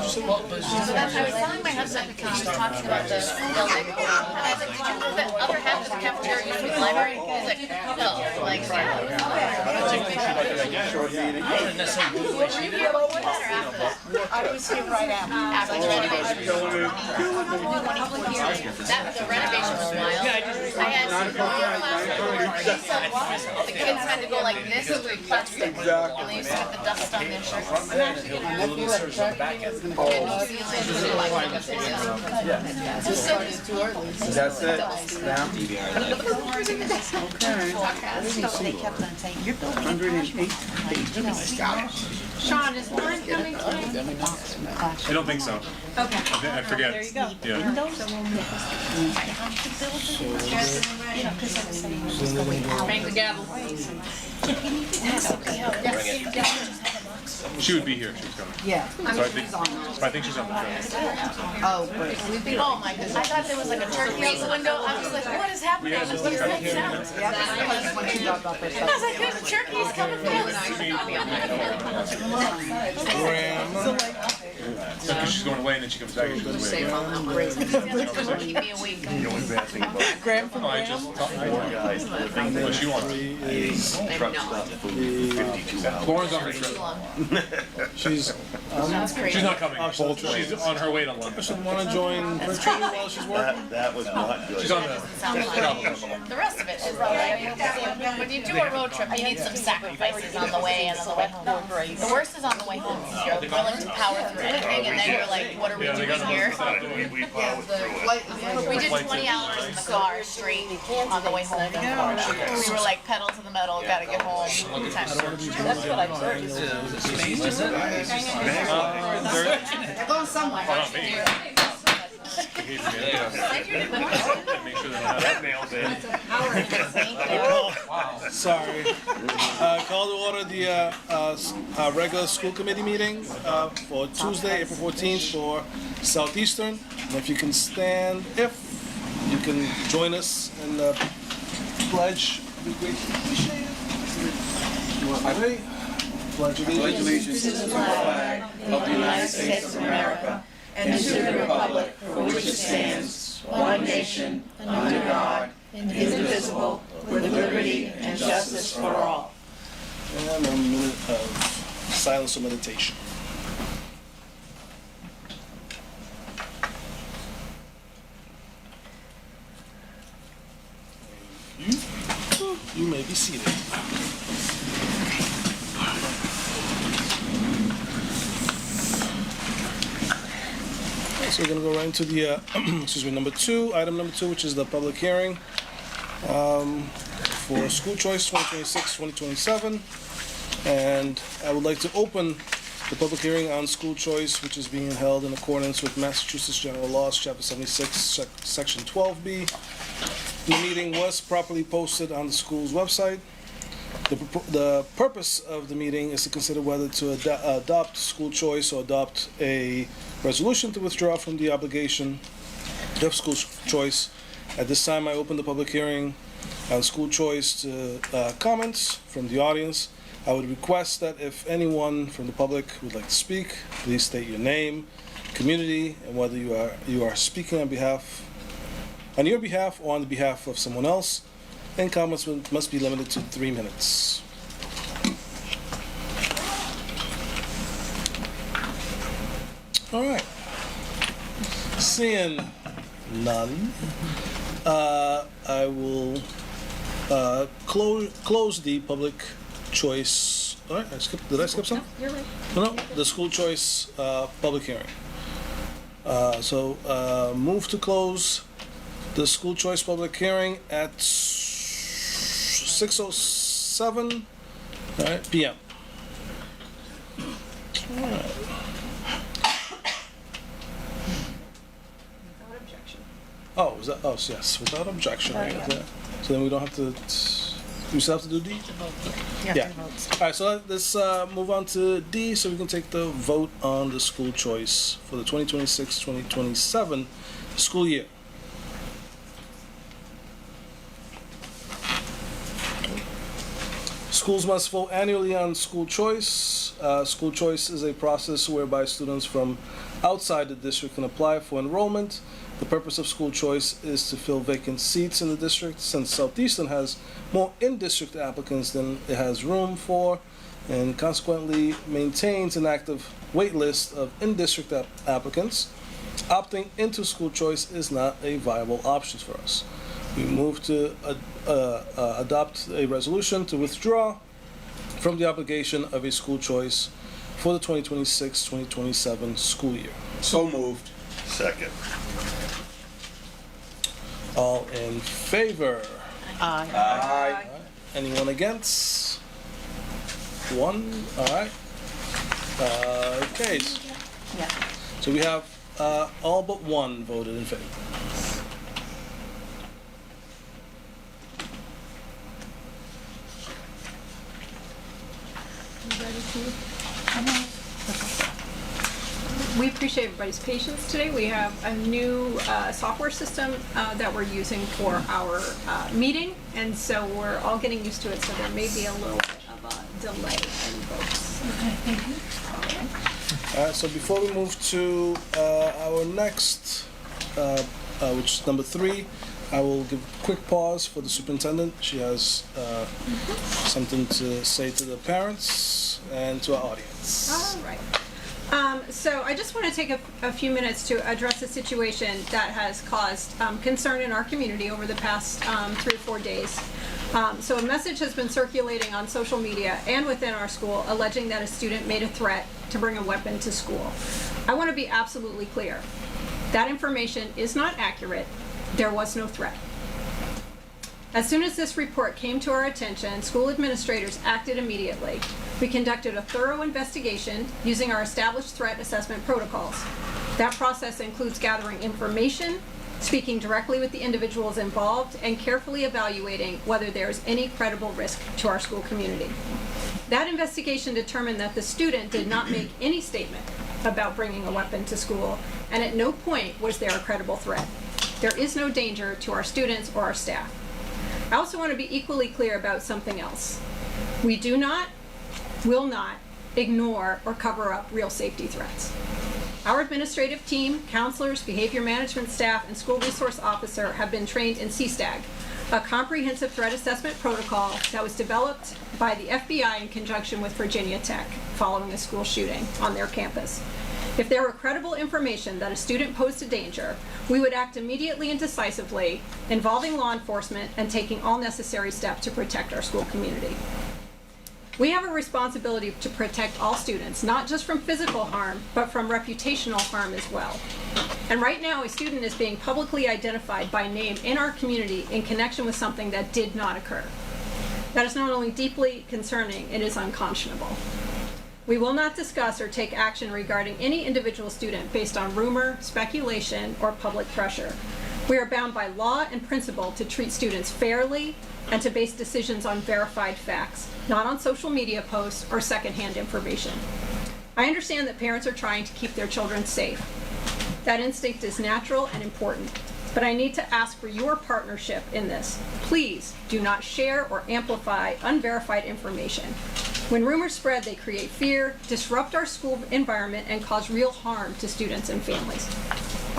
So that's, I was telling my husband, because he was talking about the building, and I was like, did you know that other half of the cafeteria used to be the library? He's like, no, like, yeah. Were you here before that or after? I was here right after. After the renovation. That, the renovation was wild. I had some the kids had to go like this through plastic, and they used to have the dust on their shirts. I'm actually gonna That's it. They kept on saying, you're building 108 Sean, is mine coming today? I don't think so. Okay. I forget. There you go. Yeah. Bang the gavel. She would be here. She's coming. Yeah. So I think she's on the phone. Oh, great. Oh my goodness, I thought there was like a turkey out the window. I was like, what is happening? Yeah, What just is that sound? Yeah, that's when she brought up her I was like, there's a turkey, he's coming Because she's going away and then she comes back and she goes away. Keep me awake. Graham from Oh, I just talked to her. What she wants. Lauren's on her trip. She's She's not coming. She's on her way to London. doesn't want to join virtually while she's working. That was not good. She's on the. The rest of it is like, when you do a road trip, you need some sacrifices on the way and on the way home. The worst is on the way home, because you're willing to power through anything, and then you're like, what are we doing here? We did 20 hours in the car straight on the way home from Florida. We were like pedal to the metal, gotta get home. That's what I've heard. Oh, somewhere. Not me. Make sure that nails it. Sorry. Call to order the regular school committee meeting for Tuesday, April 14th for Southeastern. And if you can stand, if you can join us in the pledge, it'd be greatly appreciated. Ready? Pledge allegiance to the flag of the United States of America and to the republic for which it stands, one nation, under God, indivisible, with liberty and justice for all. And a minute of silence or meditation. You may be seated. So we're going to go right into the, item number two, which is the public hearing for school choice 2026-2027. And I would like to open the public hearing on school choice, which is being held in accordance with Massachusetts General Laws, Chapter 76, Section 12B. The meeting was properly posted on the school's website. The purpose of the meeting is to consider whether to adopt school choice or adopt a resolution to withdraw from the obligation of school choice. At this time, I open the public hearing on school choice to comments from the audience. I would request that if anyone from the public would like to speak, please state your name, community, and whether you are speaking on your behalf or on the behalf of someone else. And comments must be limited to 3 minutes. All right. Seeing none, I will close the public choice. All right, did I skip something? You're right. No, the school choice public hearing. So move to close the school choice public hearing at 6:07 p.m. All right. Oh, was that? Oh, yes, without objection. Right? Yeah. So then we don't have to. We still have to do D. Yeah. All right. So let's move on to D, so we can take the vote on the school choice for the 2026-2027 school year. Schools must vote annually on school choice. school choice is a process whereby students from outside the district can apply for enrollment. The purpose of school choice is to fill vacant seats in the district, since Southeastern has more in-district applicants than it has room for, and consequently maintains an active wait list of in-district applicants. Opting into school choice is not a viable option for us. We move to adopt a resolution to withdraw from the obligation of a school choice for the 2026-2027 school year. So moved. Second. All in favor? Aye. Anyone against? One, all right. Okay, Yeah. so we have all but one voted in favor. We appreciate everybody's patience today. We have a new software system that we're using for our meeting, and so we're all getting used to it, so there may be a little bit of a delay in votes. All right, so before we move to our next, which is number 3, I will give a quick pause for the superintendent. She has something to say to the parents and to our audience. All right. So I just want to take a few minutes to address a situation that has caused concern in our community over the past 3 or 4 days. So a message has been circulating on social media and within our school alleging that a student made a threat to bring a weapon to school. I want to be absolutely clear. That information is not accurate. There was no threat. As soon as this report came to our attention, school administrators acted immediately. We conducted a thorough investigation using our established threat assessment protocols. That process includes gathering information, speaking directly with the individuals involved, and carefully evaluating whether there is any credible risk to our school community. That investigation determined that the student did not make any statement about bringing a weapon to school, and at no point was there a credible threat. There is no danger to our students or our staff. I also want to be equally clear about something else. We do not, will not, ignore or cover up real safety threats. Our administrative team, counselors, behavior management staff, and school resource officer have been trained in CSTAG, a comprehensive threat assessment protocol that was developed by the FBI in conjunction with Virginia Tech following a school shooting on their campus. If there were credible information that a student posed a danger, we would act immediately and decisively, involving law enforcement and taking all necessary steps to protect our school community. We have a responsibility to protect all students, not just from physical harm, but from reputational harm as well. And right now, a student is being publicly identified by name in our community in connection with something that did not occur. That is not only deeply concerning, it is unconscionable. We will not discuss or take action regarding any individual student based on rumor, speculation, or public pressure. We are bound by law and principle to treat students fairly and to base decisions on verified facts, not on social media posts or secondhand information. I understand that parents are trying to keep their children safe. That instinct is natural and important, but I need to ask for your partnership in this. Please do not share or amplify unverified information. When rumors spread, they create fear, disrupt our school environment, and cause real harm to students and families.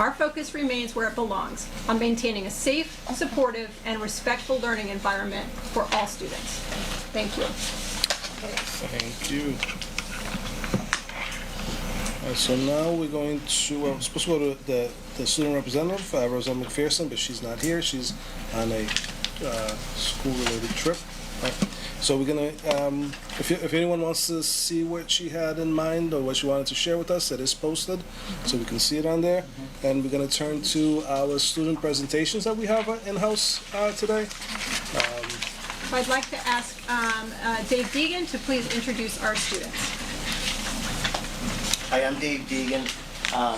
Our focus remains where it belongs, on maintaining a safe, supportive, and respectful learning environment for all students. Thank you. Thank you. All right, so now we're going to, we're supposed to go to the student representative, Rosa McPherson, but she's not here. She's on a school-related trip. So we're gonna, if anyone wants to see what she had in mind or what she wanted to share with us, it is posted, so we can see it on there. And we're gonna turn to our student presentations that we have in-house today. I'd like to ask Dave Deegan to please introduce our students. Hi, I'm Dave Deegan,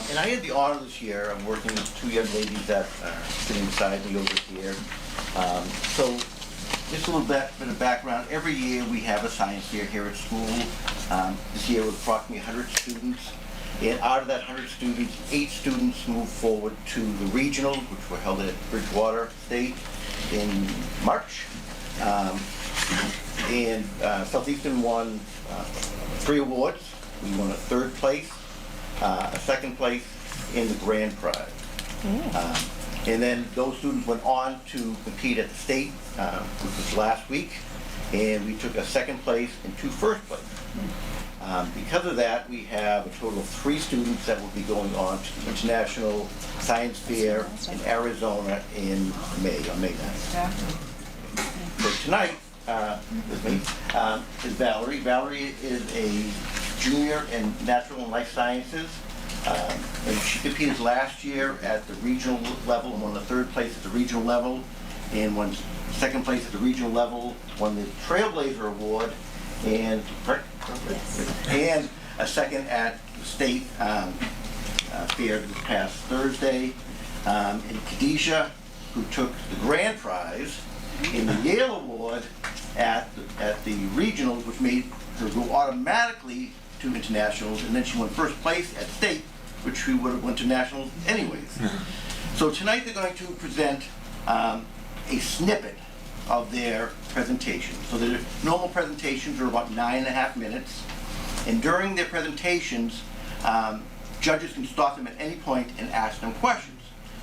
and I had the honor this year of working with 2 young ladies that are sitting beside me over here. So just a little bit of background. Every year we have a science fair here at school. This year with approximately 100 students. And out of that 100 students, 8 students moved forward to the regionals, which were held at Bridgewater State in March. And Southeastern won 3 awards. We won a 3rd place, a 2nd place, and the grand prize. And then those students went on to compete at the state, which was last week, and we took a 2nd place and 2 first place. Because of that, we have a total of 3 students that will be going on to the International Science Fair in Arizona in May, on May 9th. So tonight, with me, is Valerie. Valerie is a junior in Natural and Life Sciences. And she competed last year at the regional level and won the 3rd place at the regional level, and won 2nd place at the regional level, won the Trailblazer Award, and and a 2nd at the state fair this past Thursday. And Khadijah, who took the grand prize in the Yale Award at the regionals, which made her go automatically to internationals, and then she won 1st place at state, which we would have went to nationals anyways. So tonight they're going to present a snippet of their presentation. So their normal presentations are about 9.5 minutes, and during their presentations, judges can stop them at any point and ask them questions.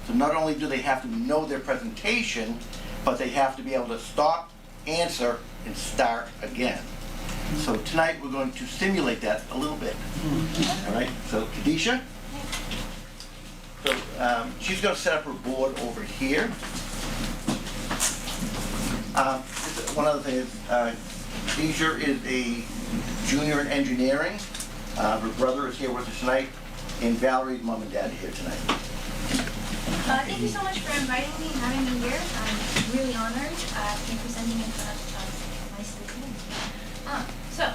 So not only do they have to know their presentation, but they have to be able to stop, answer, and start again. So tonight we're going to simulate that a little bit. All right, so Khadijah. So she's going to set up her board over here. One other thing is, Khadijah is a junior in engineering. Her brother is here with us tonight, and Valerie's mom and dad are here tonight. Thank you so much for inviting me and having me here. I'm really honored to be presenting in front of my students. So,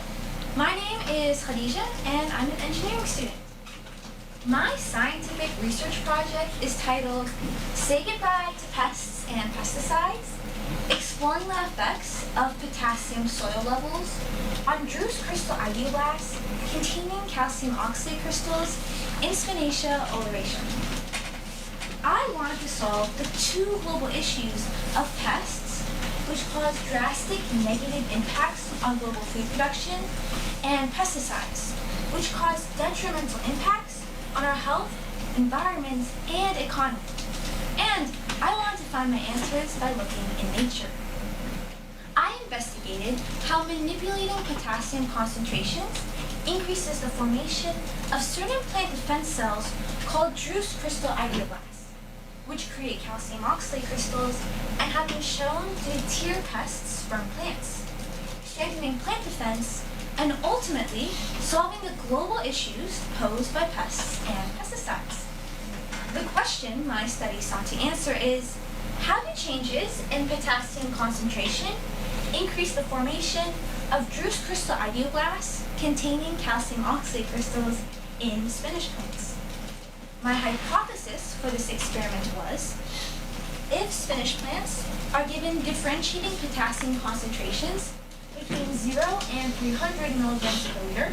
my name is Khadijah, and I'm an engineering student. My scientific research project is titled Say Goodbye to Pests and Pesticides, Exploring the Effects of Potassium Soil Levels on Druce crystal ideoblasts containing calcium oxalate crystals in Spinacia oleracea. I wanted to solve the 2 global issues of pests, which cause drastic negative impacts on global food production, and pesticides, which cause detrimental impacts on our health, environment, and economy. And I wanted to find my answers by looking in nature. I investigated how manipulating potassium concentrations increases the formation of certain plant defense cells called Druce crystal ideoblasts, which create calcium oxalate crystals and have been shown to deter pests from plants, strengthening plant defense, and ultimately solving the global issues posed by pests and pesticides. The question my study sought to answer is, how do changes in potassium concentration increase the formation of Druce crystal ideoblasts containing calcium oxalate crystals in spinach plants? My hypothesis for this experiment was, if spinach plants are given differentiating potassium concentrations between 0 and 300 milligrams per liter,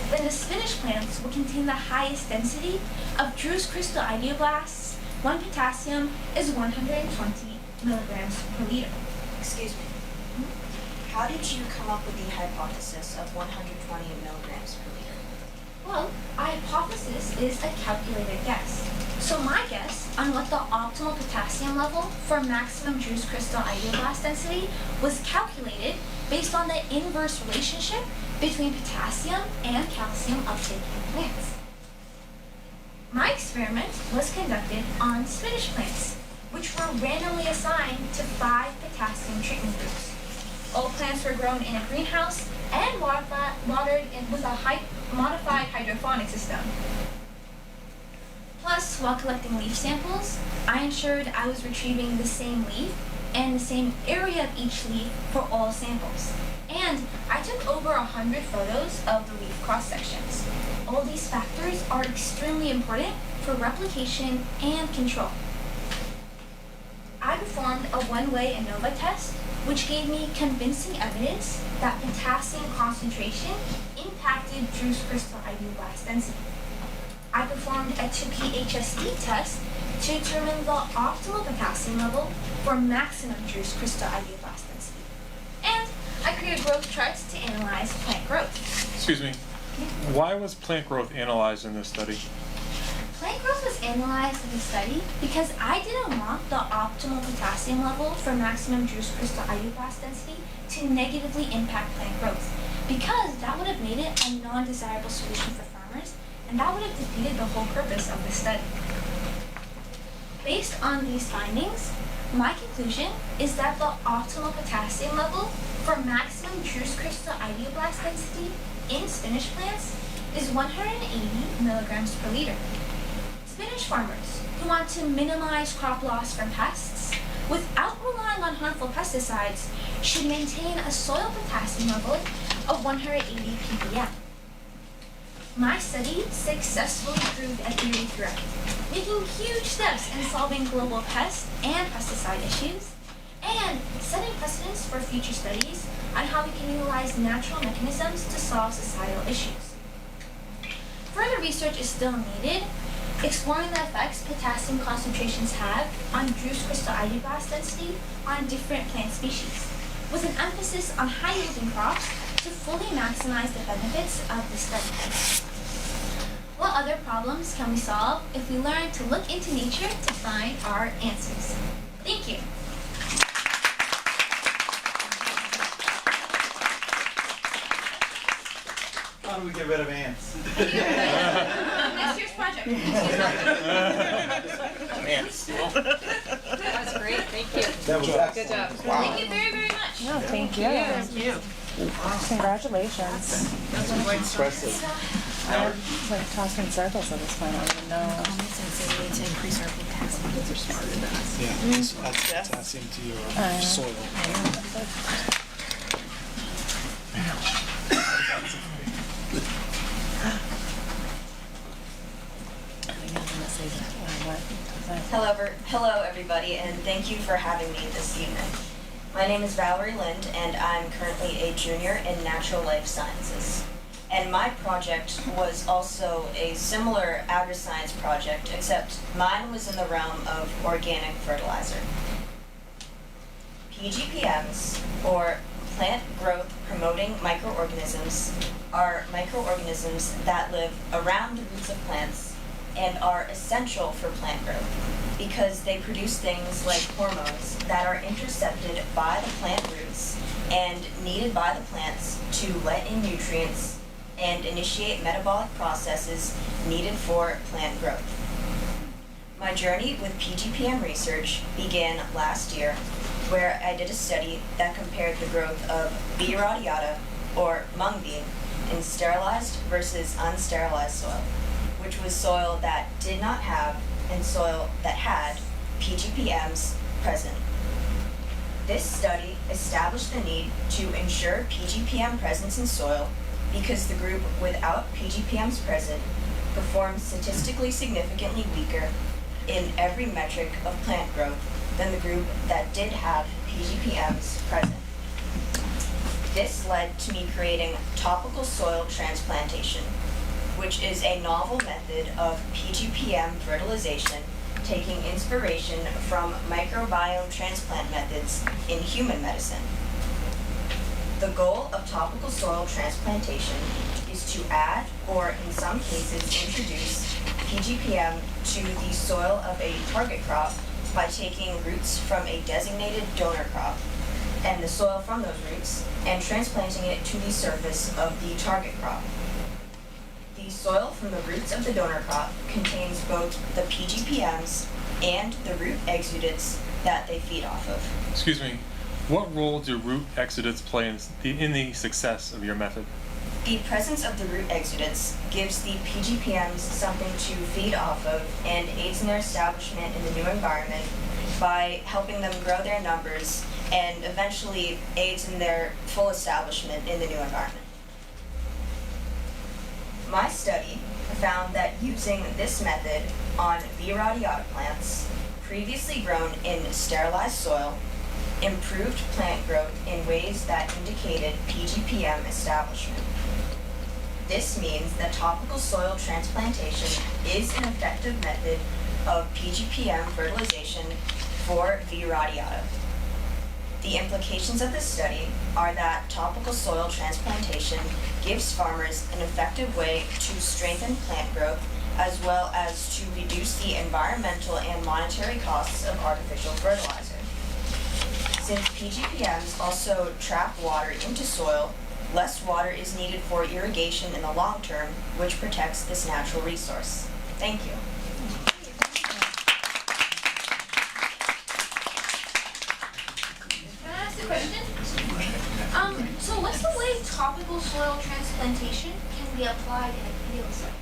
then the spinach plants will contain the highest density of Druce crystal ideoblasts when potassium is 120 milligrams per liter. Excuse me. How did you come up with the hypothesis of 120 milligrams per liter? Well, a hypothesis is a calculated guess. So my guess on what the optimal potassium level for maximum Druce crystal ideoblast density was calculated based on the inverse relationship between potassium and calcium uptake in plants. My experiment was conducted on spinach plants, which were randomly assigned to 5 potassium treatment groups. All plants were grown in a greenhouse and watered with a modified hydroponic system. Plus, while collecting leaf samples, I ensured I was retrieving the same leaf and the same area of each leaf for all samples. And I took over 100 photos of the leaf cross-sections. All these factors are extremely important for replication and control. I performed a one-way ANOVA test, which gave me convincing evidence that potassium concentration impacted Druce crystal ideoblast density. I performed a 2-PHSD test to determine the optimal potassium level for maximum Druce crystal ideoblast density. And I I created growth charts to analyze plant growth. Excuse me. Why was plant growth analyzed in this study? Plant growth was analyzed in the study because I didn't want the optimal potassium level for maximum juice crystal ideoblast density to negatively impact plant growth, because that would have made it a non-desirable solution for farmers, and that would have defeated the whole purpose of the study. Based on these findings, my conclusion is that the optimal potassium level for maximum juice crystal ideoblast density in spinach plants is 180 milligrams per liter. Spinach farmers who want to minimize crop loss from pests without relying on harmful pesticides should maintain a soil potassium level of 180 ppm. My study successfully proved a theory throughout, making huge steps in solving global pest and pesticide issues, and setting precedents for future studies on how we can utilize natural mechanisms to solve societal issues. Further research is still needed, exploring the effects potassium concentrations have on juice crystal ideoblast density on different plant species, with an emphasis on high-yielding crops to fully maximize the benefits of the study. What other problems can we solve if we learn to look into nature to find our answers? Thank you. How do we get rid of ants? Next year's project. Ants. That was great, thank you. That was excellent. Good job. Wow. Thank you very, very much. No, thank you. Thank you. Congratulations. Impressive. It's like tossing circles at this point, I don't even know. They need to increase our potassium because they're smarter than us. Yeah, this adds potassium to your soil. Hello everybody, and thank you for having me this evening. My name is Valerie Lind, and I'm currently a junior in Natural Life Sciences. And my project was also a similar agri-science project, except mine was in the realm of organic fertilizer. PGPMs, or plant growth promoting microorganisms, are microorganisms that live around the roots of plants and are essential for plant growth because they produce things like hormones that are intercepted by the plant roots and needed by the plants to let in nutrients and initiate metabolic processes needed for plant growth. My journey with PGPM research began last year, where I did a study that compared the growth of B. radiata, or mung bean, in sterilized versus unsterilized soil, which was soil that did not have and soil that had PGPMs present. This study established the need to ensure PGPM presence in soil because the group without PGPMs present performed statistically significantly weaker in every metric of plant growth than the group that did have PGPMs present. This led to me creating topical soil transplantation, which is a novel method of PGPM fertilization, taking inspiration from microbiome transplant methods in human medicine. The goal of topical soil transplantation is to add, or in some cases introduce, PGPM to the soil of a target crop by taking roots from a designated donor crop and the soil from those roots and transplanting it to the surface of the target crop. The soil from the roots of the donor crop contains both the PGPMs and the root exudates that they feed off of. Excuse me. What role do root exudates play in the success of your method? The presence of the root exudates gives the PGPMs something to feed off of and aids in their establishment in the new environment by helping them grow their numbers and eventually aids in their full establishment in the new environment. My study found that using this method on B. radiata plants, previously grown in sterilized soil, improved plant growth in ways that indicated PGPM establishment. This means that topical soil transplantation is an effective method of PGPM fertilization for B. radiata. The implications of this study are that topical soil transplantation gives farmers an effective way to strengthen plant growth as well as to reduce the environmental and monetary costs of artificial fertilizer. Since PGPMs also trap water into soil, less water is needed for irrigation in the long term, which protects this natural resource. Thank you. Can I ask a question? So what's the way topical soil transplantation can be applied in a field setting?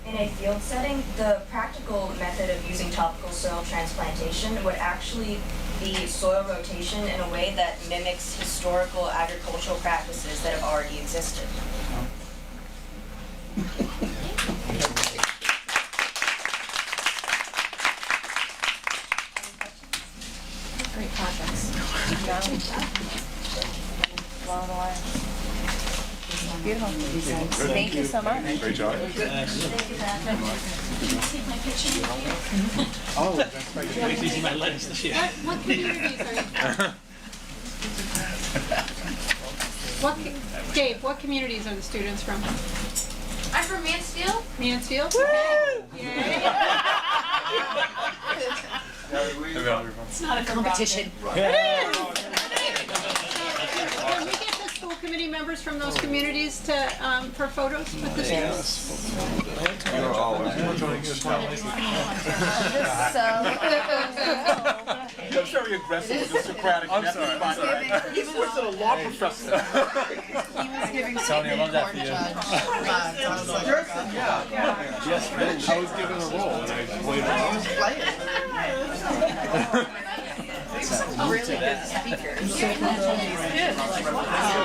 In a field setting, the practical method of using topical soil transplantation would actually be soil rotation in a way that mimics historical agricultural practices that have already existed. Great projects. Blown away. Beautiful. Thank you so much. Great job. Oh, that's right. You're using my lens this year. What communities are you? Dave, what communities are the students from? I'm from Mansfield. Mansfield? Yay. It's not a competition. Can we get the school committee members from those communities to, for photos with the students? You're very aggressive with the Socratic method. I'm sorry. He was a law professor. He was giving Tony, I love that for you. I was given a role and I played it. really good speaker.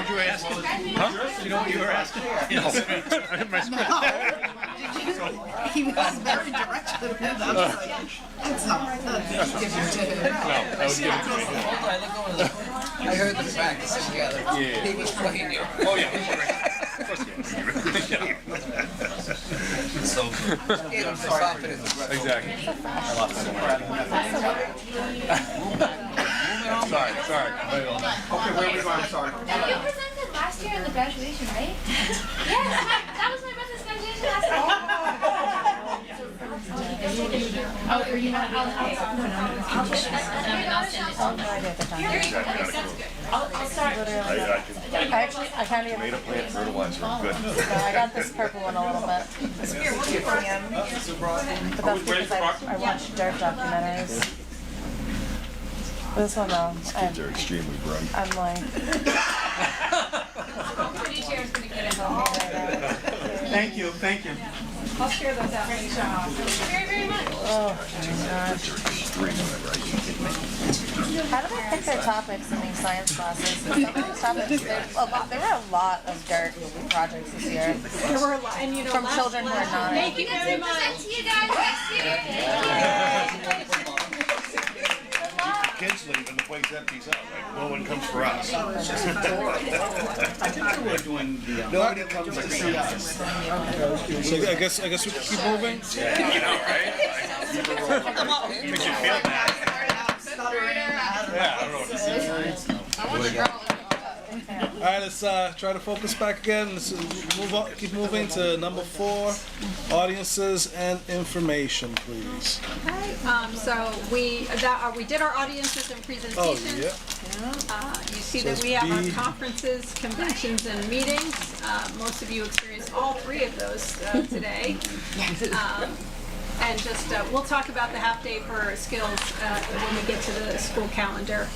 You were asking? Huh? You know what you were asking? He was very direct. That's not That was given to me. I heard the facts together. Yeah. He was playing you. Oh, yeah. Of course he is. So good. Gave him the confidence. Exactly. Sorry. Okay, where are we going? Sorry. You presented last year in the graduation, right? Yes, that was my brother's graduation last year. Oh, are you not? I'll start. I kind of Made a plant fertilizer, good. I got this purple one a little bit. But that's because I watched dirt documentaries. This one though, They're extremely bright. I'm like. Thank you. I'll share those out. Very, very much. Oh my gosh. They're extremely bright. How do they pick their topics in these science classes? Some of these topics, there were a lot of dirt projects this year. There were a lot, and you know, From children who are not. Thank you very much. Present to you guys next year. Kids leave and the place empties out, like, no one comes for us. I think they were doing the. Nobody comes to see us. So I guess we keep moving. You know, right? Makes you feel bad. Yeah, I don't know what to say. All right, let's try to focus back again. Let's move on, keep moving to number 4, audiences and information, please. Okay, so we did our audiences and presentations. Oh, yeah. You see that we have our conferences, conventions, and meetings. Most of you experienced all 3 of those today. And just, we'll talk about the half-day for skills when we get to the school calendar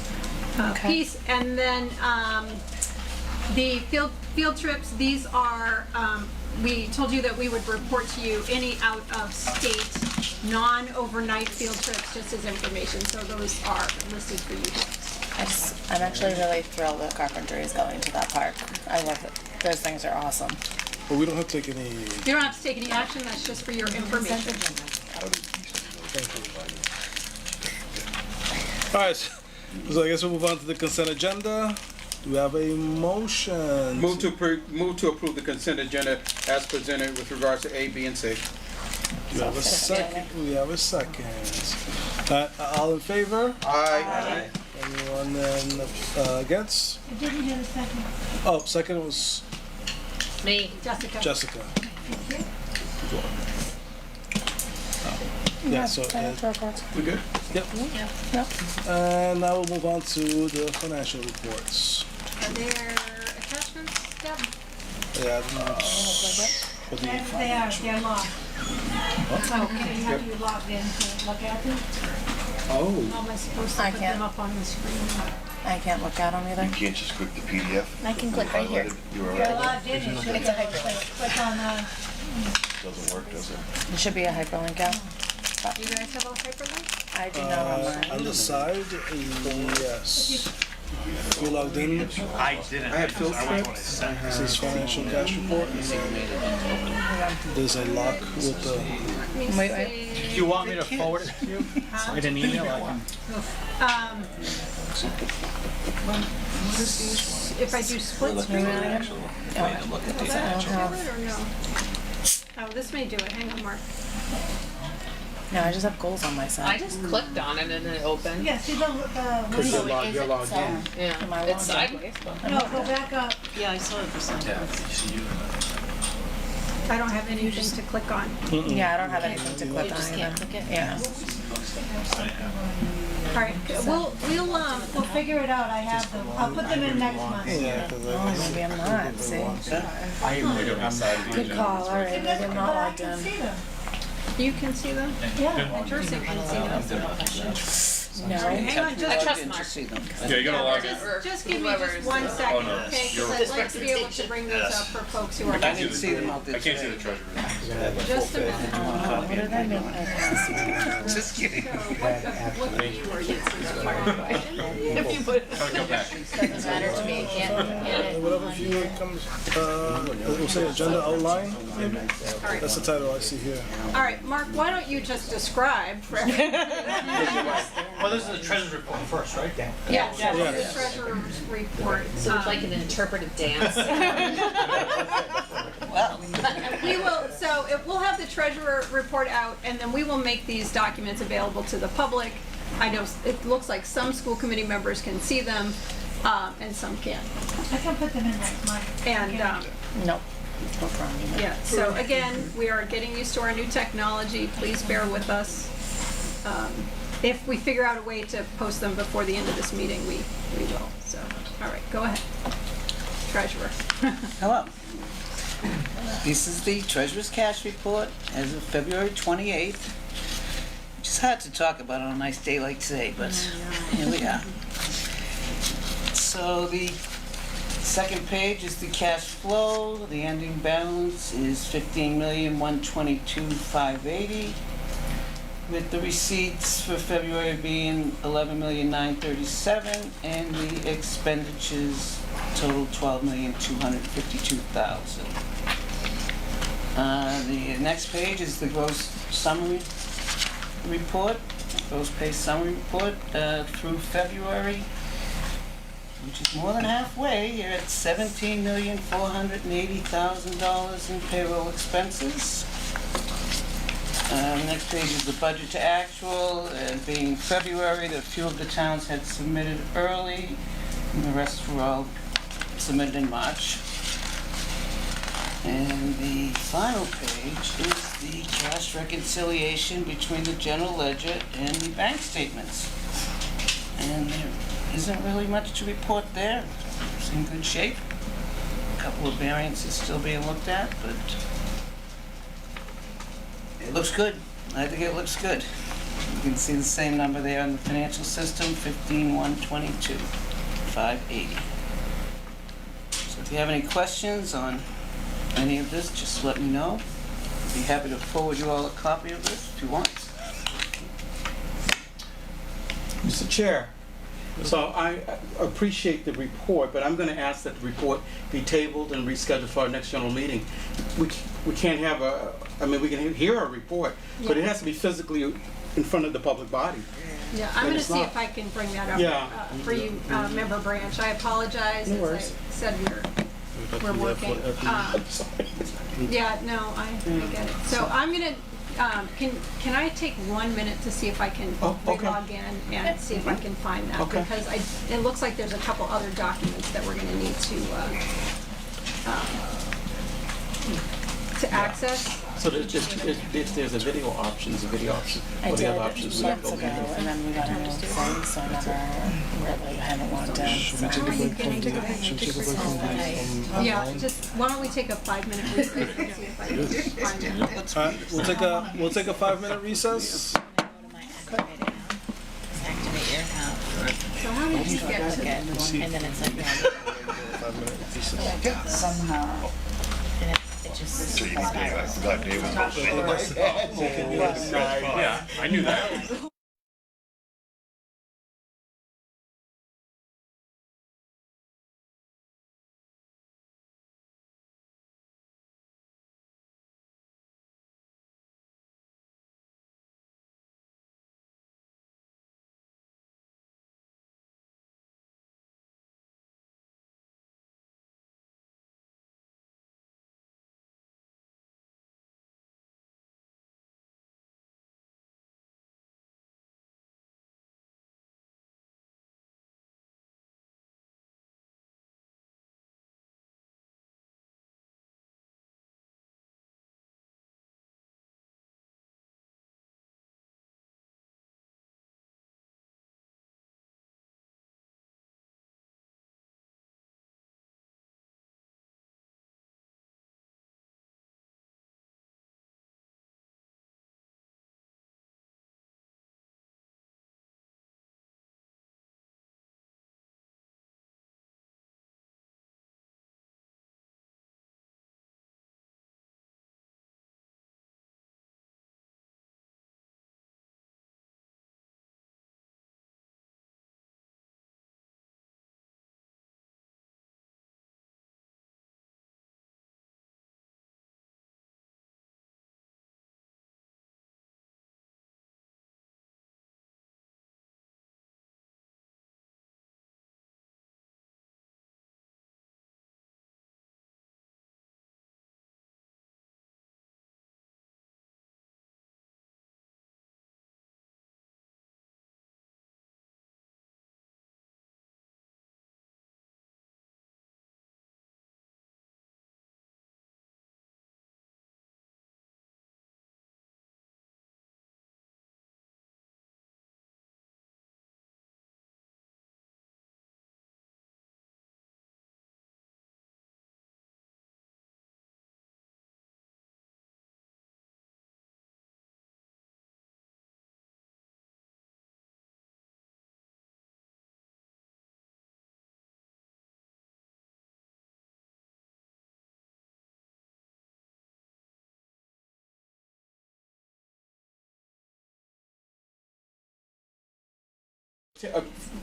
piece. And then the field trips, these are, we told you that we would report to you any out-of-state, non-overnight field trips just as information. So those are listed for you. I'm actually really thrilled that carpentry is going to that park. I love it. Those things are awesome. But we don't have to take any. You don't have to take any action, that's just for your information. Thank you. All right, so I guess we'll move on to the consent agenda. Do we have a motion? Move to approve the consent agenda as presented with regards to A, B, and C. Do we have a second? We have a second. All in favor? Aye. Anyone against? I didn't hear the second. Oh, second was Me. Jessica. Jessica. Yeah, so, We good? yep. And now we'll move on to the financial reports. Are there attachments, Deb? Yeah, for the They're locked. Oh, okay, you have to be logged in to look at them? Oh. How am I supposed to I put can't. them up on the screen? I can't look at them either. You can't just click the PDF. I can click right here. You're all You're right. logged in, you should It's a hyperlink. click on the, Doesn't work, does it? It should be a hyperlink out. Do you guys have a hyperlink? I do not on mine. on the side, yes. You logged in, I didn't. I had Phil I scripts. this is financial cash report, and then there's a lock with the, Wait. Do you want me to forward it to you? In an email? I can. If I do split screen, will it or no? Oh, this may do it. Hang on, Mark. No, I just have goals on my I side. just clicked on it and it opened. yeah, see the Because window? you're logged in. Yeah, Am I it's logged in? sideways, but. No, go back up. Yeah, I saw it for some. I don't have anything to click on. Yeah, I don't have anything to click on either. Yeah. All right, we'll Figure it out, I have them. I'll put them in next month. yeah, 'cause Oh, maybe I'm not, see? I am right on the side of the Good agenda. call, all right, maybe I'm not But I logged can in. see them. You can see them? Yeah. And Teresa can see them. No. Hang on, I just, trust Mark. Yeah, you gotta log in. just give me just 1 second, no, okay? you're Because I'd like to be able to bring these up for folks who are. I can't see them out there. I can't see the treasurer. Just a minute. What did I make my pass? Just kidding. So what do you are using? If you put. Come back. Doesn't matter to me, can't whatever view comes, we'll say agenda outline, maybe? That's the title I see here. All right, Mark, why don't you just describe for everyone? Well, this is the treasurer's report first, right? Yeah, the treasurer's report. So it's like an interpretive dance. We will, so we'll have the treasurer report out, and then we will make these documents available to the public. I know it looks like some school committee members can see them, and some can't. I can put them in next month. And, Nope. No problem. yeah, so again, we are getting used to our new technology. Please bear with us. If we figure out a way to post them before the end of this meeting, we will. So, all right, go ahead. Treasurer. Hello. This is the Treasurer's Cash Report as of February 28th. Which is hard to talk about on a nice day like today, but here we are. So the second page is the cash flow. The ending balance is $15,122,580, with the receipts for February being $11,937,000 and the expenditures total $12,252,000. The next page is the gross summary report, gross pay summary report through February, which is more than halfway. You're at $17,480,000 in payroll expenses. Next page is the budget to actual, being February, that a few of the towns had submitted early, and the rest were all submitted in March. And the final page is the cash reconciliation between the general ledger and the bank statements. And there isn't really much to report there. It's in good shape. A couple of variances still being looked at, but it looks good. I think it looks good. You can see the same number there in the financial system, 15,122,580. So if you have any questions on any of this, just let me know. I'd be happy to forward you all a copy of this if you want. Mr. Chair, so I appreciate the report, but I'm going to ask that the report be tabled and rescheduled for our next general meeting. We can't have we can hear a report, but it has to be physically in front of the public body. Yeah, I'm going to see if I can bring that up for you, Member Branch. I apologize. No As worries. I said, we're working. Yeah, no, I get it. So I'm going to Can I take 1 minute to see if I can okay. log in and see if I can find that? Okay. Because it looks like there's a couple other documents that we're gonna need to access. So there's a video option, there's a video option. I Or the did other options we months go ago, video. and then we got a new thing, so I never really haven't logged in. Should we take a break from Yeah, just, why don't we take a 5-minute recess and see if I can find it? All right, we'll take a 5-minute recess. Activate your account, So how did you get to and then it's like, 5-minute recess. somehow, and it just spirals. Yeah, I knew that.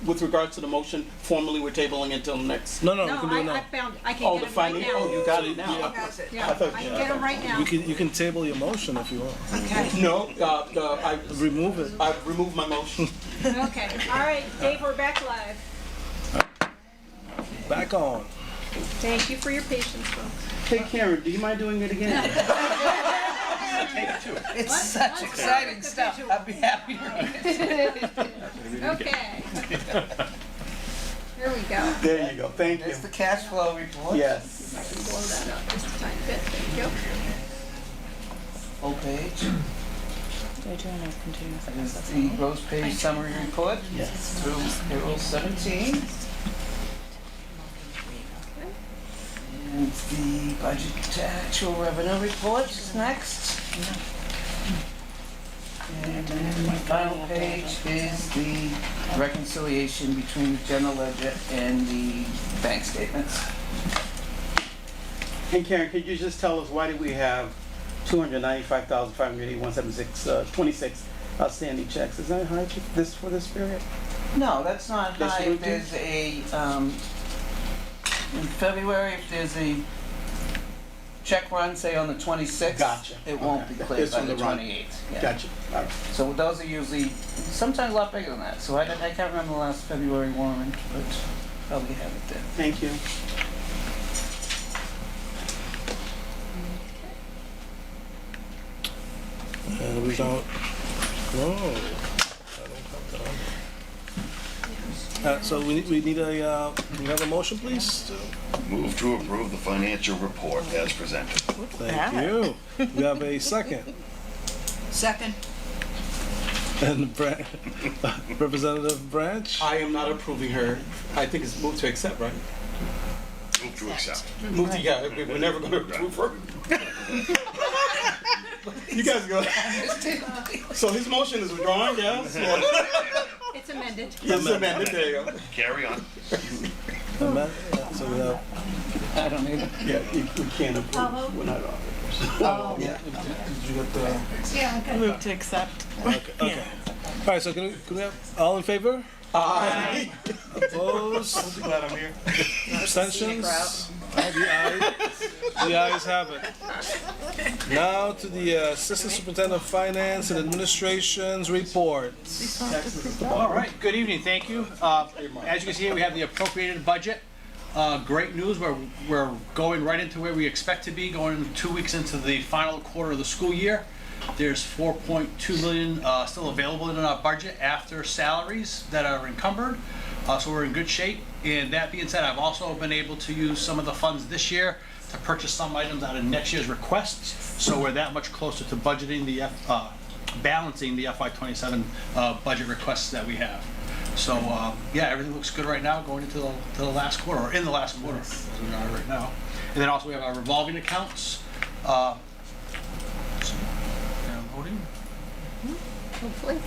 With regards to the motion, formally we're tabling until next. No, we No, can do it I now. found, I can Oh, get the them right finding, now. oh, you got it now. Yeah, I thought- I can get them right now. You can table your motion if you want. No, I Remove it. removed my motion. Okay, all right, Dave, we're back live. Back on. Thank you for your patience, folks. Hey Karen, do you mind doing it again? It's such exciting stuff, I'd be happy to read it. Okay. Here we go. There you go, thank you. There's the cash flow report. Yes. I can blow that up just a tiny bit, thank you. Full page. There's the gross page summary report through April 17. And the budget to actual revenue report is next. And then the final page is the reconciliation between the general ledger and the bank statements. And Karen, could you just tell us why did we have 295,581.76, 26 outstanding checks? Is that high for this period? No, that's not That's high. what If we do? there's in February, if there's a check run, say on the 26th, Gotcha. it won't be Okay. cleared It's by from the the run. 28th. Yeah. Gotcha. All right. So those are usually, sometimes a lot bigger than that. So I can't remember the last February warrant, but probably have it there. Thank you. we don't. Whoa. So we need a, can we have a motion, please? Move to approve the financial report as presented. Thank you. We have a second. Second. And Representative Branch? I am not approving her. I think it's moved to accept, right? Move to accept. Move to, yeah, we're never gonna approve her. You guys go. So his motion is withdrawn, yes? It's amended. Yes, amended, there you go. Carry on. So we have, I don't need it. Yeah, we can't approve, we're not auditors. Oh, did you get the? Yeah, okay. move to accept. Okay. All right, so can we have, all in favor? Aye. Opposed? Glad I'm here. Abstentions? The ayes have it. Now to the Assistant Superintendent of Finance and Administration's report. All right, good evening, thank you. As you can see, we have the appropriated budget. Great news, we're going right into where we expect to be, going 2 weeks into the final quarter of the school year. There's $4.2 million still available in our budget after salaries that are encumbered. So we're in good shape. And that being said, I've also been able to use some of the funds this year to purchase some items out of next year's requests. So we're that much closer to budgeting the balancing the FY27 budget requests that we have. So yeah, everything looks good right now going into the last quarter, or in the last quarter as we are right now. And then also we have our revolving accounts. Voting. Hopefully.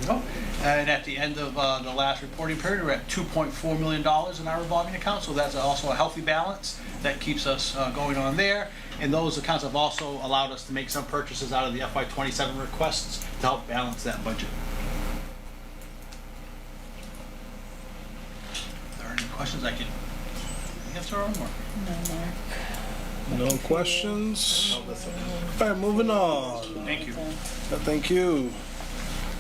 Go. And at the end of the last reporting period, we're at $2.4 million in our revolving account, so that's also a healthy balance that keeps us going on there. And those accounts have also allowed us to make some purchases out of the FY27 requests to help balance that budget. If there are any questions, I can answer or more. No questions? All right, moving on. Thank you. Thank you.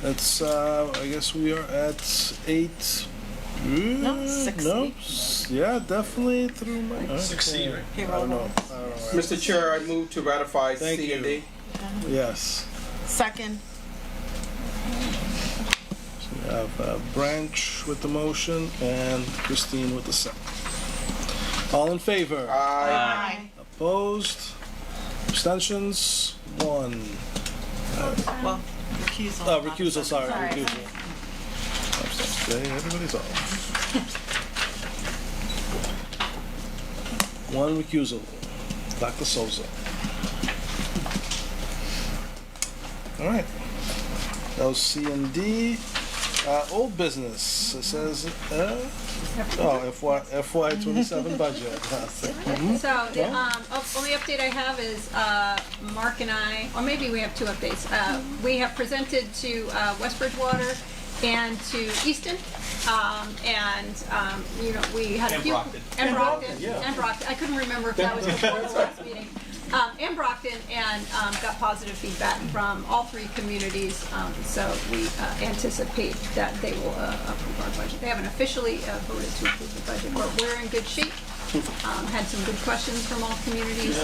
That's, I guess we are at 8. No, 6. No, yeah, definitely through my. 6C, right? I don't know. Mr. Chair, I move to ratify Thank C and you. D. Yes. Second. So we have Branch with the motion and Christine with the second. All in favor? Aye. Opposed? Abstentions? 1. Well, recusal. Recusal, sorry. Recusal. Okay, everybody's off. 1 recusal. Dr. Souza. All right. That was C and D. Old business. It says, FY27 budget. So the only update I have is Mark and I, or maybe we have 2 updates. We have presented to West Bridgewater and to Easton, you know, we had a few. And Brockton. And Brockton. I couldn't remember if that was before the last meeting. And Brockton, and got positive feedback from all 3 communities. So we anticipate that they will approve our budget. They haven't officially voted to approve the budget, but we're in good shape. Had some good questions from all communities,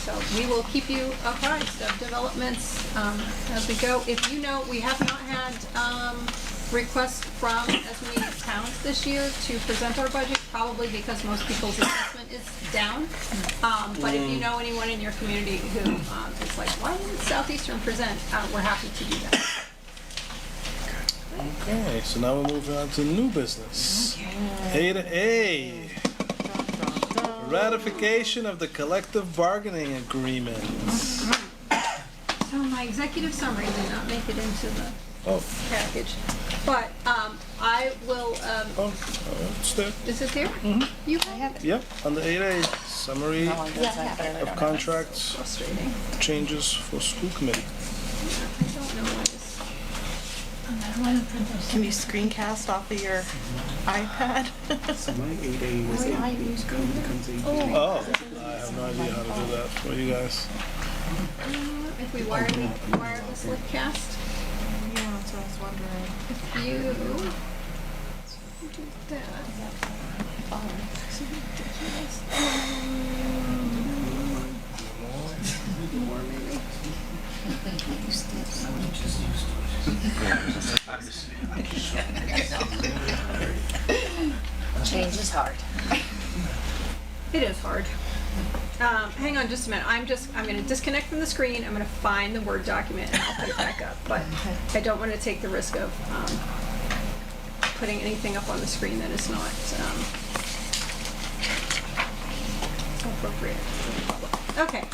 so we will keep you apprised of developments as we go. If you know, we have not had requests from as many towns this year to present our budget, probably because most people's assessment is down. But if you know anyone in your community who is like, why didn't Southeastern present? We're happy to do that. Okay, so now we're moving on to new business. A to A. Ratification of the collective bargaining agreement. So my executive summary did not make it into the package, but I will. It's there. Is it there? Mm-hmm. You have it. Yep, on the 8A summary of contracts Frustrating. changes for school committee. I don't know what is. Can you screencast off of your iPad? So my 8A was becomes 8B. Oh, I have no idea how to do that for you guys. If we wireless lip cast. Yeah, that's what I was wondering. If you do that. So ridiculous. More maybe. Change is hard. It is hard. Hang on just a minute. I'm going to disconnect from the screen. I'm going to find the Word document and I'll put it back up. But I don't want to take the risk of putting anything up on the screen that is not appropriate. Okay.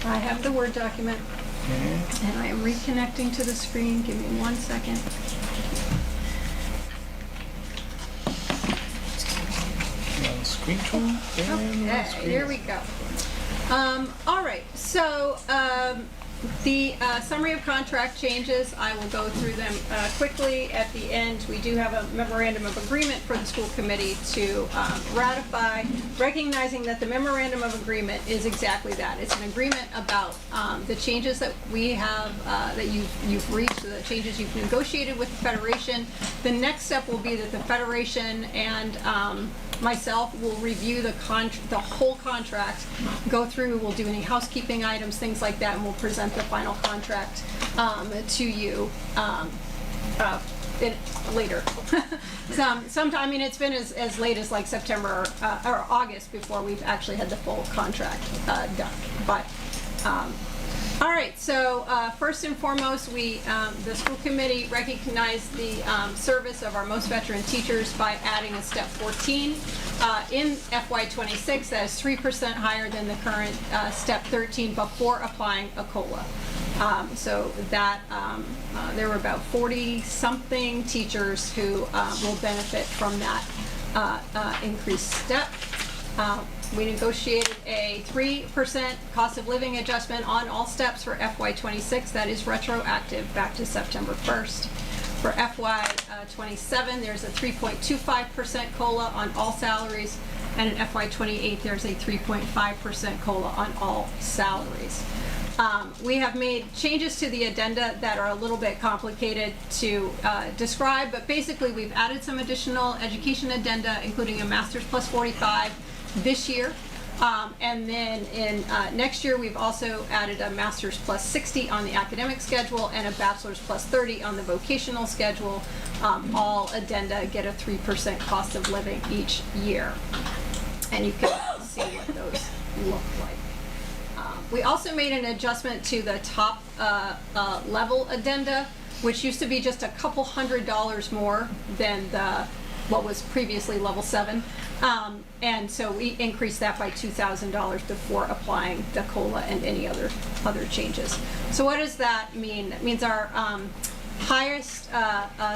I have the Word document and I am reconnecting to the screen. Give me 1 second. Screen tool. Okay, here we go. All right, so the summary of contract changes, I will go through them quickly. At the end, we do have a memorandum of agreement for the school committee to ratify, recognizing that the memorandum of agreement is exactly that. It's an agreement about the changes that we have, that you've reached, the changes you've negotiated with the Federation. The next step will be that the Federation and myself will review the whole contract, go through, we'll do any housekeeping items, things like that, and we'll present the final contract to you later. Sometime, I mean, it's been as late as like September or August before we've actually had the full contract done. But all right, so first and foremost, the school committee recognized the service of our most veteran teachers by adding a step 14 in FY26. That is 3% higher than the current step 13 before applying a COLA. So that there were about 40-something teachers who will benefit from that increased step. We negotiated a 3% cost of living adjustment on all steps for FY26. That is retroactive back to September 1st. For FY27, there's a 3.25% COLA on all salaries, and in FY28, there's a 3.5% COLA on all salaries. We have made changes to the addenda that are a little bit complicated to describe, but basically we've added some additional education addenda, including a master's plus 45 this year. And then in next year, we've also added a master's plus 60 on the academic schedule and a bachelor's plus 30 on the vocational schedule. All addenda get a 3% cost of living each year. And you can see what those look like. We also made an adjustment to the top level addenda, which used to be just a couple $100 more than what was previously level 7. And so we increased that by $2,000 before applying the COLA and any other changes. So what does that mean? That means our highest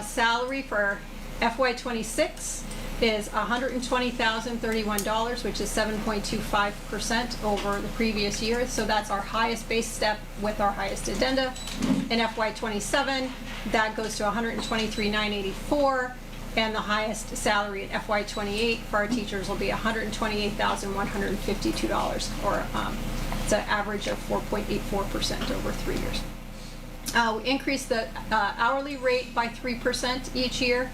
salary for FY26 is $120,031, which is 7.25% over the previous year. So that's our highest base step with our highest addenda. In FY27, that goes to $123,984. And the highest salary in FY28 for our teachers will be $128,152, or it's an average of 4.84% over 3 years. We increased the hourly rate by 3% each year.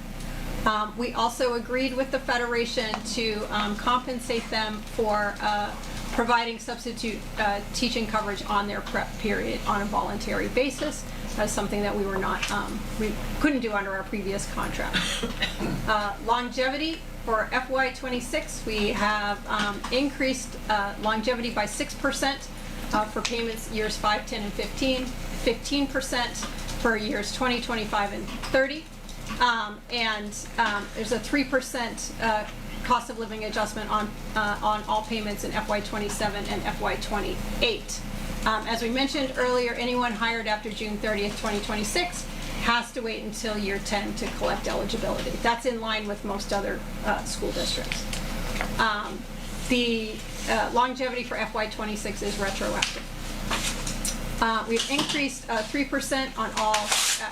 We also agreed with the Federation to compensate them for providing substitute teaching coverage on their prep period on a voluntary basis. That's something that we couldn't do under our previous contract. Longevity for FY26, we have increased longevity by 6% for payments years 5, 10, and 15, 15% for years 20, 25, and 30. And there's a 3% cost of living adjustment on all payments in FY27 and FY28. As we mentioned earlier, anyone hired after June 30th, 2026 has to wait until year 10 to collect eligibility. That's in line with most other school districts. The longevity for FY26 is retroactive. We've increased 3% on all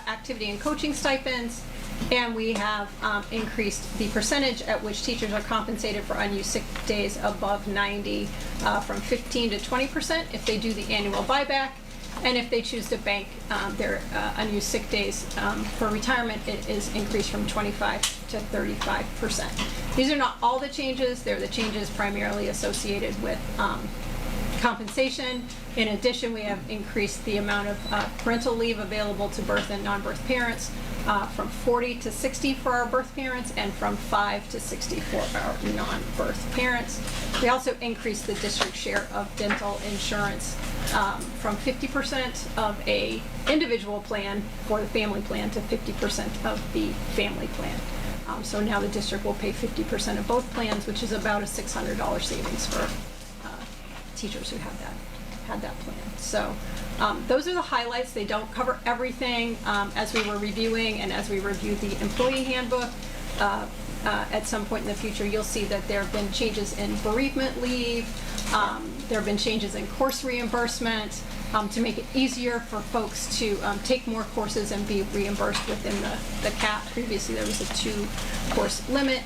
activity and coaching stipends, and we have increased the percentage at which teachers are compensated for unused sick days above 90 from 15 to 20% if they do the annual buyback, and if they choose to bank their unused sick days for retirement, it is increased from 25 to 35%. These are not all the changes. They're the changes primarily associated with compensation. In addition, we have increased the amount of parental leave available to birth and non-birth parents from 40 to 60 for our birth parents and from 5 to 60 for our non-birth parents. We also increased the district share of dental insurance from 50% of a individual plan for the family plan to 50% of the family plan. So now the district will pay 50% of both plans, which is about a $600 savings for teachers who had that plan. So those are the highlights. They don't cover everything. As we were reviewing and as we reviewed the employee handbook, at some point in the future, you'll see that there have been changes in bereavement leave. There have been changes in course reimbursement to make it easier for folks to take more courses and be reimbursed within the cap. Previously, there was a 2-course limit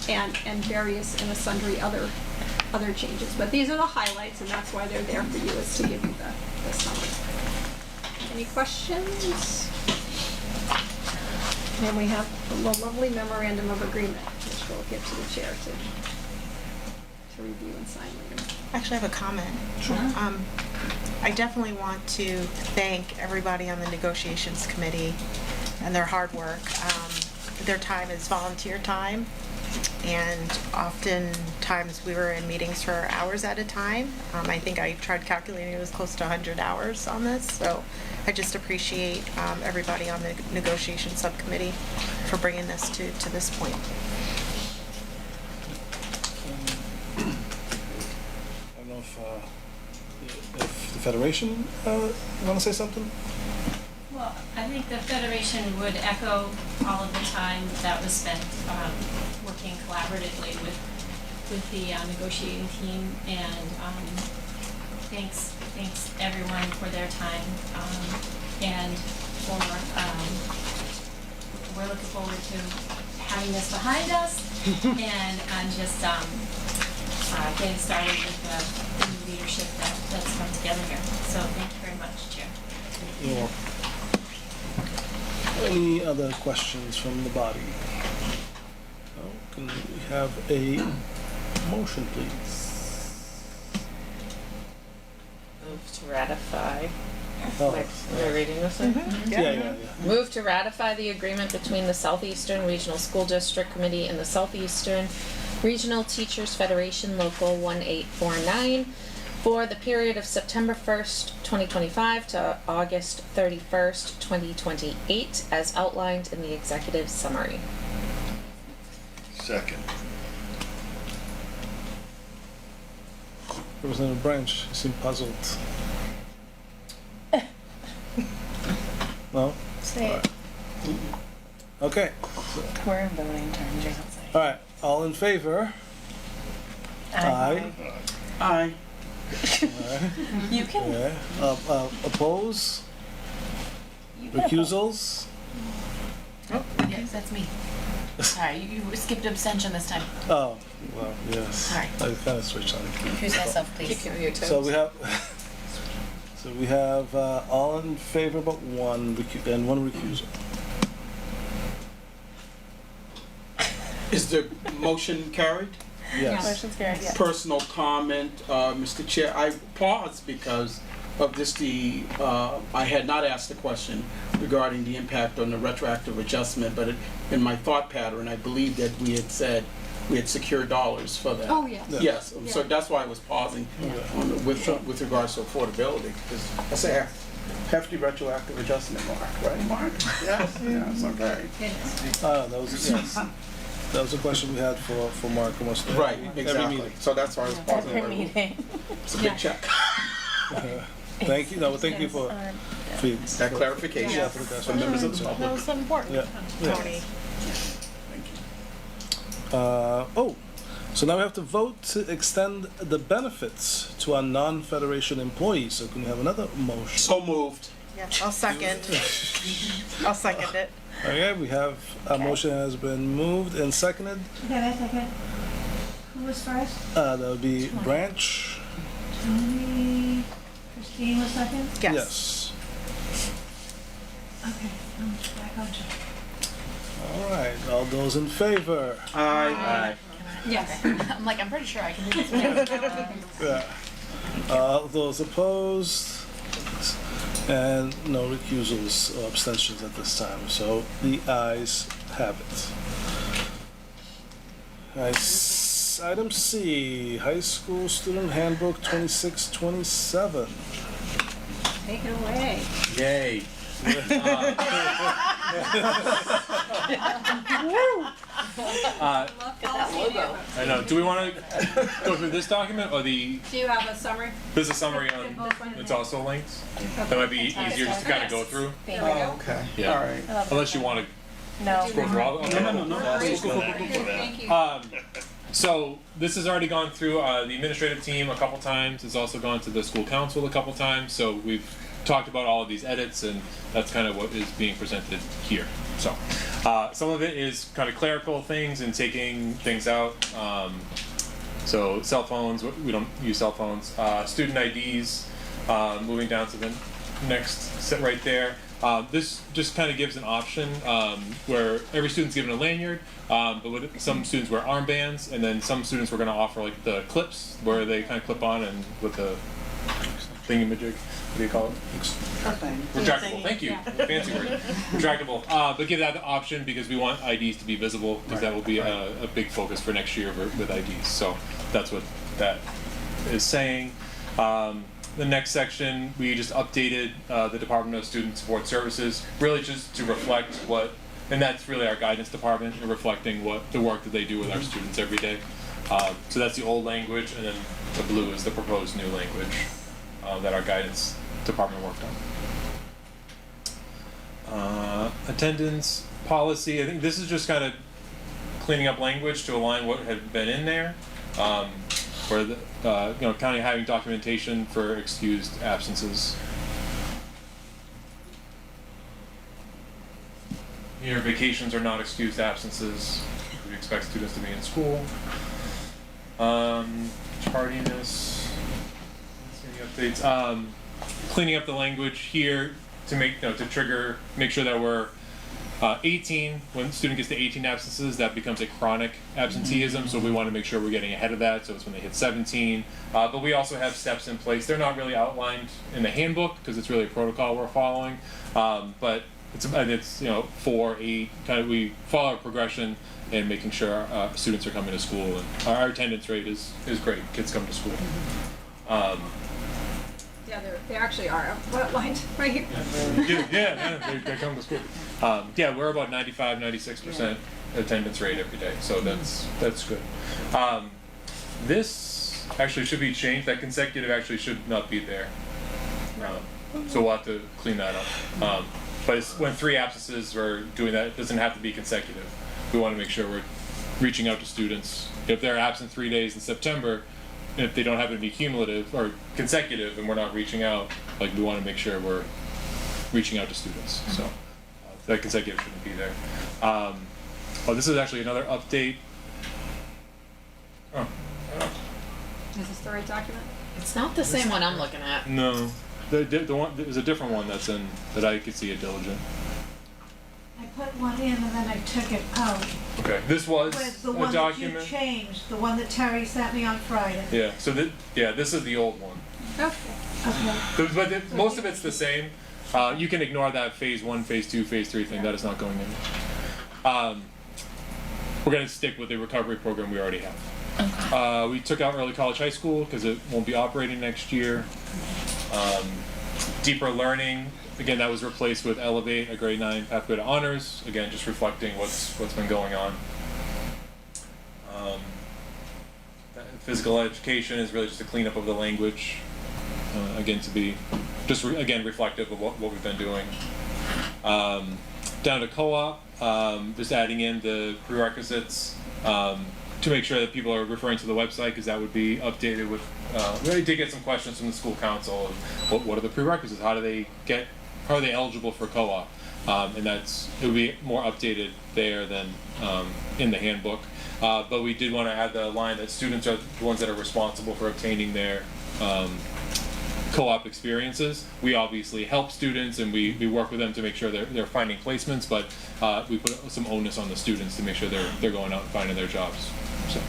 and various and sundry other changes. But these are the highlights, and that's why they're there for you, is to give you the summary. Any questions? And we have a lovely memorandum of agreement, which we'll give to the chair to review and sign later. Actually, I have a comment. Sure. I definitely want to thank everybody on the negotiations committee and their hard work. Their time is volunteer time, and oftentimes we were in meetings for hours at a time. I think I tried calculating, it was close to 100 hours on this, so I just appreciate everybody on the negotiation subcommittee for bringing this to this point. I don't know if the Federation want to say something? Well, I think the Federation would echo all of the time that was spent working collaboratively with the negotiating team, and thanks everyone for their time, and for we're looking forward to having this behind us and just getting started with the new leadership that's come together here. So thank you very much, Chair. You're welcome. Any other questions from the body? No? Can we have a motion, please? Move to ratify. Oh, Am I reading this one? Yeah. Move to ratify the agreement between the Southeastern Regional School District Committee and the Southeastern Regional Teachers Federation Local 1849 for the period of September 1st, 2025 to August 31st, 2028, as outlined in the executive summary. Second. Representative Branch, you seem puzzled. No? Say it. Okay. We're in voting time, Jay. All right. All in favor? Aye. Aye. You can. Yeah. Oppose? Recusals? Oh, yes, that's me. Sorry, you skipped abstention this time. Oh, well, yes. Sorry. I kind of switched on it. Excuse myself, please. Kicking your toes. So we have all in favor but one and one recusal. Is the motion carried? Yes. Motion's carried, yes. Personal comment, Mr. Chair, I paused because of this, I had not asked the question regarding the impact on the retroactive adjustment, but in my thought pattern, I believe that we had said we had secured dollars for that. Oh, yes. Yes, so Yeah. that's why I was pausing with regards to affordability, because that's a hefty retroactive adjustment, Mark, right, Mark? Yes, it's okay. That was a question we had for Mark almost Right, every exactly. meeting. So that's why I was pausing. Every meeting. It's a big check. Thank you. No, thank you for That clarification Yeah, for members of the That public. was important. Yeah. Tony. So now we have to vote to extend the benefits to our non-federation employees. So can we have another motion? So moved. Yeah, I'll second. I'll second it. Okay, we have a motion has been moved and seconded. Okay, wait a second. Who was first? That would be Branch. Tony, Christine was second? Yes. Okay, I'm back on track. All right. All those in favor? Aye. Yes. I'm pretty sure I can do this. Yeah. Those opposed? And no recusals or abstentions at this time, so the ayes have it. Item C, High School Student Handbook 2627. Take it away. Yay. I know. Do we want to go through this document or the? Do you have a summary? There's a summary on. It's also links. That might be easier just to kind of go through. Oh, okay. Yeah. All right. Unless you want to No. scroll through all. Okay. No. Thank you. So this has already gone through the administrative team a couple times. It's also gone to the school council a couple times. So we've talked about all of these edits, and that's kind of what is being presented here. So some of it is kind of clerical things and taking things out. So cell phones, we don't use cell phones. Student IDs, moving down to the next set right there. This just kind of gives an option where every student's given a lanyard, but some students wear armbands, and then some students we're going to offer like the clips where they kind of clip on and with the thingamajig. What do you call it? Retractable. Thank you. Fancy word. Retractable. But give that the option because we want IDs to be visible because that will be a big focus for next year with IDs. So that's what that is saying. The next section, we just updated the Department of Student Support Services, really just to reflect what, and that's really our guidance department, reflecting what the work that they do with our students every day. So that's the old language, and then the blue is the proposed new language that our guidance department worked on. Attendance policy, I think this is just kind of cleaning up language to align what had been in there. Where the county having documentation for excused absences. Here, vacations are not excused absences. We expect students to be in school. Tardiness. Any updates? Cleaning up the language here to make to trigger, make sure that we're 18, when the student gets to 18 absences, that becomes a chronic absenteeism, so we want to make sure we're getting ahead of that, so it's when they hit 17. But we also have steps in place. They're not really outlined in the handbook because it's really a protocol we're following, but it's 4, 8, kind of we follow our progression and making sure our students are coming to school, and our attendance rate is great. Kids come to school. Yeah, they actually are outlined right here. They come to school. We're about 95, 96% attendance rate every day, so that's good. This actually should be changed. That consecutive actually should not be there. So we'll have to clean that up. But when 3 absences, we're doing that. It doesn't have to be consecutive. We want to make sure we're reaching out to students. If they're absent 3 days in September, if they don't happen to be cumulative or consecutive and we're not reaching out, we want to make sure we're reaching out to students. So that consecutive shouldn't be there. This is actually another update. Is this the right document? It's not the same one I'm looking at. No, the one there's a different one that's in that I could see at Diligent. I put one in and then I took it out. Okay, this was With the a one document. that you changed, the one that Terry sent me on Friday. Yeah. So this is the old one. Okay. But most of it's the same. You can ignore that phase 1, phase 2, phase 3 thing. That is not going in. We're going to stick with the recovery program we already have. Okay. We took out early college high school because it won't be operating next year. Deeper learning, again, that was replaced with Elevate, a grade 9 pathway to honors. Again, just reflecting what's been going on. Physical education is really just a cleanup of the language. Again, to be just reflective of what we've been doing. Down to co-op, just adding in the prerequisites to make sure that people are referring to the website because that would be updated with. We did get some questions from the school council of what are the prerequisites? How are they eligible for co-op? And it would be more updated there than in the handbook. But we did want to add the line that students are the ones that are responsible for obtaining their co-op experiences. We obviously help students and we work with them to make sure they're finding placements, but we put some onus on the students to make sure they're going out and finding their jobs. So,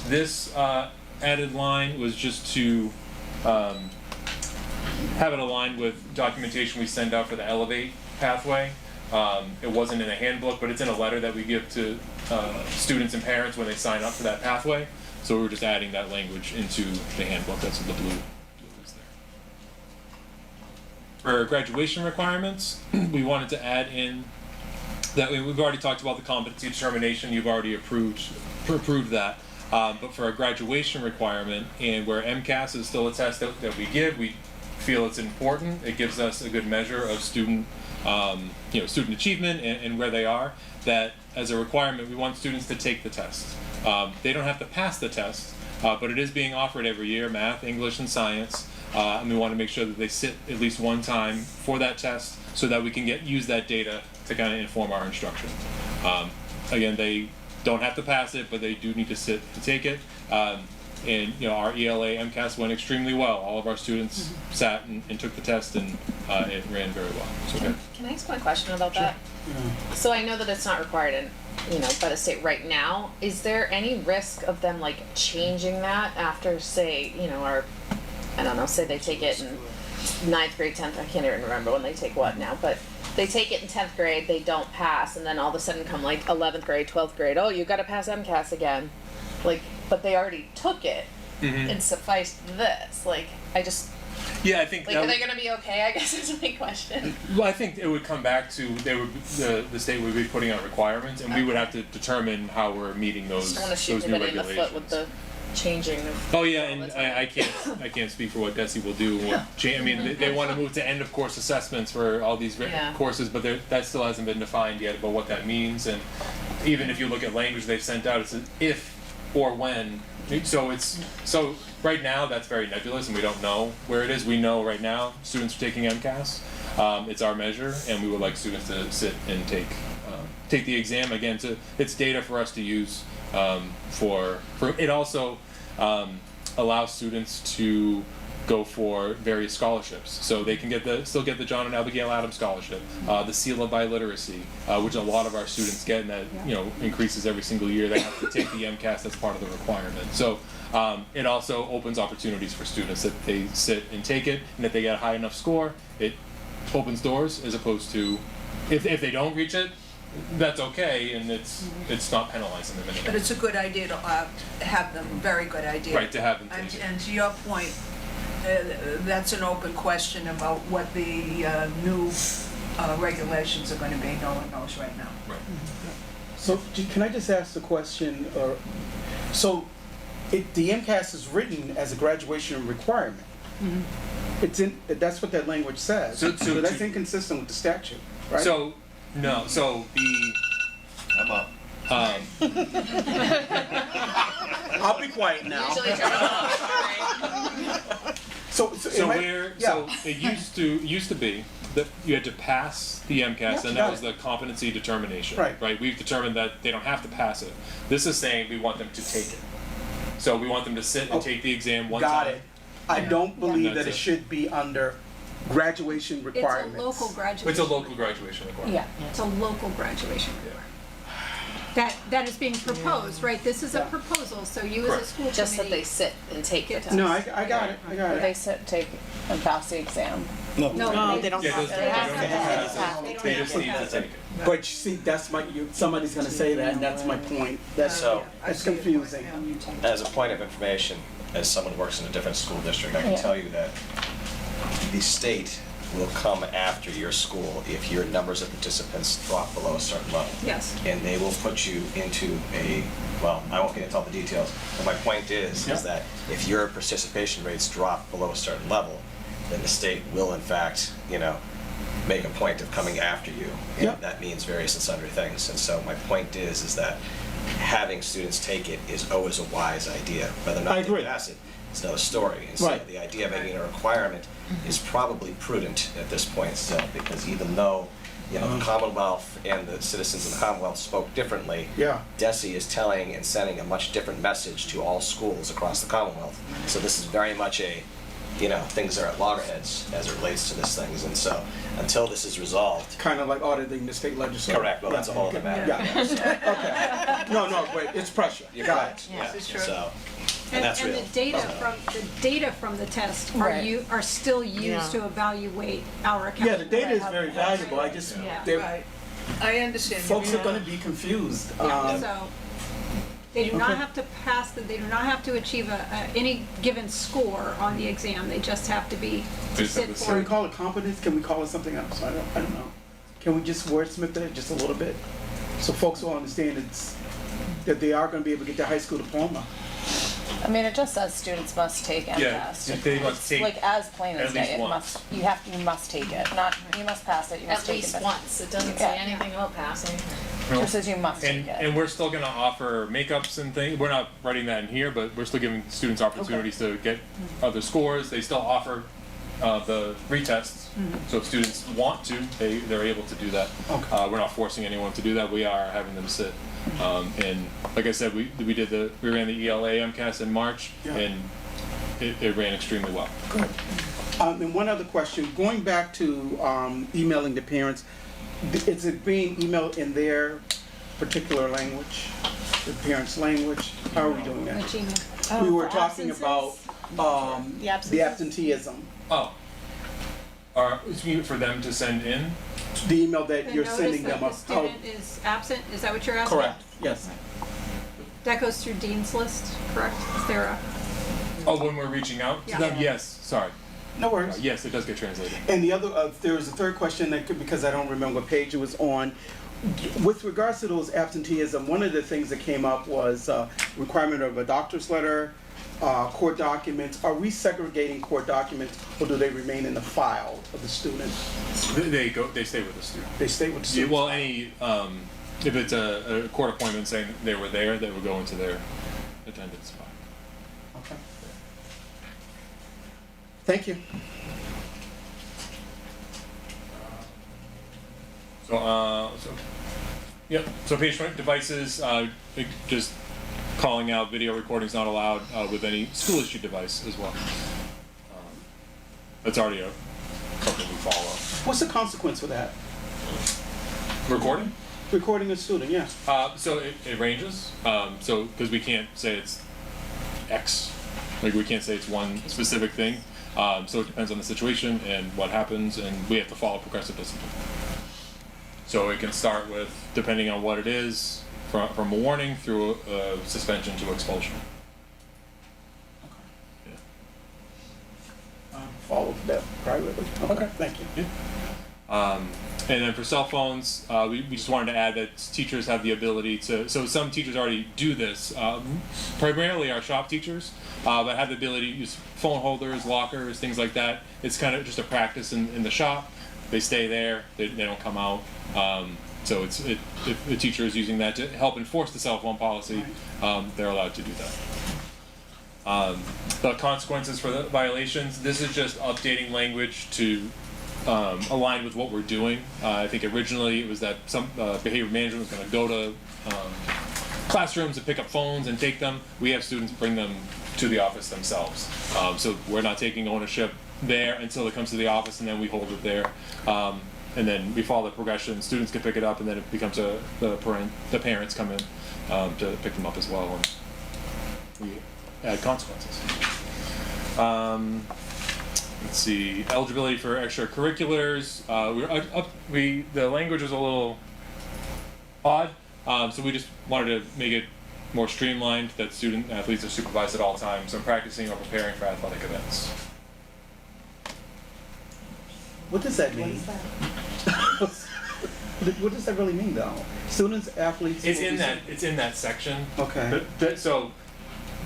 This added line was just to have it aligned with documentation we send out for the Elevate pathway. It wasn't in a handbook, but it's in a letter that we give to students and parents when they sign up for that pathway. So we were just adding that language into the handbook. That's what the blue is there. For graduation requirements, we wanted to add in that we've already talked about the competency determination. You've already approved that. But for a graduation requirement, and where MCAS is still a test that we give, we feel it's important. It gives us a good measure of student student achievement and where they are. That as a requirement, we want students to take the test. They don't have to pass the test, but it is being offered every year, math, English, and science. And we want to make sure that they sit at least one time for that test so that we can use that data to kind of inform our instruction. Again, they don't have to pass it, but they do need to sit and take it. And our ELA MCAS went extremely well. All of our students sat and took the test, and it ran very well. So good. Can I ask one question about that? So I know that it's not required in, by the state right now. Is there any risk of them like changing that after, say, say they take it in 9th grade, 10th, I can't even remember when they take what now, but they take it in 10th grade, they don't pass, and then all of a sudden come like 11th grade, 12th grade, oh, you gotta pass MCAS again. But they already took it and sufficed this. Yeah, I think. Are they going to be okay? I guess is my question. Well, I think it would come back to the state would be putting out requirements, and we would have to determine how we're meeting those I want to shoot new anybody in the foot with the changing of. Oh yeah, and I can't speak for what DESE will do. They want to move to end of course assessments for all these courses, but that still hasn't been defined yet about what that means. And even if you look at language they've sent out, it's an if or when. So right now that's very nebulous, and we don't know where it is. We know right now students are taking MCAS. It's our measure, and we would like students to sit and take the exam again. It's data for us to use for it. Also allows students to go for various scholarships, so they can still get the John and Abigail Adams scholarship, the Seal of Biliteracy, which a lot of our students get, and that increases every single year. They have to take the MCAS. That's part of the requirement. So it also opens opportunities for students that they sit and take it, and if they get a high enough score, it opens doors, as opposed to if they don't reach it, that's okay, and it's not penalizing them anymore. But it's a good idea to have them, very good idea. Right, to have them take it. And to your point, that's an open question about what the new regulations are going to be. No one knows right now. Right. So can I just ask the question? The MCAS is written as a graduation requirement. That's what that language says. So that's inconsistent with the statute, right? No. So I'm up. I'll be quiet now. Usually turn it off, So it used to be that you had to pass the MCAS, and that was the competency determination. Right. We've determined that they don't have to pass it. This is saying we want them to take it. So we want them to sit and take the exam one time. Got it. I don't believe that it should be under graduation requirements. It's a local graduation. It's a local graduation requirement. Yeah, it's a local graduation requirement. That is being proposed, right? This is a proposal, so you as a school committee. Just that they sit and take the test. No, I got it. They sit, take, and pass the exam. No, they don't have to. They just need to take it. But you see, that's somebody's going to say that, and that's my point. That's confusing. As a point of information, as someone who works in a different school district, I can tell you that the state will come after your school if your numbers of participants drop below a certain level. Yes. And they will put you into I won't get into all the details, but my point is that if your participation rates drop below a certain level, then the state will in fact, make a point of coming after you. And that means various and sundry things. And so my point is that having students take it is always a wise idea. Whether or not they pass it, it's another story. And so the idea of making it a requirement is probably prudent at this point still, because even though the Commonwealth and the citizens of the Commonwealth spoke differently, DESE is telling and sending a much different message to all schools across the Commonwealth. So this is very much a things are at loggerheads as it relates to this things, and so until this is resolved. Kind of like auditing the state legislature. Correct, well, that's a whole other matter. Yeah. Okay. No, but it's pressure. You're Got correct, it. yeah, true. so, And, and that's and real. the data from the test Right. are still used Yeah. to evaluate our account. Yeah, the data is very valuable. I just, Right. I understand. folks are going to be confused. So they do not Okay. have to pass, they do not have to achieve any given score on the exam. They just have to be, to sit Can we for. call it competence? Can we call it something else? I don't know. Can we just wordsmith it just a little bit? So folks will understand that they are going to be able to get their high school diploma. I mean, it just says students must take MCAS. if they must take Like as plain as at least day, it once. you must take it. Not, you must pass it, you must At take it. least but- once, it doesn't say anything about passing. Just says you must take it. And we're still going to offer makeups and things. We're not writing that in here, but we're still giving students opportunities to get other scores. They still offer the retests. So if students want to, they're able to do that. Okay. We're not forcing anyone to do that. We are having them sit. And like I said, we ran the ELA MCAS in March, and it ran extremely well. Good. And one other question, going back to emailing the parents, is it being emailed in their particular language, the parents' language? How are we doing that? Which email? We were for talking about The absences? the absenteeism, Oh. It's for them to send in? the email that The you're notice sending that them. the Oh, student is absent, is that what you're asking? correct, yes. That goes through Dean's List, correct? Is there a? Oh, when we're reaching out to Yeah. them? Yes, sorry. No worries. Yes, it does get translated. And the other, there was a third question because I don't remember what page it was on. With regards to those absenteeism, one of the things that came up was requirement of a doctor's letter, court documents. Are we segregating court documents, or do they remain in the file of the student? They stay with the student. They stay with the Yeah, student? well, if it's a court appointment saying they were there, they would go into their attendance file. Okay. Thank you. So page 20, devices, just calling out video recordings not allowed with any school issued device as well. That's already something we follow. What's the consequence for that? Recording? Recording a student, yeah. So it ranges. So because we can't say it's X, like we can't say it's one specific thing. So it depends on the situation and what happens, and we have to follow progressive discipline. So it can start with, depending on what it is, from a warning through a suspension to expulsion. Follow that privately. Okay, thank you. Yeah. And then for cell phones, we just wanted to add that teachers have the ability to, so some teachers already do this, primarily our shop teachers, but have the ability to use phone holders, lockers, things like that. It's kind of just a practice in the shop. They stay there, they don't come out. So if the teacher is using that to help enforce the cell phone policy, they're allowed to do that. The consequences for the violations, this is just updating language to align with what we're doing. I think originally it was that some behavior management was going to go to classrooms and pick up phones and take them. We have students bring them to the office themselves. So we're not taking ownership there until it comes to the office, and then we hold it there. And then we follow the progression. Students can pick it up, and then it becomes the parents come in to pick them up as well, and we add consequences. Let's see, eligibility for extracurriculars. The language was a little odd, so we just wanted to make it more streamlined, that student athletes are supervised at all times when practicing or preparing for athletic events. What does that mean? What does that really mean, though? Students, athletes. It's in that section. Okay. So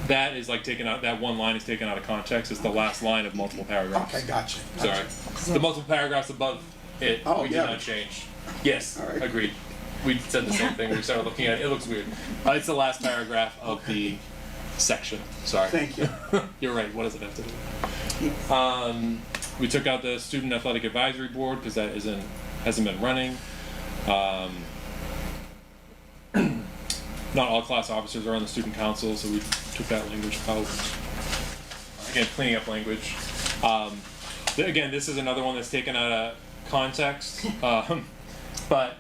that is like taken out. That one line is taken out of context. It's the last line of multiple paragraphs. Okay, gotcha. Sorry. The multiple paragraphs above it, Oh, we did yeah. not change. Yes, All right. agreed. We said the same thing. We started looking at it. It looks weird. It's the last paragraph of the section. Sorry. Thank you. You're right. What does it have to do? We took out the Student Athletic Advisory Board because that hasn't been running. Not all class officers are on the student council, so we took that language out. Again, cleaning up language. Again, this is another one that's taken out of context, but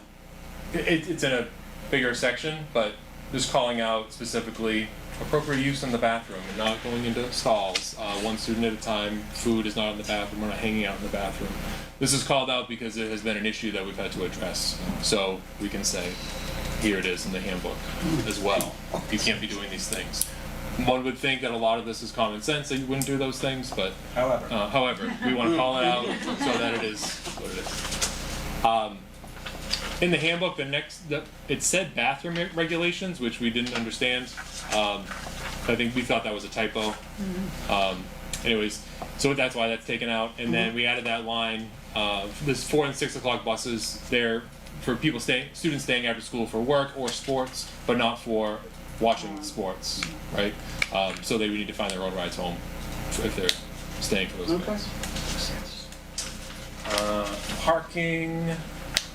it's in a bigger section, but just calling out specifically appropriate use in the bathroom and not going into stalls, one student at a time, food is not in the bathroom, we're not hanging out in the bathroom. This is called out because it has been an issue that we've had to address. So we can say, here it is in the handbook as well. You can't be doing these things. One would think that a lot of this is common sense, that you wouldn't do those things, but however, we want to call it out so that it is what it is. In the handbook, it said bathroom regulations, which we didn't understand. I think we thought that was a typo. Anyways, so that's why that's taken out. And then we added that line, this 4 and 6 o'clock buses, they're for students staying after school for work or sports, but not for watching sports, right? So they would need to find their own rides home if they're staying for those events. Parking,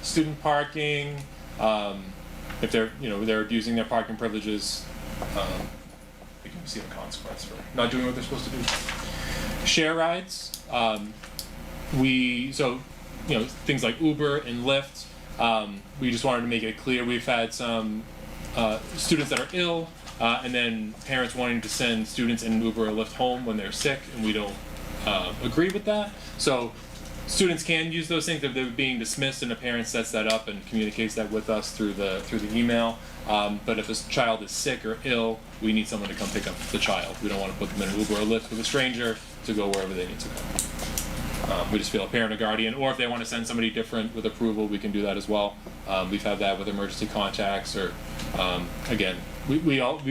student parking, if they're abusing their parking privileges, they can receive a consequence for not doing what they're supposed to do. Share rides, things like Uber and Lyft, we just wanted to make it clear. We've had some students that are ill, and then parents wanting to send students in Uber or Lyft home when they're sick, and we don't agree with that. So students can use those things if they're being dismissed, and the parent sets that up and communicates that with us through the email. But if a child is sick or ill, we need someone to come pick up the child. We don't want to put them in an Uber or Lyft with a stranger to go wherever they need to go. We just feel a parent or guardian, or if they want to send somebody different with approval, we can do that as well. We've had that with emergency contacts, or again, we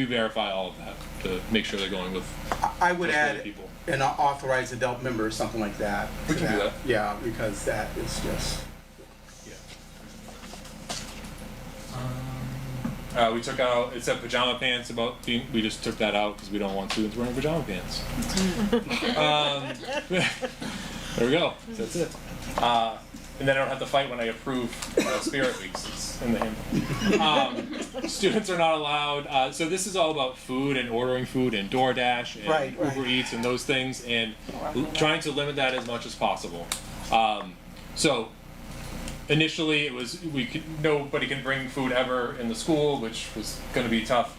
verify all of that to make sure they're going with. I would add people. An authorized adult member or something like that. We can do that. Yeah, because that is just. We took out, it said pajama pants we just took that out because we don't want students wearing pajama pants. There we go. So that's it. And then I don't have to fight when I approve Spirit Weeks. It's in the handbook. Students are not allowed. So this is all about food and ordering food and DoorDash and Uber Eats and those things, and trying to limit that as much as possible. So initially, it was nobody can bring food ever in the school, which was going to be tough.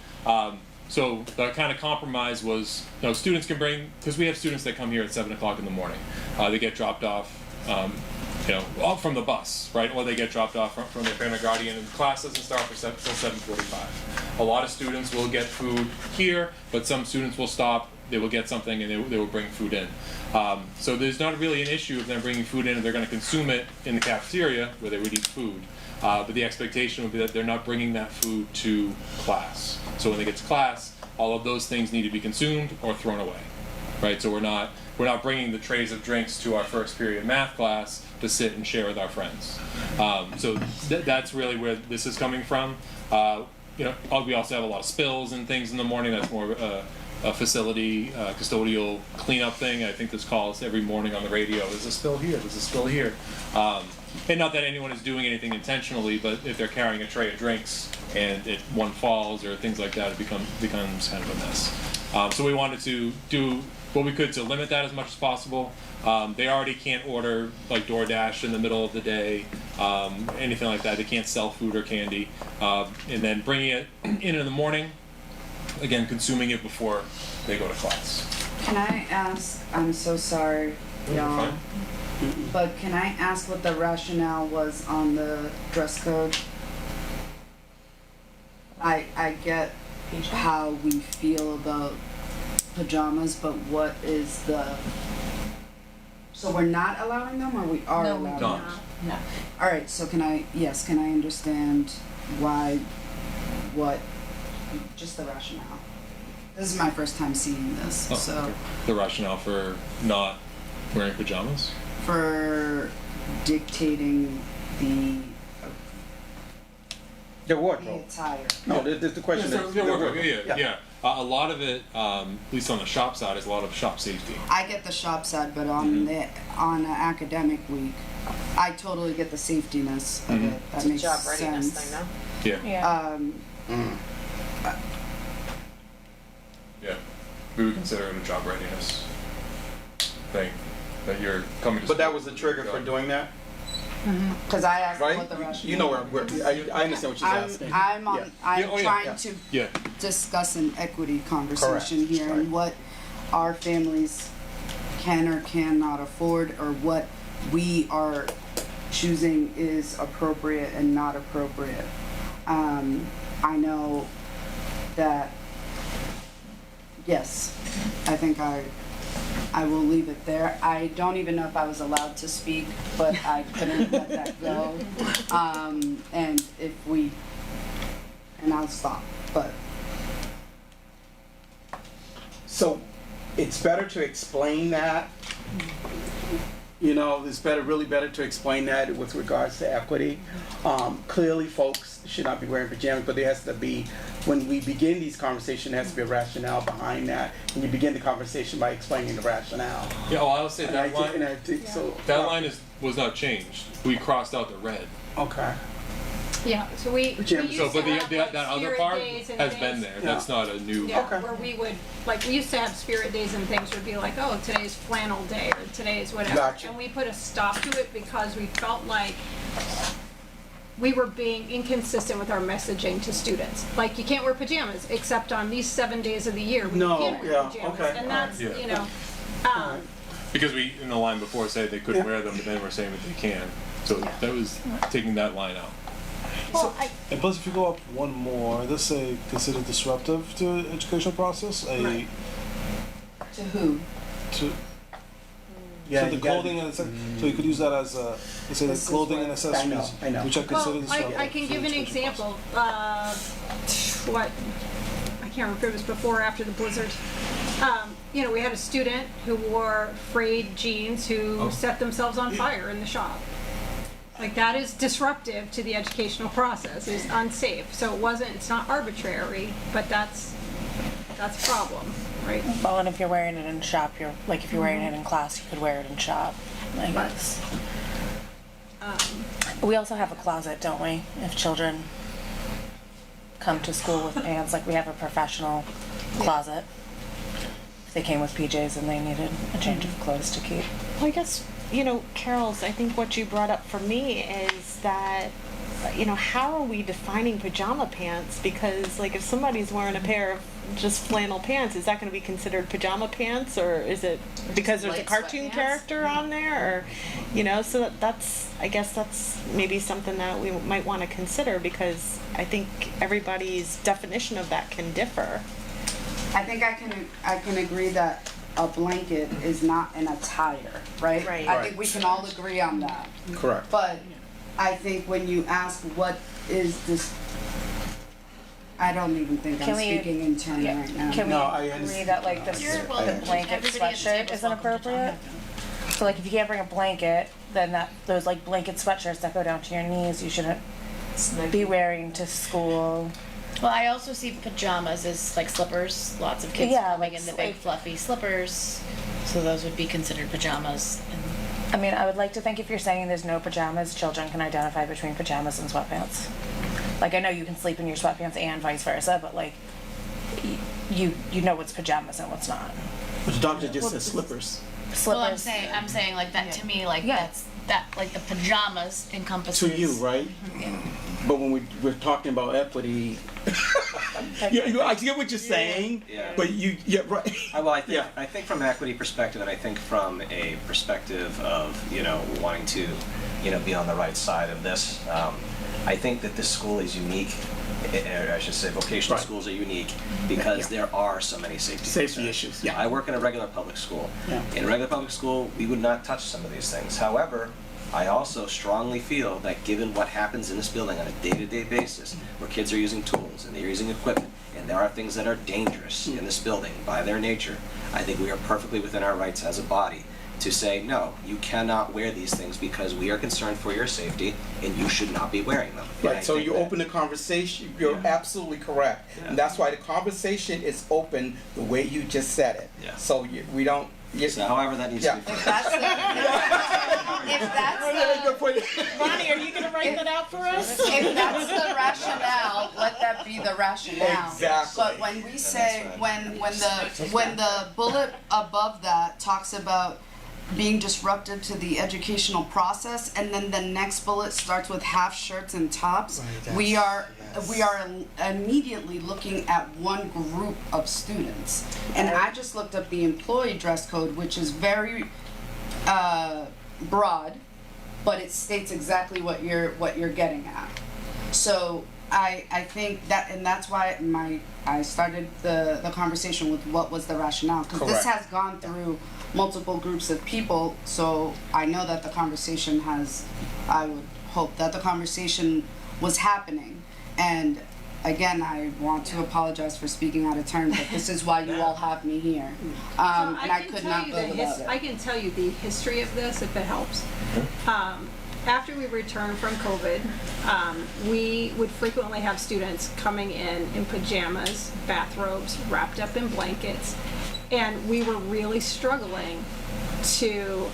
So the kind of compromise was, students can bring, because we have students that come here at 7 o'clock in the morning. They get dropped off, all from the bus, right? Or they get dropped off from their parent or guardian, and class doesn't start until 7:45. A lot of students will get food here, but some students will stop. They will get something and they will bring food in. So there's not really an issue of them bringing food in if they're going to consume it in the cafeteria where they would eat food. But the expectation would be that they're not bringing that food to class. So when they get to class, all of those things need to be consumed or thrown away, right? So we're not bringing the trays of drinks to our first period math class to sit and share with our friends. So that's really where this is coming from. We also have a lot of spills and things in the morning. That's more a facility custodial cleanup thing. I think there's calls every morning on the radio. There's a spill here. There's a spill here. And not that anyone is doing anything intentionally, but if they're carrying a tray of drinks and one falls or things like that, it becomes kind of a mess. So we wanted to do what we could to limit that as much as possible. They already can't order like DoorDash in the middle of the day, anything like that. They can't sell food or candy. And then bringing it in the morning, again, consuming it before they go to class. Can I ask, I'm so sorry, y'all, but can I ask what the rationale was on the dress code? I get how we feel about pajamas, but what is so we're not allowing them, or we are allowing them? No. All right, so can I understand why, just the rationale? This is my first time seeing this, so. Okay. The rationale for not wearing pajamas? For dictating the wardrobe. attire. No, the question is. Yeah. A lot of it, at least on the shop side, is a lot of shop safety. I get the shop side, but on on an academic week, I totally get the safetyness of it. That makes job readiness sense. thing, no? Yeah. We would consider it a job readiness thing. that you're coming to. But that school. was the trigger for doing that, Because I asked right? what the rationale. You know I understand what she's asking. I'm on, Yeah. I'm Yeah, oh, yeah, trying yeah. to Yeah. discuss an equity conversation Correct, here right. and what our families can or cannot afford, or what we are choosing is appropriate and not appropriate. I know that, yes, I think I will leave it there. I don't even know if I was allowed to speak, but I couldn't let that go. And I'll stop, but. So it's better to explain that. You know, it's really better to explain that with regards to equity. Clearly, folks should not be wearing pajamas, but there has to be, when we begin these conversations, there has to be a rationale behind that. And you begin the conversation by explaining the rationale. Yeah, well, I'll say And that line. That line was not changed. We crossed out the red. Okay. Yeah, so we used to So, but have, like, that other spirit part days and has things. been there. That's not a new. Yeah, where we would, like, we used to have spirit days and things would be like, oh, today's flannel day, or today's whatever. Gotcha. And we put a stop to it because we felt like we were being inconsistent with our messaging to students. Like, you can't wear pajamas, except on these 7 days of the year. When No, you can wear yeah, pajamas. okay. And that's, Yeah. you know, Because we, in the line before, said they couldn't wear them, but then we're saying that they can. So that was taking that line out. And plus, if you go up one more, this say considered disruptive to the educational process. To who? To Yeah, so the you gotta clothing and so you could use that as a let's say the This is clothing what- and accessories, I know. which I consider well, disruptive. I can to give the an educational example. What, I can't remember if it was before or after the blizzard. You know, we had a student who wore frayed jeans who set themselves on fire in the shop. Like, that is disruptive to the educational process, is unsafe. So it's not arbitrary, but that's a problem, right? Well, and if you're wearing it in shop, if you're wearing it in class, you could wear it in shop, I guess. We also have a closet, don't we? If children come to school with pants, like we have a professional closet. If they came with PJs and they needed a change of clothes to keep. Well, I guess, Carol's, I think what you brought up for me is that, how are we defining pajama pants? Because, like, if somebody's wearing a pair of just flannel pants, is that going to be considered pajama pants? Or is it because there's a cartoon character on there? Or, so I guess that's maybe something that we might want to consider, because I think everybody's definition of that can differ. I think I can agree that a blanket is not an attire, right? Right. I think we can all agree on that. Correct. But I think when you ask what is this, I don't even think I'm speaking in turn right now. Can we No, I agree understand. that like the blanket sweatshirt isn't appropriate? So like if you can't bring a blanket, then those like blanket sweatshirts that go down to your knees, you shouldn't be wearing to school. Well, I also see pajamas as like slippers. Lots of kids coming in the big fluffy slippers, so those would be considered pajamas. I mean, I would like to think if you're saying there's no pajamas, children can identify between pajamas and sweatpants. Like, I know you can sleep in your sweatpants and vice versa, but like, you know what's pajamas and what's not. But the doctor just said slippers. Well, I'm saying like that to me, like that's like the pajamas encompasses. To you, right? But when we're talking about equity, I get what you're saying. Yeah. But right. I think from an equity perspective, and I think from a perspective of wanting to be on the right side of this. I think that this school is unique. Or I should say, vocational schools are unique because there are so many safety issues. Yeah. I work in a regular public school. Yeah. In a regular public school, we would not touch some of these things. However, I also strongly feel that given what happens in this building on a day-to-day basis, where kids are using tools and they're using equipment, and there are things that are dangerous in this building by their nature, I think we are perfectly within our rights as a body to say, no, you cannot wear these things because we are concerned for your safety and you should not be wearing them. Right, so you open the conversation, you're absolutely correct. Yeah. And that's why the conversation is open the way you just said it. Yeah. So we don't... So however that needs to be phrased. Bonnie, are you going to write that out for us? If that's the rationale, let that be the rationale. Exactly. But when we say, when the bullet above that talks about being disruptive to the educational process, and then the next bullet starts with half shirts and tops. We are immediately looking at one group of students, and I just looked up the employee dress code, which is very broad, but it states exactly what you're getting at. So I think that, and that's why I started the conversation with what was the rationale, because this has gone through multiple groups of people, so I know that the conversation I would hope that the conversation was happening. And again, I want to apologize for speaking out of turn, but this is why you all have me here. And I could not go without it. I can tell you the history of this, if it helps. After we returned from COVID, we would frequently have students coming in pajamas, bathrobes, wrapped up in blankets, and we were really struggling to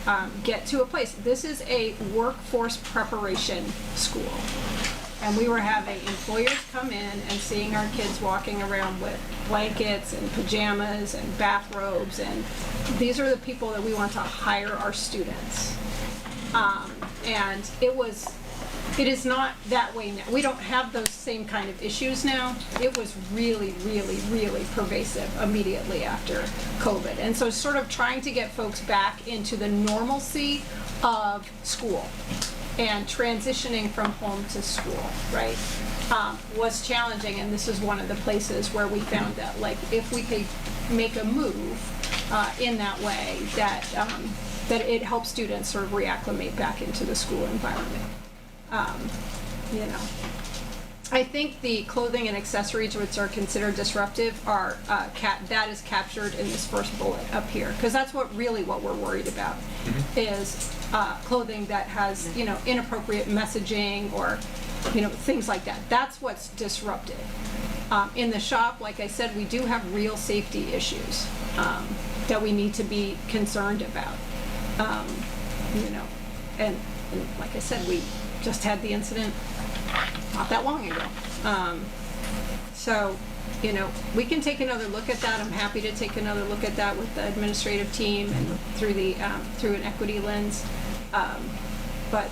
get to a place. This is a workforce preparation school, and we were having employers come in and seeing our kids walking around with blankets and pajamas and bathrobes, and these are the people that we want to hire our students. And it is not that way now. We don't have those same kind of issues now. It was really, really, really pervasive immediately after COVID. And so sort of trying to get folks back into the normalcy of school and transitioning from home to school, right, was challenging. And this is one of the places where we found that, like, if we could make a move in that way, that it helps students sort of reacclimate back into the school environment. You know, I think the clothing and accessories which are considered disruptive are that is captured in this first bullet up here, because that's what we're worried about is clothing that has, you know, inappropriate messaging or, you know, things like that. That's what's disruptive. In the shop, like I said, we do have real safety issues that we need to be concerned about. You know, and like I said, we just had the incident not that long ago. So, you know, we can take another look at that. I'm happy to take another look at that with the administrative team and through an equity lens. But,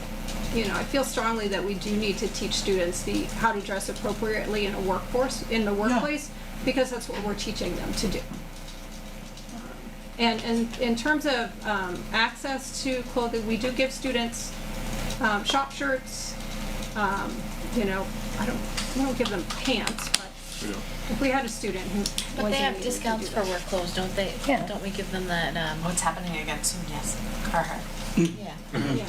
you know, I feel strongly that we do need to teach students how to dress appropriately in the workplace, because that's what we're teaching them to do. And in terms of access to clothing, we do give students shop shirts. You know, we don't give them pants, but if we had a student who But they have discounts for work clothes, don't they? Yeah. Don't we give them that? What's happening again soon? Yes. Carhartt. Yeah. Yeah.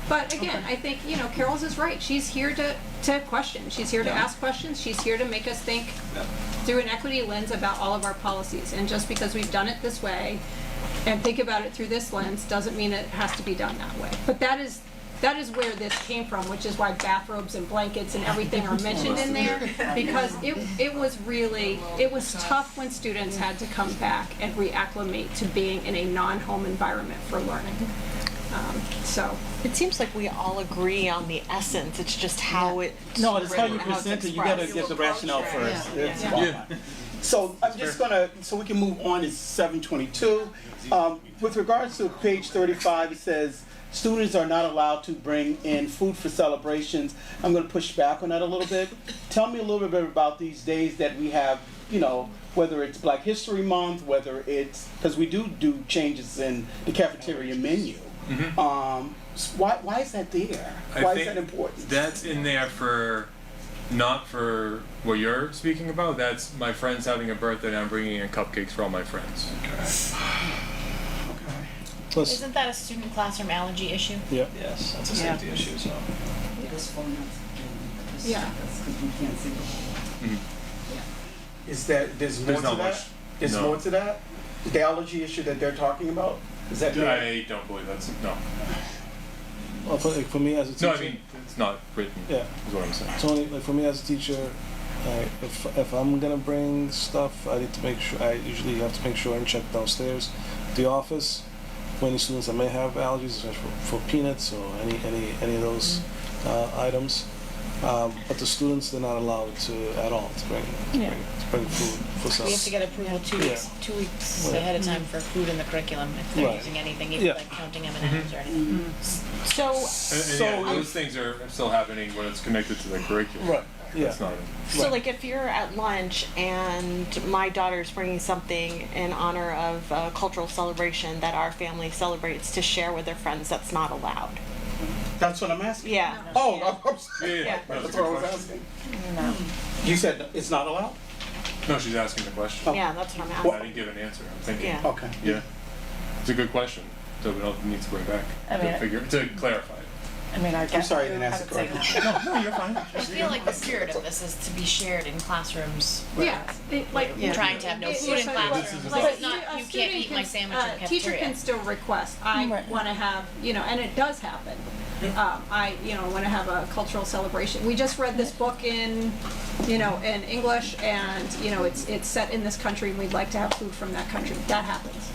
But again, I think, you know, Carol's is right. She's here to question. She's here to ask questions. She's here to make us think through an equity lens about all of our policies. And just because we've done it this way and think about it through this lens doesn't mean it has to be done that way. But that is where this came from, which is why bathrobes and blankets and everything are mentioned in there, because it was tough when students had to come back and reacclimate to being in a non-home environment for learning. So it seems like we all agree on the essence. It's just how it. No, it's how you present it. You gotta get the rationale first. So I'm just gonna, so we can move on to 722. With regards to page 35, it says students are not allowed to bring in food for celebrations. I'm gonna push back on that a little bit. Tell me a little bit about these days that we have, you know, whether it's Black History Month, whether it's, because we do changes in the cafeteria menu. Why is that there? Why is that important? That's in there not for what you're speaking about. That's my friend's having a birthday and I'm bringing in cupcakes for all my friends. Okay. Isn't that a student classroom allergy issue? Yeah. Yes, that's a safety issue, so. yeah. Is that there's more to not that? much. There's No. more to that? The allergy issue that they're talking about? Is that there? I don't believe that's Well, for me as a teacher. No, I mean it's not written. Yeah. Is what I'm saying. Tony, like for me as a teacher, if I'm gonna bring stuff, I need to make sure. I usually have to make sure and check downstairs, the office, for any students that may have allergies, especially for peanuts or any of those items. But the students, they're not allowed to, at all, to bring food for some. We have to get approval 2 weeks Yeah. ahead of time for food in the curriculum if they're Right. using anything, even Yeah. like counting M&Ms or anything. And yeah, those things are still happening when it's connected to the curriculum. Right, yeah. That's not. So like if you're at lunch and my daughter's bringing something in honor of a cultural celebration that our family celebrates to share with their friends, that's not allowed. That's what I'm asking. Yeah. Oh, Yeah. that's what I was asking. No. You said it's not allowed? No, she's asking the question. Yeah, that's what I'm I asking. didn't give an answer. I'm thinking. Yeah. Okay. Yeah. It's a good question. So we don't need to bring back I mean, to clarify. I mean, I guess. I'm sorry I didn't I ask would it say correctly. no. No, you're fine. I feel like the spirit of this is to be shared in classrooms. Yeah, Trying to have no food in classrooms. Like it's not, you can't eat my sandwich in the Teacher cafeteria. can still request, I Right. want to have, and it does happen. I want to have a cultural celebration. We just read this book in English, and it's set in this country, and we'd like to have food from that country. That happens.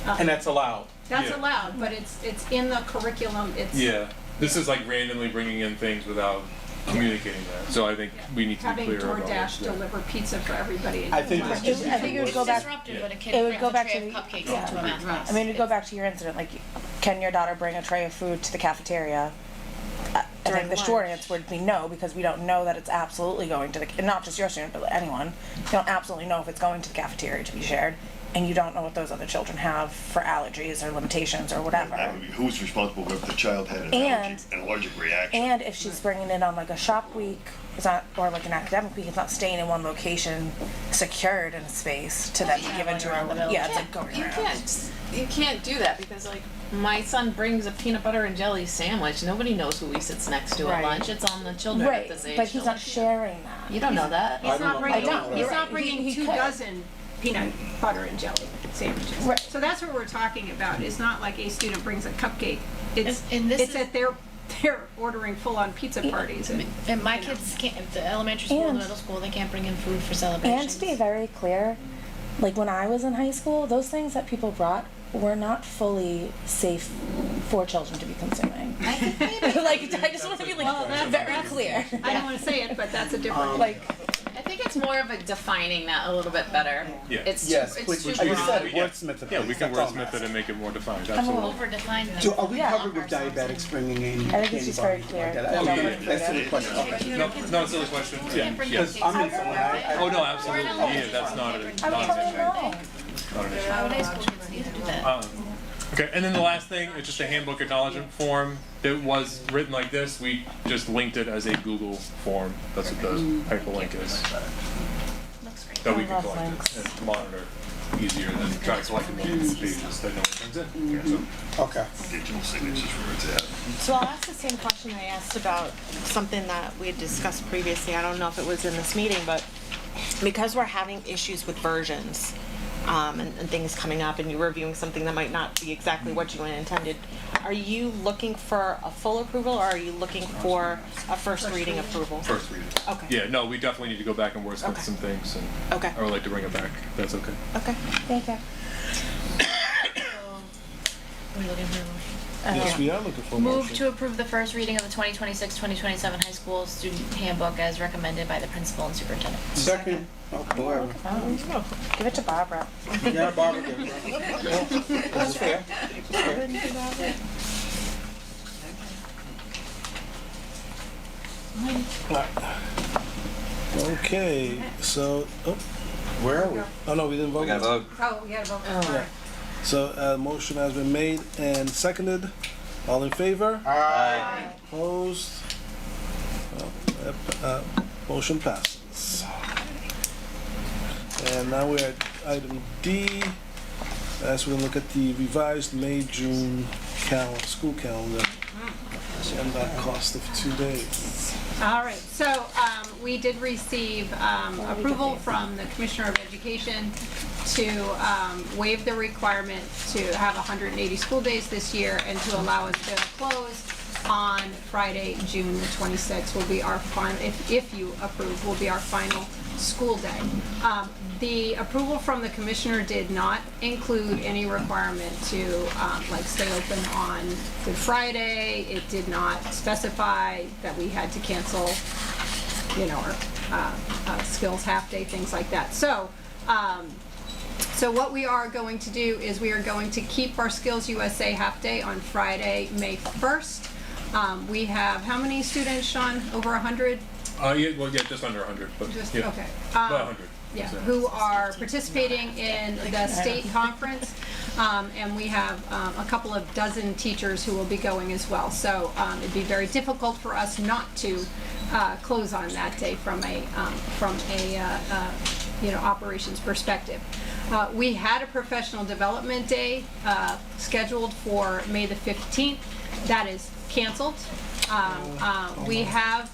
And that's allowed. That's Yeah. allowed, but it's in the curriculum. It's Yeah. This is like randomly bringing in things without communicating that. So I think we need to be having clear about DoorDash that. deliver pizza for everybody. I think Wow. it's I think it would go It's back. disruptive when a kid It would brings go a back tray to of the- cupcakes yeah. into a math class. I mean, to go back to your incident, like, can your daughter bring a tray of food to the cafeteria? I think the short answer would be no, because we don't know that it's absolutely going to the, and not just your student, but anyone. You don't absolutely know if it's going to the cafeteria to be shared, and you don't know what those other children have for allergies or limitations or whatever. That would be who's responsible if the child had an And- allergy, an allergic reaction. And if she's bringing it on like a shop week, it's not, or like an academic week, it's not staying in one location, secured in a space to then be given to her. Yeah, it's like going around. You can't do that because like my son brings a peanut butter and jelly sandwich. Nobody knows who he sits next to at Right. lunch. It's on the children Right, at this age. but he's not sharing that. You don't know that. He's not bringing. I don't. He's You're not right. bringing He 2 could. dozen peanut butter and jelly sandwiches. Right. So that's what we're talking about. It's not like a student brings a cupcake. It's And this it's is- that they're ordering full-on pizza parties. And my kids can't, at the elementary school and And- the middle school, they can't bring in food for And celebrations. to be very clear, like when I was in high school, those things that people brought were not fully safe for children to be consuming. Like, I just want to be like very clear. I don't want to say it, but that's a different. Like, I think it's more of a defining that a little bit better. Yeah. It's Yes, too, please, it's too you broad. said wordsmith it. Yeah, we please. can That's all I'm wordsmith it and make it more defined. I'm Absolutely. Over-define them. So are we Yeah. covered with diabetics bringing in I think it's just very clear. Like that? Yeah, Okay, no, that's the question. Okay. No, no, it's a silly question. Yeah. Because I'm in someone, Oh no, absolutely. Yeah, that's not I would not an totally issue. know. Not an issue. Nowadays, school kids need to do that. Okay, and then the last thing is just a handbook acknowledgement form that was written like this. We just linked it as a Google form. That's what the hyperlink is. Looks great. That we I can love collect links. it and monitor easier than trying to collect it multiple pages that no one turns in. Yeah, so Okay. Digital signatures where it's at. So I'll ask the same question I asked about something that we had discussed previously. I don't know if it was in this meeting, but because we're having issues with versions and things coming up, and you're reviewing something that might not be exactly what you intended, are you looking for a full approval, or are you looking for a first reading approval? first reading. Okay. Yeah, no, we definitely need to go back and wordsmith Okay. some things, and Okay. I would like to bring it back. If that's okay. Okay. Thank you. Are we looking for a motion? Yes, we are looking for a Move motion. to approve the first reading of the 2026-2027 high school student handbook as recommended by the principal and superintendent. Second. Oh, whoever. Give it to Barbara. Yeah, Barbara did. Well, that's fair. Okay, so, Where are we? oh no, we didn't vote. Oh, we gotta vote. Yeah. So, motion has been made and seconded. All in favor? Aye. Opposed? Motion passes. And now we're at item D. As we're gonna look at the revised May-June school calendar. And that cost of 2 days. All right, so we did receive approval from the Commissioner of Education to waive the requirement to have 180 school days this year and to allow us to close on Friday, June the 26th will be our final, if you approve, will be our final school day. The approval from the commissioner did not include any requirement to like stay open on Good Friday. It did not specify that we had to cancel, you know, our skills half day, things like that. So what we are going to do is we are going to keep our Skills USA half day on Friday, May 1st. We have how many students, Sean? Over 100? Just under 100, but Just, yeah. okay. About 100. Yeah, who are participating in the state conference, and we have a couple of dozen teachers who will be going as well. So it'd be very difficult for us not to close on that day from a operations perspective. We had a professional development day scheduled for May the 15th. That is canceled. We have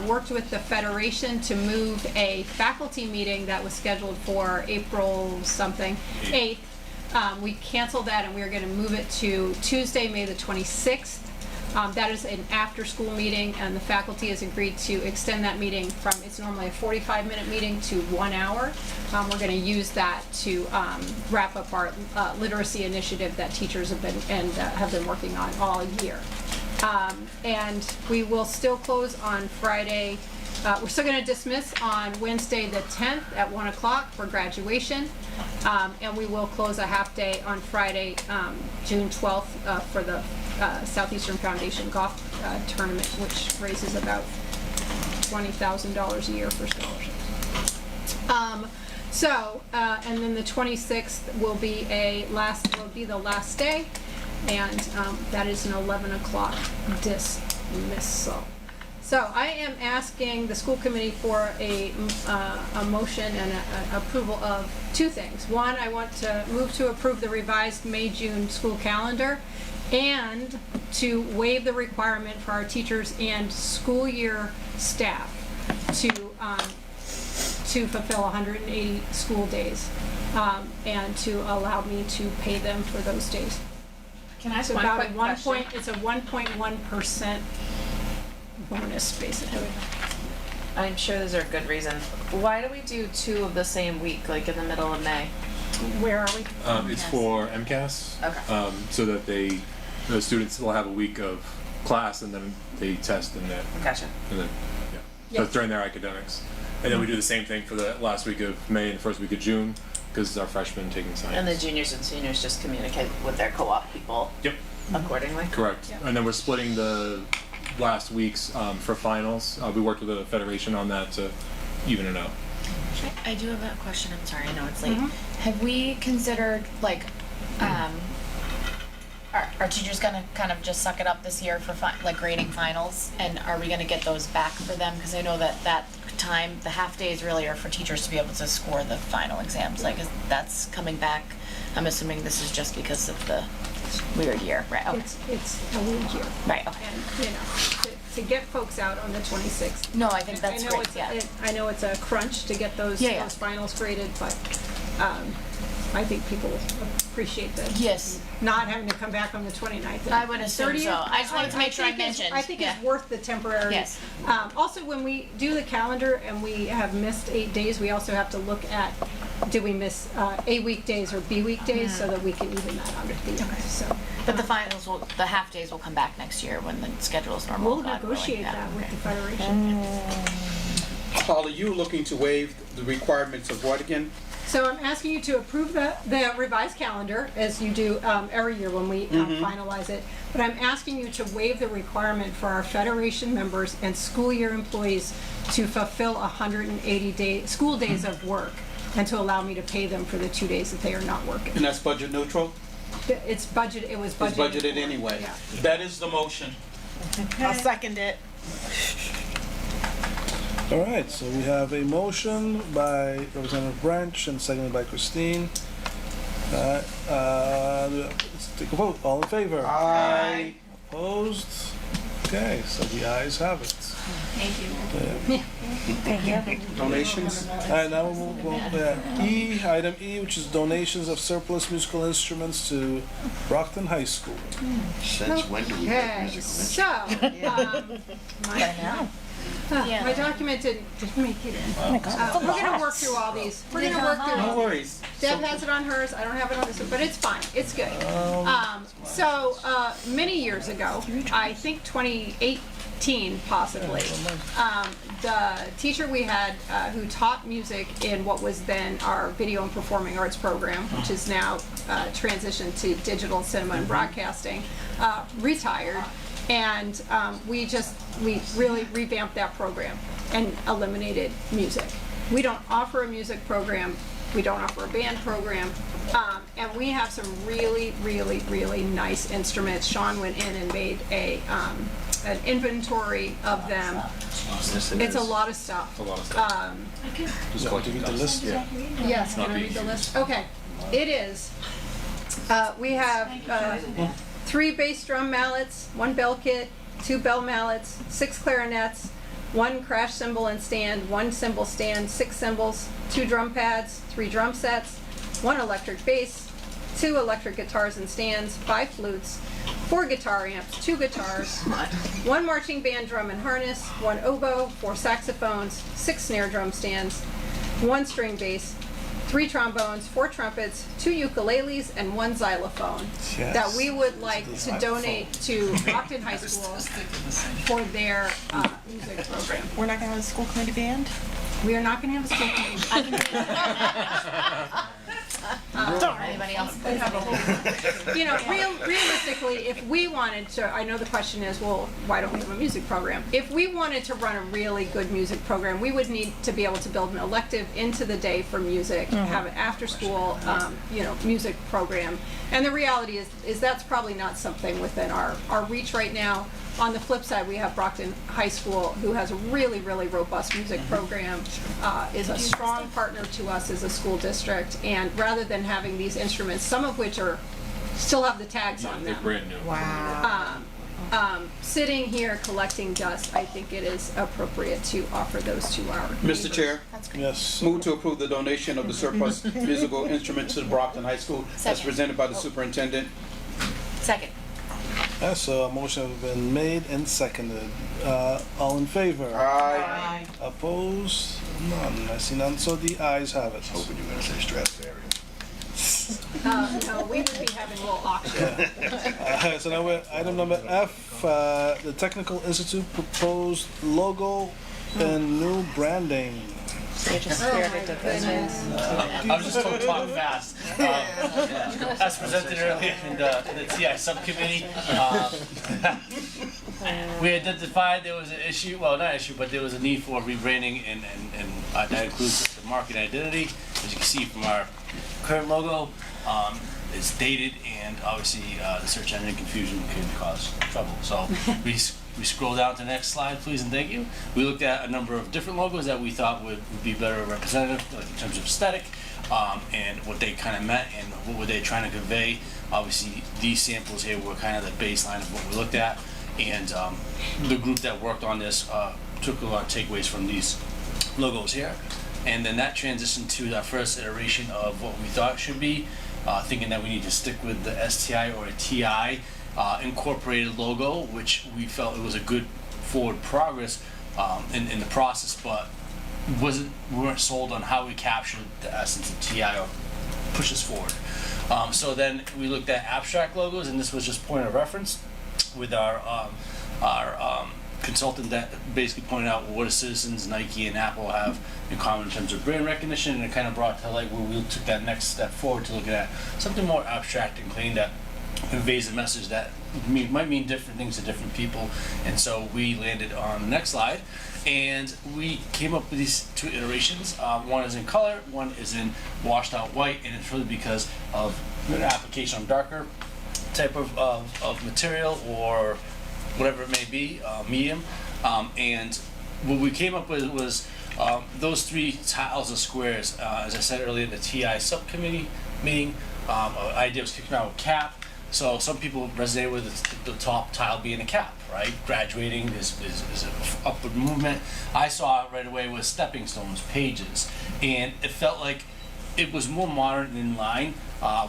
worked with the Federation to move a faculty meeting that was scheduled for April 8th. We canceled that and we are going to move it to Tuesday, May the 26th. That is an after-school meeting, and the faculty has agreed to extend that meeting from, it's normally a 45-minute meeting, to 1 hour. We're going to use that to wrap up our literacy initiative that teachers have been working on all year. And we will still close on Friday. We're still going to dismiss on Wednesday the 10th at 1 o'clock for graduation. And we will close a half day on Friday, June 12th, for the Southeastern Foundation Golf Tournament, which raises about $20,000 a year for scholarships. And then the 26th will be the last day. And that is an 11 o'clock dismissal. So I am asking the school committee for a motion and a approval of two things. One, I want to move to approve the revised May-June school calendar and to waive the requirement for our teachers and school year staff to fulfill 180 school days and to allow me to pay them for those days. Can I ask It's one about quick question? It's a 1.1% bonus, basically. I'm sure those are good reasons. Why do we do 2 of the same week, like in the middle of May? Where are we? It's for MCAS. Okay. So that the students will have a week of class and then they test and then. Gotcha. And then, yeah. So it's during their academics. And then we do the same thing for the last week of May and the first week of June, because our freshmen taking science. And the juniors and seniors just communicate with their co-op people. Yep. Accordingly. Correct. Yep. And then we're splitting the last weeks for finals. We worked with the Federation on that to even it out. I do have a question. I'm sorry, I know it's late. Have we considered, like, are teachers gonna kind of just suck it up this year for grading finals? And are we gonna get those back for them? Because I know that time, the half days really are for teachers to be able to score the final exams. Like, that's coming back. I'm assuming this is just because of the weird year, right? Okay. It's a weird year. Right, okay. And, to get folks out on the 26th. No, I think that's great, I know it's a crunch to get those finals graded, but I think people appreciate the not having to come back on the 29th. I would assume so. I just wanted to make sure I mentioned. I think it's worth the temporary. Yes. Also, when we do the calendar and we have missed 8 days, we also have to look at, did we miss A weekdays or B weekdays, so that we can even that out at the end. So. But the finals the half days will come back next year when the schedule is normal. We'll negotiate that with the Federation. Paul, are you looking to waive the requirements of what again? So I'm asking you to approve the revised calendar, as you do every year when we finalize it. But I'm asking you to waive the requirement for our Federation members and school year employees to fulfill 180 school days of work, and to allow me to pay them for the 2 days that they are not working. And that's budget neutral? It's budget. It was budgeted. It's budgeted anyway. Yeah. That is the motion. I'll second it. All right, so we have a motion by Representative Branch and seconded by Christine. Let's take a vote. All in favor? Aye. Opposed? Okay, so the ayes have it. Thank you. Thank you. Donations? All right, now we'll move on. Item E, which is donations of surplus musical instruments to Brockton High School. Since when do we have musical instruments? So, By now. My document didn't make it in. Oh my God. We're gonna work through all these. We're gonna work through. No worries. Deb has it on hers, I don't have it on this one, but it's fine, it's good. Many years ago, I think 2018 possibly, the teacher we had who taught music in what was then our video and performing arts program, which is now transitioned to digital cinema and broadcasting, retired. And we really revamped that program and eliminated music. We don't offer a music program. We don't offer a band program. And we have some really, really, really nice instruments. Sean went in and made an inventory of them. It's a lot of stuff. Just go to read the list. Yeah. Yes, can I read the list? Okay. It is. We have 3 bass drum mallets, 1 bell kit, 2 bell mallets, 6 clarinets, 1 crash cymbal and stand, 1 cymbal stand, 6 cymbals, 2 drum pads, 3 drum sets, 1 electric bass, 2 electric guitars and stands, 5 flutes, 4 guitar amps, 2 guitars, 1 marching band drum and harness, 1 oboe, 4 saxophones, 6 snare drum stands, 1 string bass, 3 trombones, 4 trumpets, 2 ukuleles, and 1 xylophone that we would like to donate to Rockton High School for their music program. We're not gonna have a school committee band? We are not gonna have a school committee. Anybody else? You know, realistically, if we wanted to, I know the question is, well, why don't we have a music program? If we wanted to run a really good music program, we would need to be able to build an elective into the day for music, have an after-school, music program. And the reality is that's probably not something within our reach right now. On the flip side, we have Brockton High School, who has a really, really robust music program, is a strong partner to us as a school district. And rather than having these instruments, some of which still have the tags on They're them, brand new. Wow. sitting here collecting dust, I think it is appropriate to offer those to our Mr. Chair, Yes. move to approve the donation of the surplus musical instruments to Brockton High School as Second. presented by the superintendent. Second. Yeah, so a motion has been made and seconded. All in favor? Aye. Opposed? None. I see none, so the ayes have it. Hoping you were gonna say Stradivarius. No, we would be having a little auction. So now we're at item number F, the Technical Institute proposed logo and new branding. You're just spirited of business. I was just told to talk fast. As presented earlier in the TI subcommittee, we identified there was an issue, well, not issue, but there was a need for rebranding, and that includes the market identity. As you can see from our current logo, it's dated, and obviously the search engine confusion can cause trouble. So we scroll down to the next slide, please, and thank you. We looked at a number of different logos that we thought would be better representative, like in terms of aesthetic, and what they kind of meant and what were they trying to convey. Obviously, these samples here were kind of the baseline of what we looked at, and the group that worked on this took a lot of takeaways from these logos here. And then that transitioned to our first iteration of what we thought should be, thinking that we need to stick with the STI or a TI incorporated logo, which we felt it was a good forward progress in the process, but we weren't sold on how we captured the essence of TI or push us forward. So then we looked at abstract logos, and this was just point of reference with our consultant that basically pointed out what do Citizens, Nike, and Apple have in common in terms of brand recognition, and it kind of brought to light where we took that next step forward to look at something more abstract and clean that conveys a message that might mean different things to different people. And so we landed on the next slide, and we came up with these two iterations. One is in color, one is in washed out white, and it's really because of an application on darker type of material or whatever it may be, medium. And what we came up with was those three tiles of squares. As I said earlier in the TI subcommittee meeting, the idea was kicking out a cap. So some people resonate with the top tile being a cap, right? Graduating is an upward movement. I saw it right away with stepping stones, pages, and it felt like it was more modern and in line.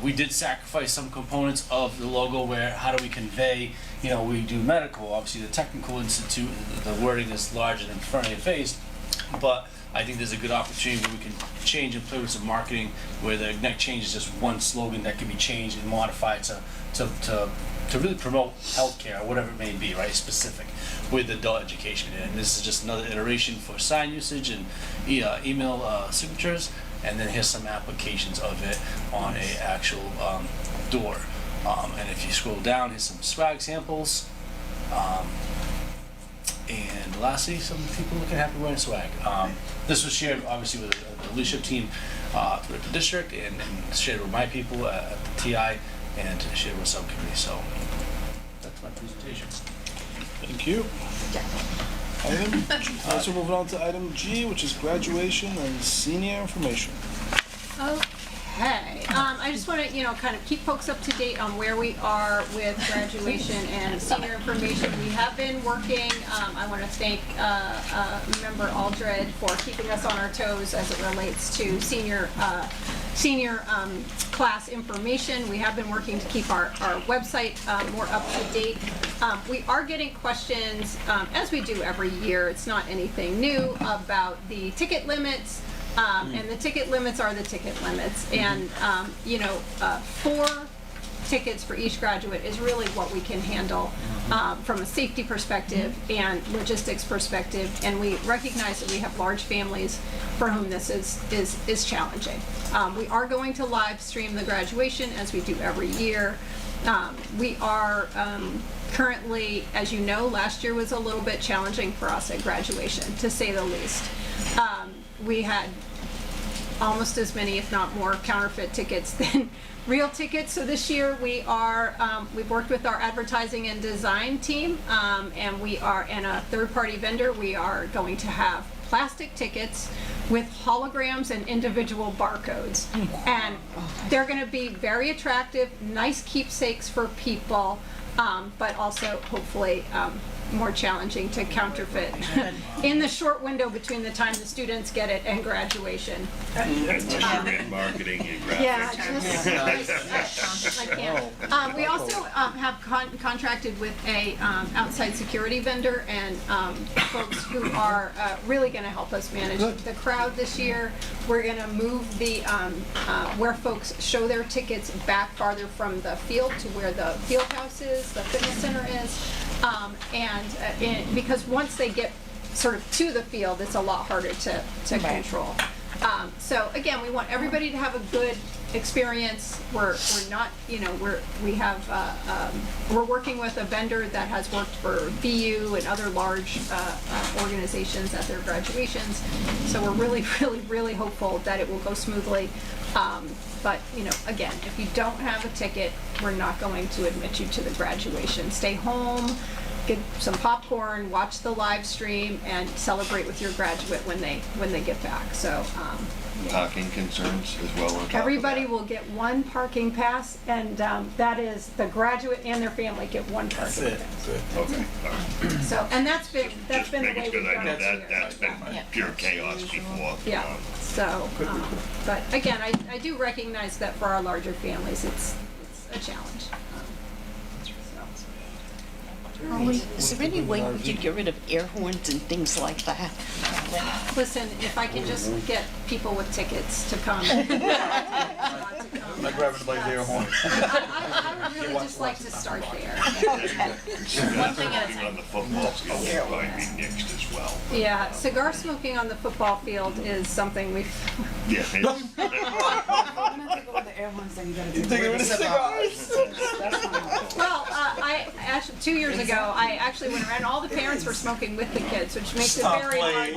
We did sacrifice some components of the logo where how do we convey, we do medical, obviously the technical institute, the wording is larger than front of your face, but I think there's a good opportunity where we can change and play with some marketing where the neck change is just one slogan that can be changed and modified to really promote healthcare or whatever it may be, right, specific with adult education. And this is just another iteration for sign usage and email signatures. And then here's some applications of it on a actual door. And if you scroll down, here's some swag samples. And lastly, some people looking happy wearing swag. This was shared obviously with the leadership team throughout the district and shared with my people at the TI and shared with subcommittee. So that's my presentation. Thank you. So moving on to item G, which is graduation and senior information. Okay, I just want to, kind of keep folks up to date on where we are with graduation and senior information. We have been working, I want to thank Member Aldred for keeping us on our toes as it relates to senior class information. We have been working to keep our website more up to date. We are getting questions, as we do every year, it's not anything new, about the ticket limits. And the ticket limits are the ticket limits. And, 4 tickets for each graduate is really what we can handle from a safety perspective and logistics perspective. And we recognize that we have large families for whom this is challenging. We are going to live stream the graduation as we do every year. We are currently, as you know, last year was a little bit challenging for us at graduation, to say the least. We had almost as many, if not more, counterfeit tickets than real tickets. So this year we've worked with our advertising and design team, and a third-party vendor. We are going to have plastic tickets with holograms and individual barcodes. And they're going to be very attractive, nice keepsakes for people, but also hopefully more challenging to counterfeit in the short window between the time the students get it and graduation. And marketing and graphics. Yeah, I can't. We also have contracted with a outside security vendor and folks who are really going to help us manage the crowd this year. We're going to move the where folks show their tickets back farther from the field to where the field house is, the fitness center is. Because once they get sort of to the field, it's a lot harder to control. So again, we want everybody to have a good experience. We're not, we're working with a vendor that has worked for BU and other large organizations at their graduations. So we're really, really, really hopeful that it will go smoothly. But, again, if you don't have a ticket, we're not going to admit you to the graduation. Stay home, get some popcorn, watch the live stream, and celebrate with your graduate when they get back. So, Parking concerns as well on top of everybody that. will get one parking pass, and that is the graduate and their family get one parking pass. Good. Okay. All right. So, and that's been the way Because we've done I know it. that's been pure chaos before. Yeah. So, but again, I do recognize that for our larger families, it's a challenge. Is there any way we could get rid of air horns and things like that? Listen, if I can just get people with tickets to come. I grab it like air horn. I would really just like to start there. One thing at a time. On the football field will probably be nixed as well. Yeah, cigar smoking on the football field is something we've. Yeah. Well, I actually 2 years ago, I actually went around. All the parents were smoking with the kids, which makes it very hard to.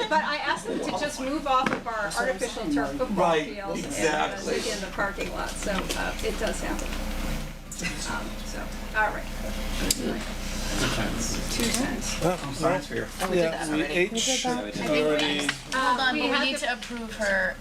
But I asked them to just move off of our artificial turf football field and in the parking lot. So it does happen. So all right. 2 cents. Science fair. Yeah, we H already. Hold on, we but we have need to approve her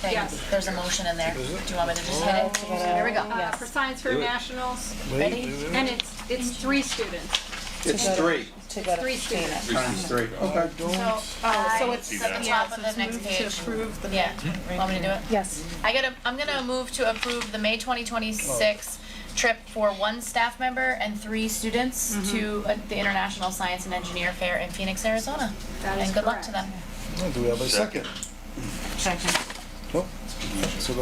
thing. Yes. There's a motion in there. Do you want me to just hit it? Here we go. For Science Fair Nationals. Ready? And it's 3 students. It's three. To go to Three students. Times three. Okay. So it's- it's at the yeah, top so of the it's next moved to page. approve the- Yeah, want me to do it? Yes. I'm gonna move to approve the May 2026 trip for one staff member and 3 students to the International Science and Engineer Fair in Phoenix, Arizona. That is And good luck to correct. them. Do we have a second? Second. Nope. So we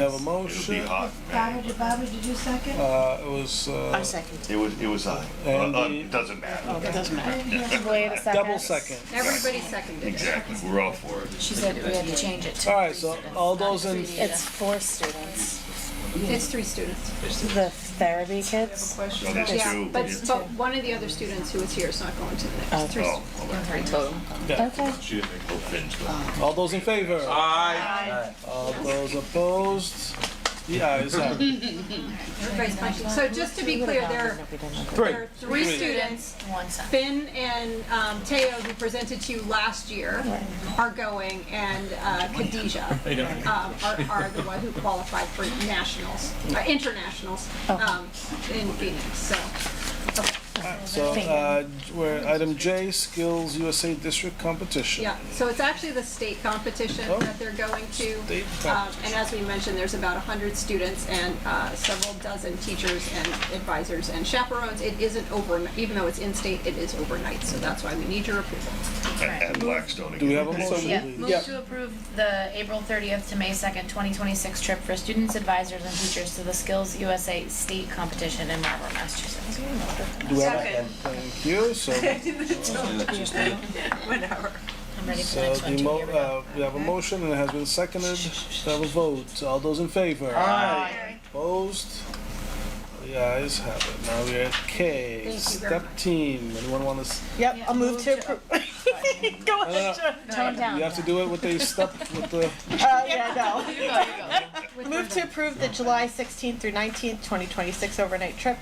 have a It'll be motion. hot. Barbara, did you second? It was, I second. It was high. Andy. It doesn't matter. Oh, that doesn't matter. Wait a second. double second. Everybody seconded it. Exactly, we're all for it. She said we had to change it to All right, 3 so students, all not those in- 3 It's 4 students. It's 3 students. The therapy kids. No, there's Yeah, two. but one of the other students who was here is not going to the next. 3 Oh, students. 3 total. Okay. she didn't make no fins, but. All those in favor? Aye. All those opposed? The ayes have it. Everybody's punching. So just to be clear, there are 3 students. One second. Finn and Teo, who presented to you last year, are going, and Khadijah are the one who qualified for nationals, internationals in Phoenix. So, So, we're item J, Skills USA District Competition. yeah. So it's actually the state competition that they're going to. State And as we mentioned, there's about 100 students and several dozen teachers and advisors and chaperones. It isn't overnight, even though it's in-state, it is overnight. So that's why we need your approval. And Blackstone. Do we have a again. motion? Yeah, please? move to approve the April 30th to May 2nd, 2026 trip for students, advisors, and teachers to the Skills USA State Competition in Marlborough, Massachusetts. Do we have a, thank you, so, Whatever. I'm ready for the so next one the too. Here we go. we have a motion and it has been seconded. We have a vote. All those in favor? Aye. Opposed? The ayes have it. Now we're at K, Thank you very step much. team. Anyone want to? Yep, I'll move to approve. Go ahead, John. Tone down. You have to do it with the step, with the, Yeah, no. You go. Move to approve the July 16th through 19th, 2026 overnight trip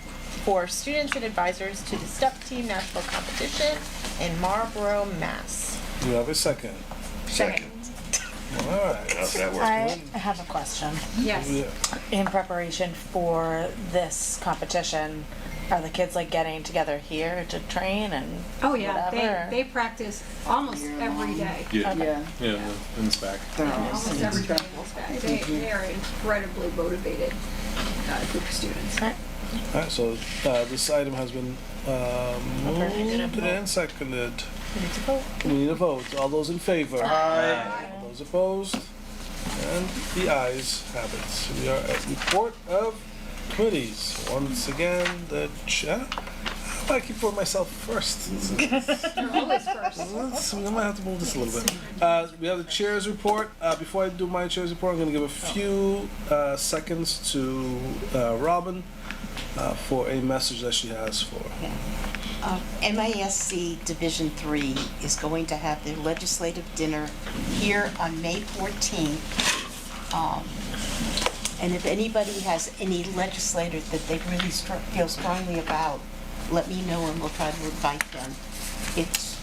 for students and advisors to the STEP Team National Competition in Marlborough, Mass. you have a second. Second. All right. How's that work? I have a question. Yes. Yeah. In preparation for this competition, are the kids like getting together here to train and Oh yeah, whatever? they practice almost every day. Yeah. Yeah. Yeah, in this back. Almost every day in this day. They are incredibly motivated group of students. Right. All right, so this item has been moved and seconded. We need a vote. All those in favor? Aye. All those opposed? And the ayes have it. So we are at report of committees. Once again, the chair. I keep putting myself first. You're always first. We might have to move this a little bit. We have the chair's report. Before I do my chair's report, I'm going to give a few seconds to Robin for a message that she has for. MASC Division 3 is going to have their legislative dinner here on May 14th. And if anybody has any legislators that they really feel strongly about, let me know and we'll try to invite them. It's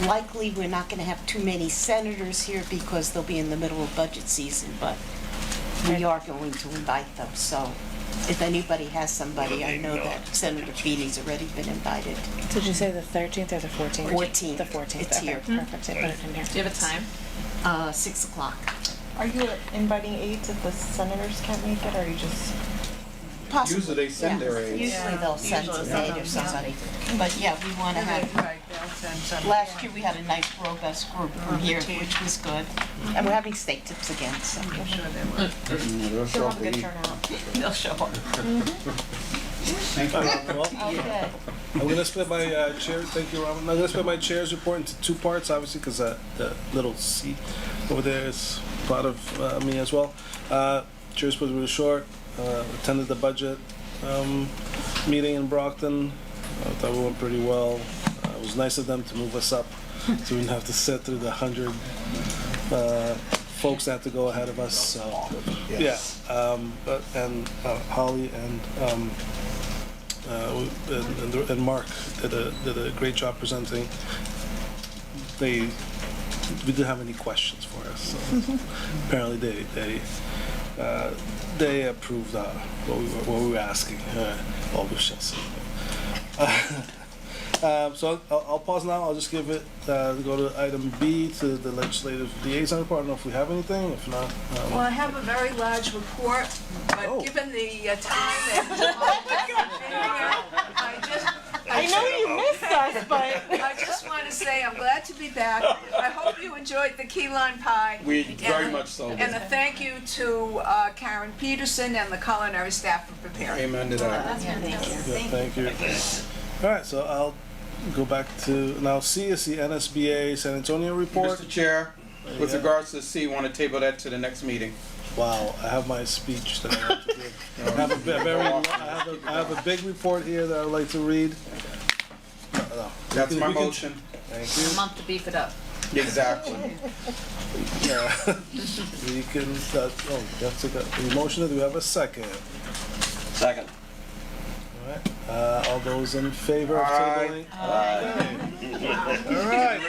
likely we're not going to have too many senators here because they'll be in the middle of budget season, but we are going to invite them. So if anybody has somebody, I know that Senator Feeney's already been invited. Did you say the 13th or the 14th? 14th. The 14th. It's okay, here. Perfect. I put it in here. Do you have a time? 6 o'clock. Are you inviting aides if the senators can't make it, or are you just? Possibly. Usually they send their aides. Usually they'll send an aide or somebody. But yeah, we want to have, last year we had a nice robust group from here, which was good. And we're having steak tips again, so. I'm sure they will. They'll have a good turnout. They'll show up. Thank you, Robin. Well, Okay. I'm going to split my chair. Thank you, Robin. I'm going to split my chair's report into 2 parts, obviously, because the little seat over there is part of me as well. Chair's was really short. Attended the budget meeting in Brockton. I thought we went pretty well. It was nice of them to move us up so we didn't have to sit through the 100 folks that had to go ahead of us. So, yeah. And Holly and Mark did a great job presenting. We didn't have any questions for us. So apparently they approved what we were asking. All we shall see. So I'll pause now. I'll just give it, go to item B, to the legislative liaison report. I don't know if we have anything. If not, Well, I have a very large report, but given the time and I know you missed us, but I just want to say I'm glad to be back. I hope you enjoyed the key lime pie. We very much so. And a thank you to Karen Peterson and the culinary staff for preparing. Amen to that. That's Thank you. All right, so I'll go back to, now C is the NSBA San Antonio report. Mr. Chair, with regards to C, want to table that to the next meeting. Wow, I have my speech that I have to give. I have a big report here that I would like to read. No. That's my motion. Thank you. A month to beef it up. Exactly. Yeah. We can, that's a motion. Do we have a second? Second. All right, all those in favor of tabling? All right.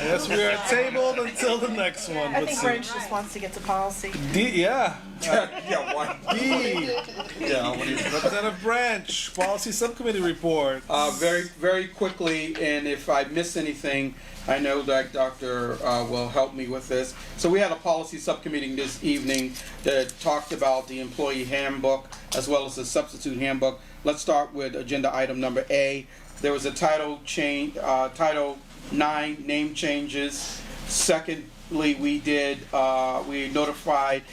Yes, we are tabled until the next one. I think Rich just wants to get to policy. D, yeah. Yeah, one. D. Yeah, Representative Branch, Policy Subcommittee report. Very quickly, and if I miss anything, I know that Dr. Will help me with this. So we had a policy subcommittee this evening that talked about the employee handbook as well as the substitute handbook. Let's start with agenda item number A. There was a title change, Title 9 name changes. Secondly, we notified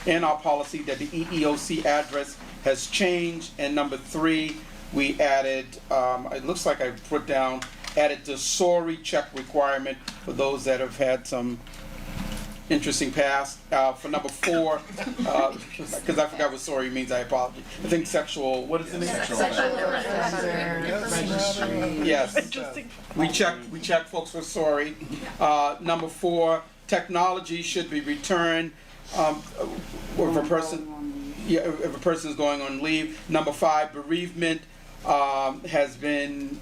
in our policy that the EEOC address has changed. And number 3, we added, it looks like I put down, added the SORI check requirement for those that have had some interesting past. For number 4, because I forgot what SORI means, I apologize. I think sexual, what is the name? Yes. We check folks for SORI. Number 4, technology should be returned if a person is going on leave. Number 5, bereavement has been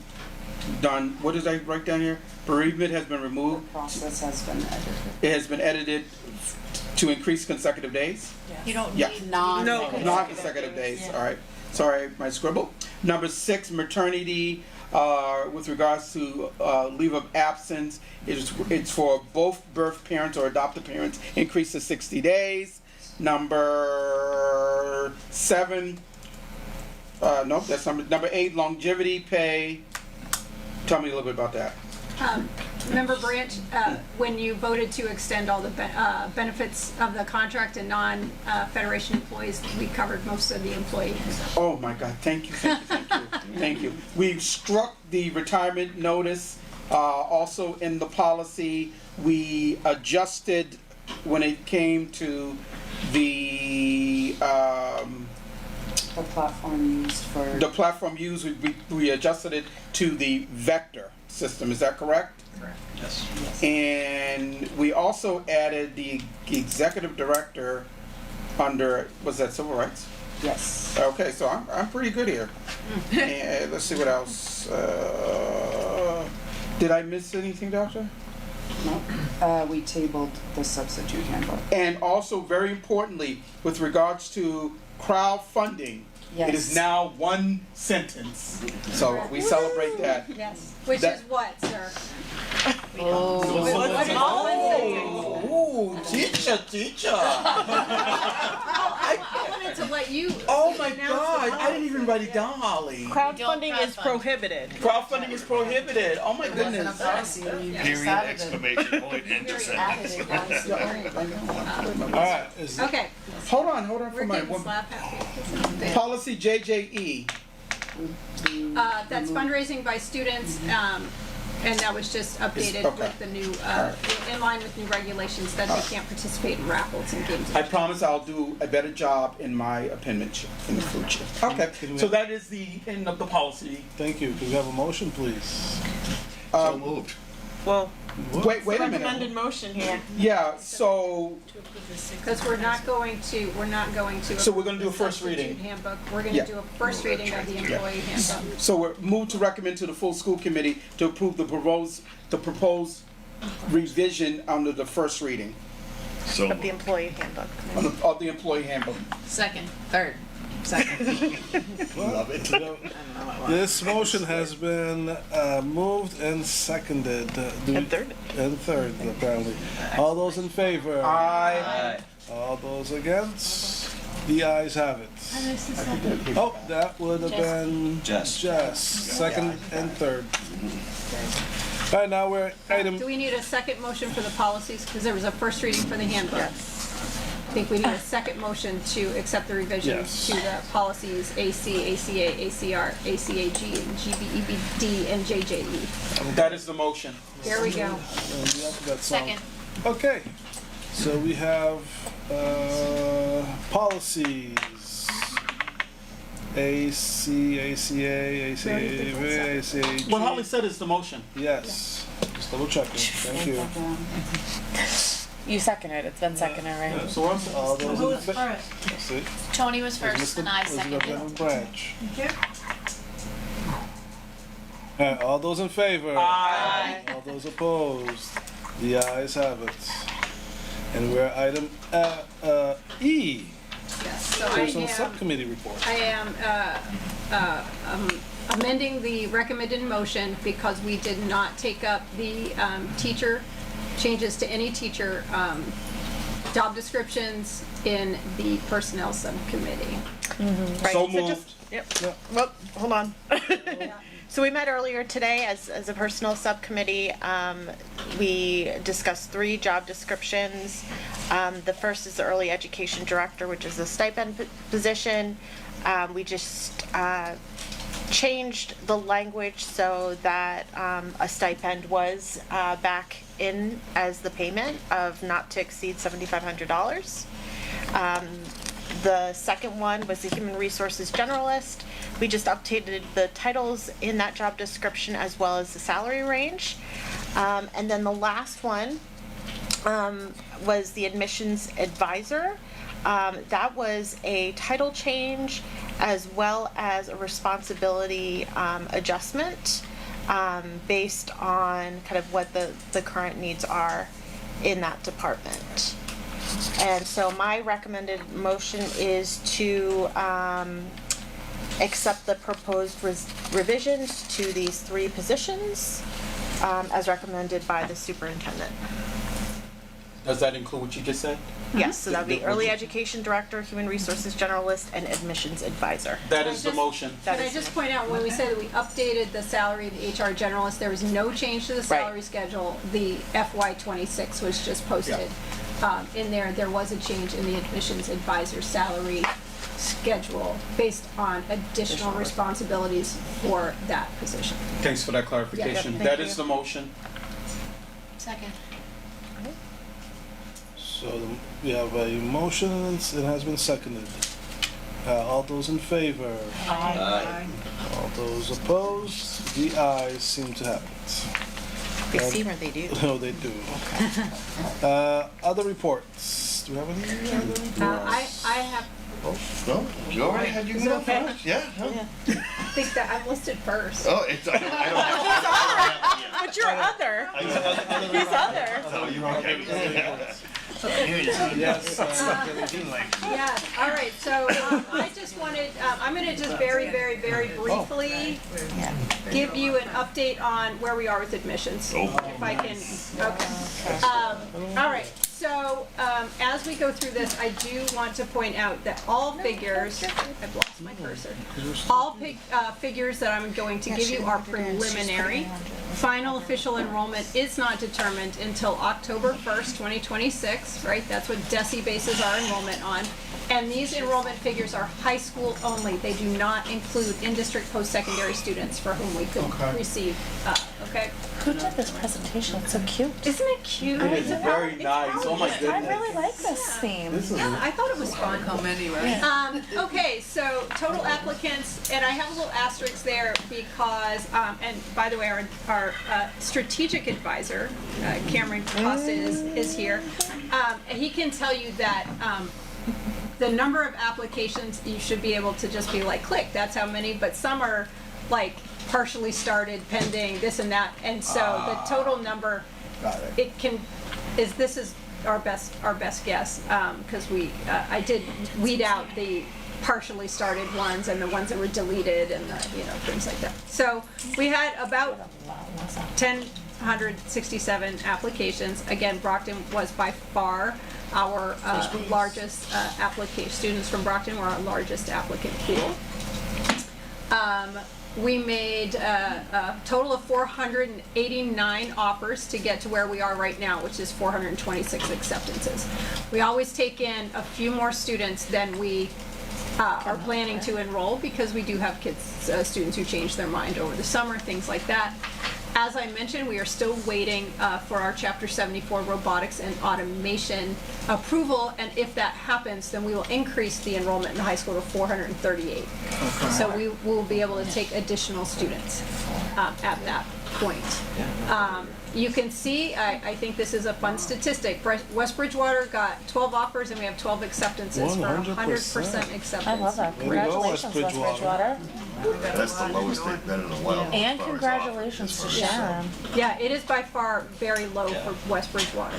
done. What did I write down here? Bereavement has been removed. The process has been edited. It has been edited to increase consecutive days. You don't Yeah. need Non-consecutive days. All right. Sorry, my scribble. Number 6, maternity. With regards to leave of absence, it's for both birth parents or adoptive parents. Increase to 60 days. Number 7. Nope, that's number 8. Longevity pay. Tell me a little bit about that. Member Branch, when you voted to extend all the benefits of the contract to non-Federation employees, we covered most of the employees. Oh my God, thank you. Thank you. We've struck the retirement notice. Also in the policy, we adjusted when it came to the platform used for... The platform used, we adjusted it to the vector system. Is that correct? Correct. Yes. And we also added the executive director under, was that civil rights? Yes. Okay, so I'm pretty good here. And let's see what else. Did I miss anything, Doctor? No. We tabled the substitute handbook. And also, very importantly, with regards to crowdfunding, Yes. it is now one sentence. So we celebrate that. Yes. Which That- is what, sir? Ooh, teacher. I wanted to let you. Oh my God, I didn't even write it down, Holly. Crowdfunding is prohibited. Crowdfunding is prohibited. Oh my goodness. Period, exclamation point, enter sentence. All right. Hold Okay. on We're for my getting slap happy. policy JJE. That's fundraising by students, and that was just updated Okay. with the new, in line with new regulations that they can't participate in raffles and games. I promise I'll do a better job in my penmanship in the future. Okay, so that is the end of the policy. Thank you. Can we have a motion, please? So moved. Well, Wait a minute. recommended motion here. Yeah, so Because we're not going to. So we're gonna do a first substitute reading. Handbook. We're gonna Yeah. do a first reading of the employee handbook. So we're moved to recommend to the full school committee to approve the proposed revision under the first reading So Of the employee handbook. of the employee handbook. Second, third. Love it. This motion has been moved and seconded. And third, apparently. All those in favor? Aye. All those against? The ayes have it. Oh, that would have been Jess, second and third. All right, now we're at item. Do we need a second motion for the policies? Because there was a first reading for the handbook. I think we need a second motion to accept the revisions to the policies AC, ACA, ACR, ACAG, and GBEBD, and JJE. That is the motion. There we go. Second. Okay, so we have policies. AC, ACA, ACA, ACAG. What Holly said is the motion. Yes, just double checking. Thank you. You seconded, it's been seconded, right? So all those Who in was favor? first? Tony was first, and I Was seconded. Representative Branch. Okay. All those in favor? Aye. All those opposed? The ayes have it. And we're at item E. Yes, so Personal subcommittee report. I am amending the recommended motion because we did not take up the teacher, changes to any teacher job descriptions in the personnel subcommittee. Right, So so moved. just- Yep. Well, hold on. So we met earlier today as a personnel subcommittee. We discussed 3 job descriptions. The first is the early education director, which is a stipend position. We just changed the language so that a stipend was back in as the payment of not to exceed $7,500. The second one was the human resources generalist. We just updated the titles in that job description as well as the salary range. And then the last one was the admissions advisor. That was a title change as well as a responsibility adjustment based on kind of what the current needs are in that department. And so my recommended motion is to accept the proposed revisions to these 3 positions as recommended by the superintendent. Does that include what you just said? Yes, so that would be early education director, human resources generalist, and admissions advisor. That is the motion. Can I just point out, when we say that we updated the salary of the HR generalist, there was no change to the salary schedule. The FY26 was just posted. In there was a change in the admissions advisor salary schedule based on additional responsibilities for that position. Thanks for that clarification. Yeah, That is the motion. Second. So we have a motion, it has been seconded. All those in favor? Aye. All those opposed? The ayes seem to have it. They see where they do. No, they do. Other reports. Do we have any other reports? I have, Oh, no, you already had your Is it go okay? first? Yeah. No. I think that I'm listed first. Oh, it's, I don't have. But you're other. He's other. Oh, you're okay. Yes. Yeah, all right, so I just wanted, I'm gonna just very briefly give you an update on where we are with admissions. If I can, okay. All right, so as we go through this, I do want to point out that all figures, I've lost my cursor. All figures that I'm going to give you are preliminary. Final official enrollment is not determined until October 1st, 2026, right? That's what DESI bases our enrollment on. And these enrollment figures are high school only. They do not include in-district post-secondary students for whom we could receive, okay? Who did this presentation? It's so cute. Isn't it cute? It is very nice. Oh my goodness. I really like this theme. Yeah, I thought it was fun. How many, right? Okay, so total applicants, and I have a little asterisk there because, and by the way, our strategic advisor, Cameron Costa is here. And he can tell you that the number of applications, you should be able to just be like, click, that's how many, but some are like partially started, pending, this and that, and so the total number, this is our best guess, because I did weed out the partially started ones and the ones that were deleted and the, things like that. So we had about 1,067 applications. Again, Brockton was by far our largest students from Brockton were our largest applicant pool. We made a total of 489 offers to get to where we are right now, which is 426 acceptances. We always take in a few more students than we are planning to enroll because we do have students who change their mind over the summer, things like that. As I mentioned, we are still waiting for our Chapter 74 robotics and automation approval, and if that happens, then we will increase the enrollment in the high school to 438. So we will be able to take additional students at that point. You can see, I think this is a fun statistic. West Bridgewater got 12 offers and we have 12 acceptances for 100% acceptance. I love that. Congratulations, West Bridgewater. That's the lowest they've been in a while. And congratulations to Sharon. Yeah, it is by far very low for West Bridgewater.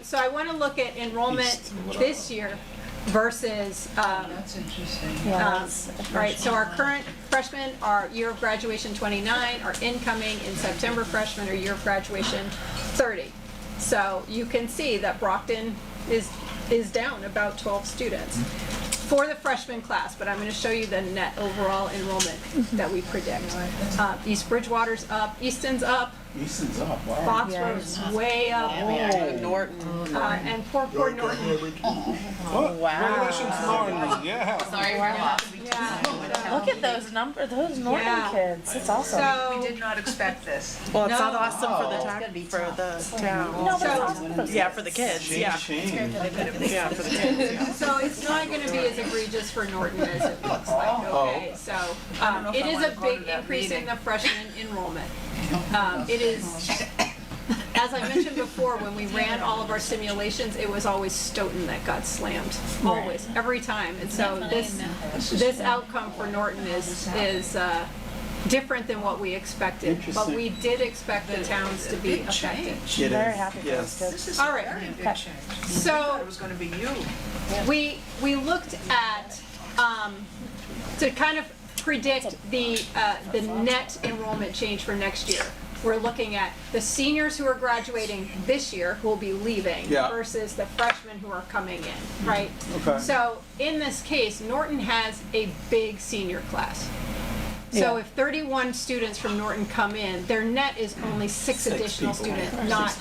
So I want to look at enrollment this year versus, That's interesting. right, so our current freshmen are year of graduation 29, our incoming in September freshmen are year of graduation 30. So you can see that Brockton is down about 12 students for the freshman class, but I'm going to show you the net overall enrollment that we predict. East Bridgewater's up, Easton's up, Easton's up, wow. Foxborough's way up. Norton. And poor Norton. Oh, wow. Congratulations, Norton. Yeah. Sorry, we're lost. Yeah. Look at those numbers, those Norton Yeah. kids. It's awesome. So, We did not expect this. Well, it's not No. awesome for the town. No, but it's awesome for Yeah, for the kids, yeah. Yeah, for the kids, yeah. So it's not going to be as egregious for Norton as it looks like, okay? So it is a big increase in the freshman enrollment. It is, as I mentioned before, when we ran all of our simulations, it was always Stoughton that got slammed, always, every time. And so this outcome for Norton is different than what we expected. But we did expect the towns to be affected. Very happy for Yes. those kids. All right. So It was gonna be you. we looked at to kind of predict the net enrollment change for next year. We're looking at the seniors who are graduating this year who will be leaving Yeah. versus the freshmen who are coming in, right? Okay. So in this case, Norton has a big senior class. So Yeah. if 31 students from Norton come in, their net is only six additional students, not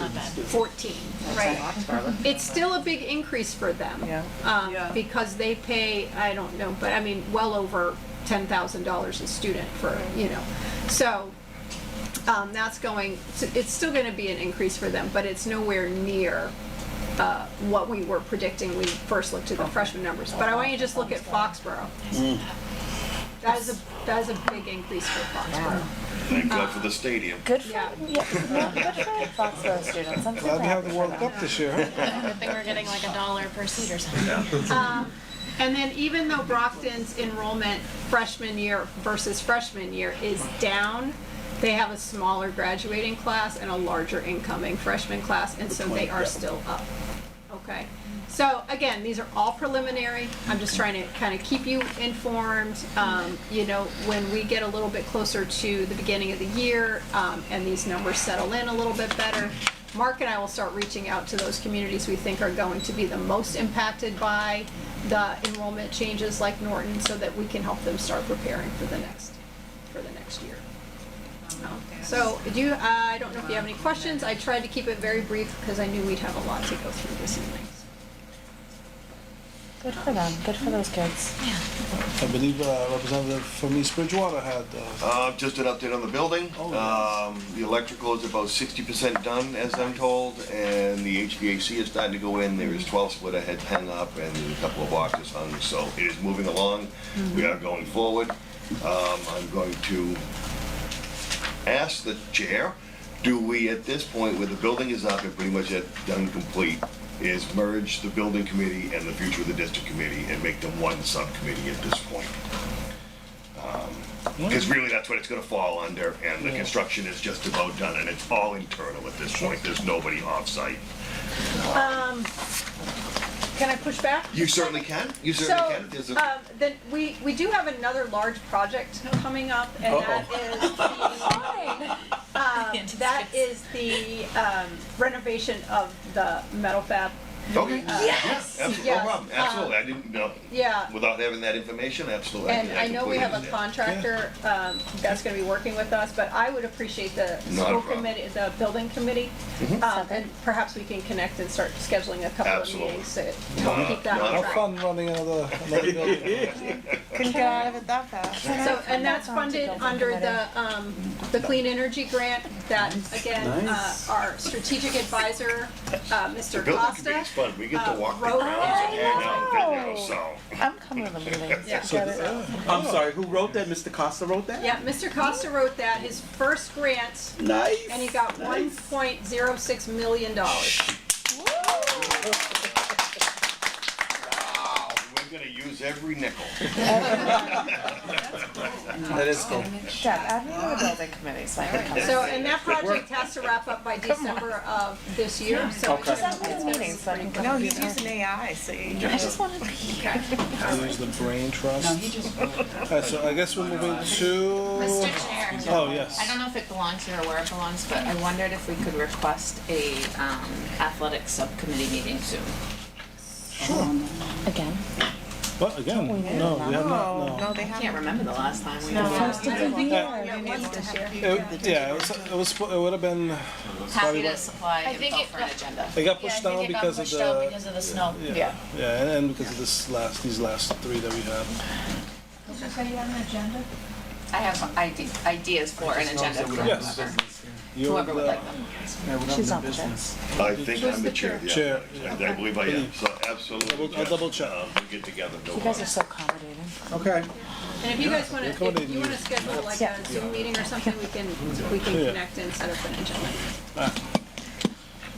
14, right? It's still a big increase for them. Because they pay, I don't know, but I mean, well over $10,000 a student for, So that's it's still going to be an increase for them, but it's nowhere near what we were predicting when we first looked at the freshman numbers. But I want you to just look at Foxborough. That is a big increase for Foxborough. Thank God for the stadium. Good for, Yeah. good for Foxborough students. I'm Glad we have the happy World for Cup them. this year, huh? Good thing we're getting like $1 per seat or something. And then even though Brockton's enrollment freshman year versus freshman year is down, they have a smaller graduating class and a larger incoming freshman class, and so they are still up. Okay? So again, these are all preliminary. I'm just trying to kind of keep you informed. When we get a little bit closer to the beginning of the year and these numbers settle in a little bit better, Mark and I will start reaching out to those communities we think are going to be the most impacted by the enrollment changes like Norton, so that we can help them start preparing for the next year. So I don't know if you have any questions. I tried to keep it very brief because I knew we'd have a lot to go through this evening. Good for them. Good for those kids. I believe Representative from East Bridgewater had. Just an update on the building. The electrical is about 60% done, as I'm told, and the HVAC is starting to go in. There is 12 splitter heads hung up and a couple of boxes hung, so it is moving along. We are going forward. I'm going to ask the chair, do we at this point, where the building is up and pretty much done complete, is merge the building committee and the future of the district committee and make them one subcommittee at this point? Because really that's what it's going to fall under, and the construction is just about done, and it's all internal at this point. There's nobody off-site. can I push back? You certainly can. You certainly can. There's a- Then we do have another large project coming up, and that is the renovation of the metal fab. Okay. Yes. Yeah, absolutely. Yes. No problem. Absolutely. I didn't know. Yeah. Without having that information, absolutely. And I know we have a completely contractor that's going to be working with us, but I would appreciate the Not a school problem. committee, the building committee, and perhaps we can connect and start scheduling a couple Absolutely. of meetings to help keep that on Have track. fun running another building. Couldn't get out of it that fast. So, and that's funded under the Clean Energy Grant that, again, Nice. our strategic advisor, Mr. The building Costa. committee's fun. We get to walk the wrote- grounds and hang out, you know, so. I'm coming to the meetings. Yeah. I'm sorry, who wrote that? Mr. Costa wrote that? Yeah, Mr. Costa wrote that, his first grant, Nice. and he got $1.06 million. We're gonna use every nickel. That is cool. Deb, add me to the building committee so I can come. So, and that project has to wrap up by December of this year, so Okay. Just add me to the meeting so I can come. No, he's using AI, see? I just want to be here. Use the brain trust. Alright, so I guess we're moving to. Mr. Chair. Oh, yes. I don't know if it belongs here or where it belongs, but I wondered if we could request a athletics subcommittee meeting soon. Again? What, again? No, we have not, no. they I can't remember the last time we No. did First of the year. Yeah, it would have been. Happy probably to what- supply I think info it for an agenda. It got pushed down because of the. because of the snow. Yeah, and because of these last three that we had. So you have an agenda? I have ideas for an agenda. Yes. You're Whoever would the- like them. She's not the chair. I think I'm the chair. Yeah. Chair. I believe I am. So absolutely. I'll double check. We'll get together. No You guys are so accommodating. Okay. And if you guys want to, accommodating if you want to schedule like a Zoom meeting or something, we can Yeah. connect and set up an agenda.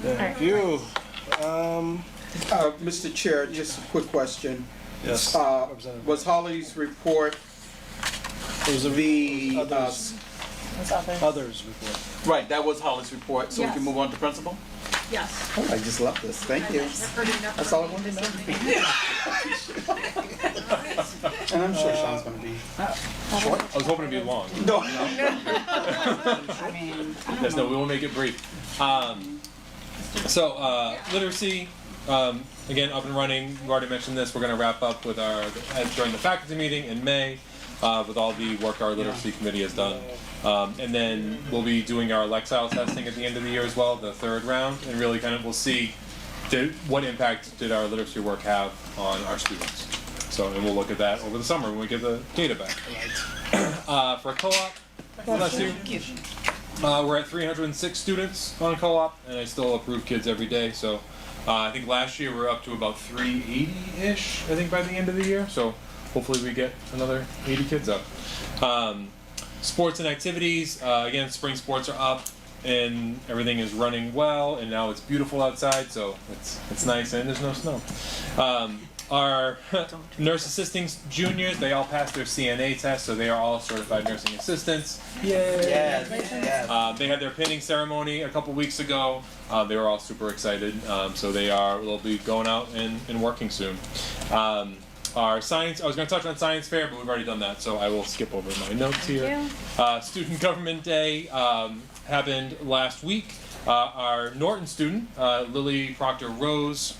Thank you. Mr. Chair, just a quick question. Yes. Was Holly's report It was the, others. Others report. right, that was Holly's report, so we Yes. can move on to principal? Yes. Oh, I just love this, thank you. I've heard enough That's from all I you wanted to this know. evening. And I'm sure Sean's gonna be short. I was hoping to be long. No. Yes, no, we will make it brief. Literacy, again, up and running. We've already mentioned this. We're going to wrap up with during the faculty meeting in May with all the work our literacy committee has done. And then we'll be doing our Lexile testing at the end of the year as well, the third round, and really kind of we'll see what impact did our literacy work have on our students. So, and we'll look at that over the summer when we get the data back. For a co-op, bless you. We're at 306 students on co-op, and I still approve kids every day. So I think last year we were up to about 380-ish, I think, by the end of the year. So hopefully we get another 80 kids up. Sports and activities, again, spring sports are up, and everything is running well, and now it's beautiful outside, so it's nice, and there's no snow. Our nurse assisting juniors, they all passed their CNA test, so they are all certified nursing assistants. Yay! Yes. They had their pinning ceremony a couple weeks ago. They were all super excited, so they'll be going out and working soon. Our science, I was going to touch on science fair, but we've already done that, so I will skip over my notes here. Student Government Day happened last week. Our Norton student, Lily Rose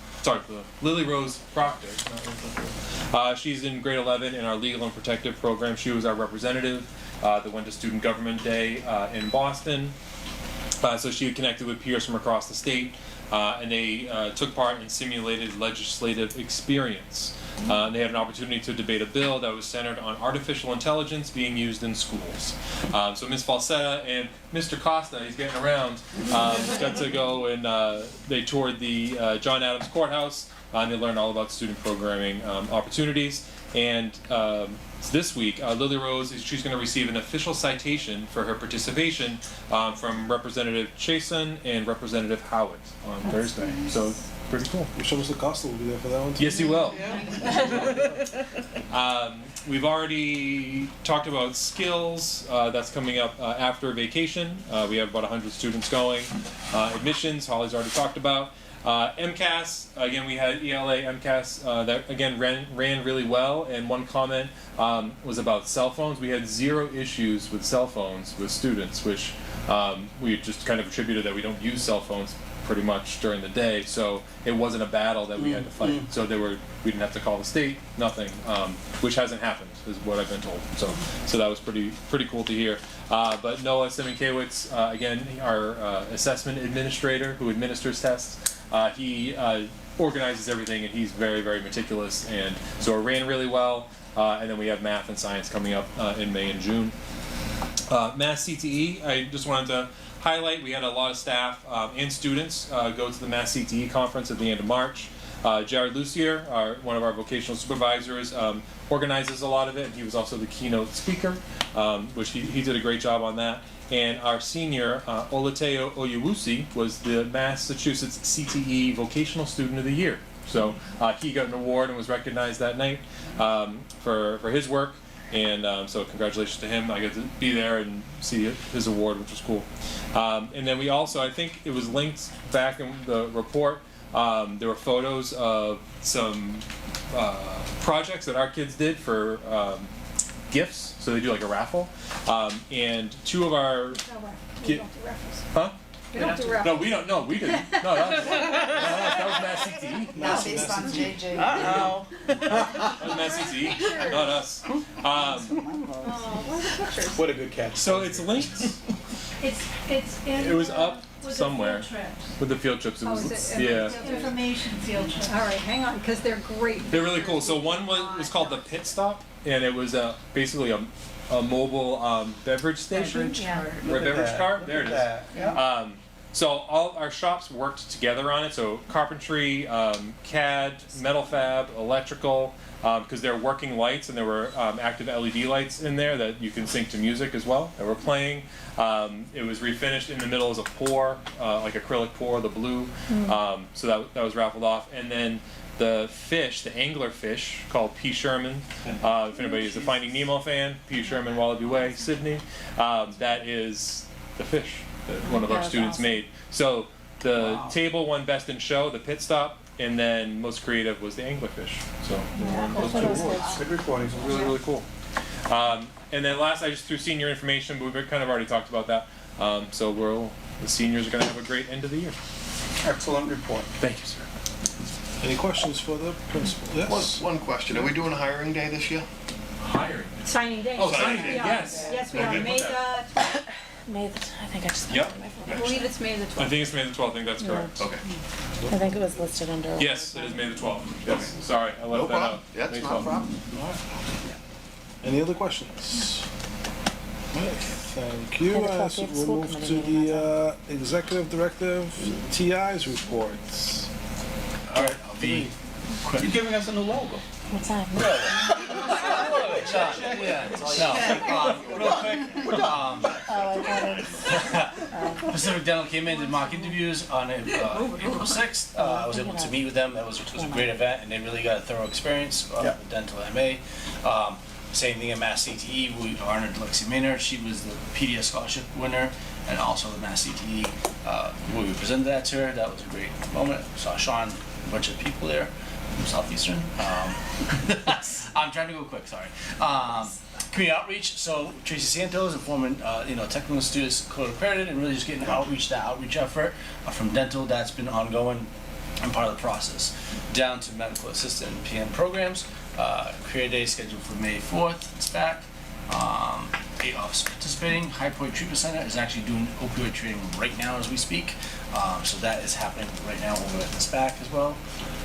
Proctor. She's in grade 11 in our legal and protective program. She was our representative that went to Student Government Day in Boston. So she had connected with peers from across the state, and they took part in simulated legislative experience. They had an opportunity to debate a bill that was centered on artificial intelligence being used in schools. So Ms. Falsetta and Mr. Costa, he's getting around, got to go and they toured the John Adams Courthouse, and they learned all about student programming opportunities. And this week, Lily Rose, she's going to receive an official citation for her participation from Representative Chason and Representative Howitt on Thursday. So pretty cool. I'm sure Mr. Costa will be there for that one too. Yes, he will. We've already talked about skills. That's coming up after vacation. We have about 100 students going. Admissions, Holly's already talked about. MCAS, again, we had ELA MCAS that again ran really well, and one comment was about cell phones. We had 0 issues with cell phones with students, which we just kind of attributed that we don't use cell phones pretty much during the day, so it wasn't a battle that we had to fight. So we didn't have to call the state, nothing, which hasn't happened, is what I've been told. So that was pretty cool to hear. But Noah Simonkiewicz, again, our assessment administrator who administers tests, he organizes everything, and he's very, very meticulous, and so it ran really well. And then we have math and science coming up in May and June. Mass CTE, I just wanted to highlight, we had a lot of staff and students go to the Mass CTE conference at the end of March. Jared Lucier, one of our vocational supervisors, organizes a lot of it, and he was also the keynote speaker, which he did a great job on that. And our senior, Olateo Oyewusi, was the Massachusetts CTE Vocational Student of the Year. So he got an award and was recognized that night for his work. And so congratulations to him. I got to be there and see his award, which was cool. And then we also, I think it was linked back in the report, there were photos of some projects that our kids did for gifts. So they do like a raffle. And 2 of our kids... Huh? We don't do raffles. No, we don't. No, we didn't. No, that was Mass CTE. Now based on JJ. Uh-oh. That was Mass CTE, not us. What are the pictures? What a good catch. So it's linked. It's in. It was up with somewhere The field trips. with the field trips. It was, is it yeah. Information field trips. All right, hang on, because they're great. They're really cool. So one was called the Pit Stop, and it was basically a mobile beverage station. Beverage cart. There it is. So all our shops worked together on it. So carpentry, CAD, metal fab, electrical, because they're working lights, and there were active LED lights in there that you can sync to music as well that were playing. It was refinished in the middle as a pour, like acrylic pour, the blue. So that was raffled off. And then the fish, the angler fish called P. Sherman, if anybody is a Finding Nemo fan, P. Sherman, Wallaby Way, Sydney, that is the fish that one of our students made. So the table won Best in Show, the Pit Stop, and then most creative was the anglerfish. So those 2 awards. Good reporting. Really, really cool. And then last, I just threw senior information, but we've kind of already talked about that. So the seniors are going to have a great end of the year. Excellent report. Thank you, sir. Any questions for the principal? Yes. One question. Are we doing hiring day this year? Hiring? Signing day. Oh, signing day, We are. yes. Yes, we are. May the, I think I just. Yep. I believe it's May the 12th. I think it's May the 12th. I think that's correct. Okay. I think it was listed under. Yes, it is May the 12th. Yes. Sorry, I left that out. That's May not a 12th. problem. Any other questions? Okay, thank you. May the 12th, As we have we'll school move to committee meeting the executive directive TI's reports. All right, I'll be quick. You're giving us a new logo. What time? Real quick. Oh, I got it. Pacific Dental came in, did mock interviews on April 6th. I was able to meet with them. It was a great event, and they really got a thorough experience with dental MA. Same thing at Mass CTE. We honored Lexi Maynard. She was the PDS scholarship winner, and also the Mass CTE. When we presented that to her, that was a great moment. Saw Sean, a bunch of people there from Southeastern. I'm trying to go quick. Sorry. Community outreach. So Tracy Santos, a former technical students code accredited, and really just getting outreach effort from dental that's been ongoing and part of the process. Down to medical assistant and PM programs. Career Day scheduled for May 4th. It's back. 8 officers participating. High Point Treatment Center is actually doing opioid training right now as we speak. So that is happening right now over at this back as well.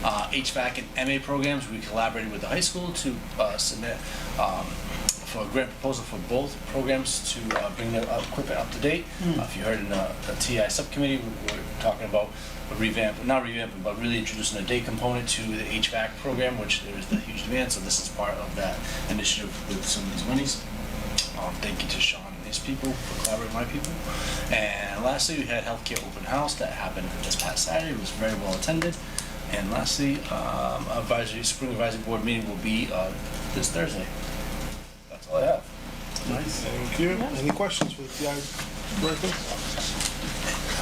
HVAC and MA programs, we collaborated with the high school to submit for a grant proposal for both programs to bring their equipment up to date. If you heard in the TI subcommittee, we were talking about not revamping, but really introducing a day component to the HVAC program, which there is the huge demand. So this is part of that initiative with some of these monies. Thank you to Sean and his people for collaborating with my people. And lastly, we had healthcare open house that happened this past Saturday. It was very well attended. And lastly, spring advisory board meeting will be this Thursday. That's all I have. Nice. Thank you. Any questions for the TI director?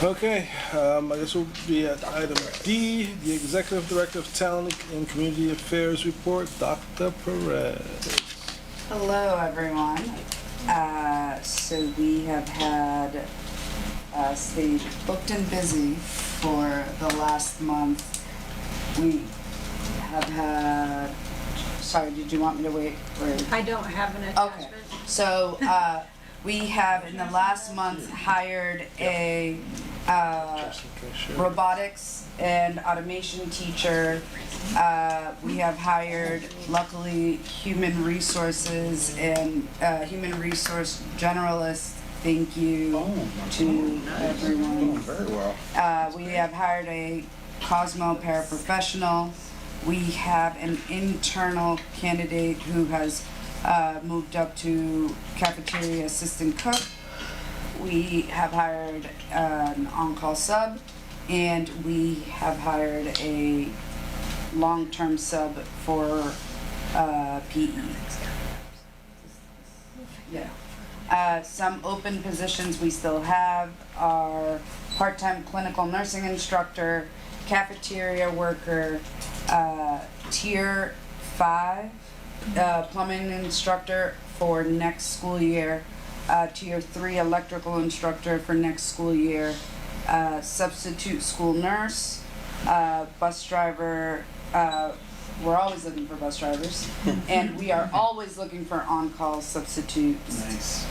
Okay, I guess we'll be at item D, the Executive Director of Talent and Community Affairs Report, Dr. Perez. Hello, everyone. So we have had stayed booked and busy for the last month. We have had, sorry, did you want me to wait? I don't have an attachment. Okay, so we have in the last month hired a robotics and automation teacher. We have hired, luckily, human resources and human resource generalist. Thank you to everyone. Very well. We have hired a Cosmo paraprofessional. We have an internal candidate who has moved up to cafeteria assistant cook. We have hired an on-call sub, and we have hired a long-term sub for PE. Yeah. Some open positions we still have are part-time clinical nursing instructor, cafeteria worker, tier 5 plumbing instructor for next school year, tier 3 electrical instructor for next school year, substitute school nurse, bus driver. We're always looking for bus drivers, and we are always looking for on-call substitutes. Nice.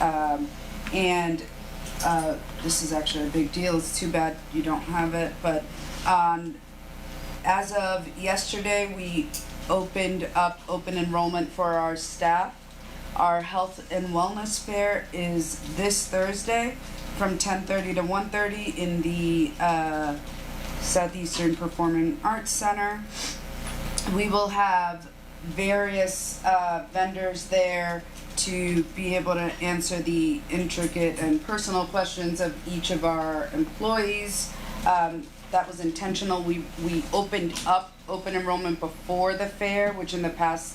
And this is actually a big deal. It's too bad you don't have it, but as of yesterday, we opened up open enrollment for our staff. Our health and wellness fair is this Thursday from 10:30 to 1:30 in the Southeastern Performing Arts Center. We will have various vendors there to be able to answer the intricate and personal questions of each of our employees. That was intentional. We opened up open enrollment before the fair, which in the past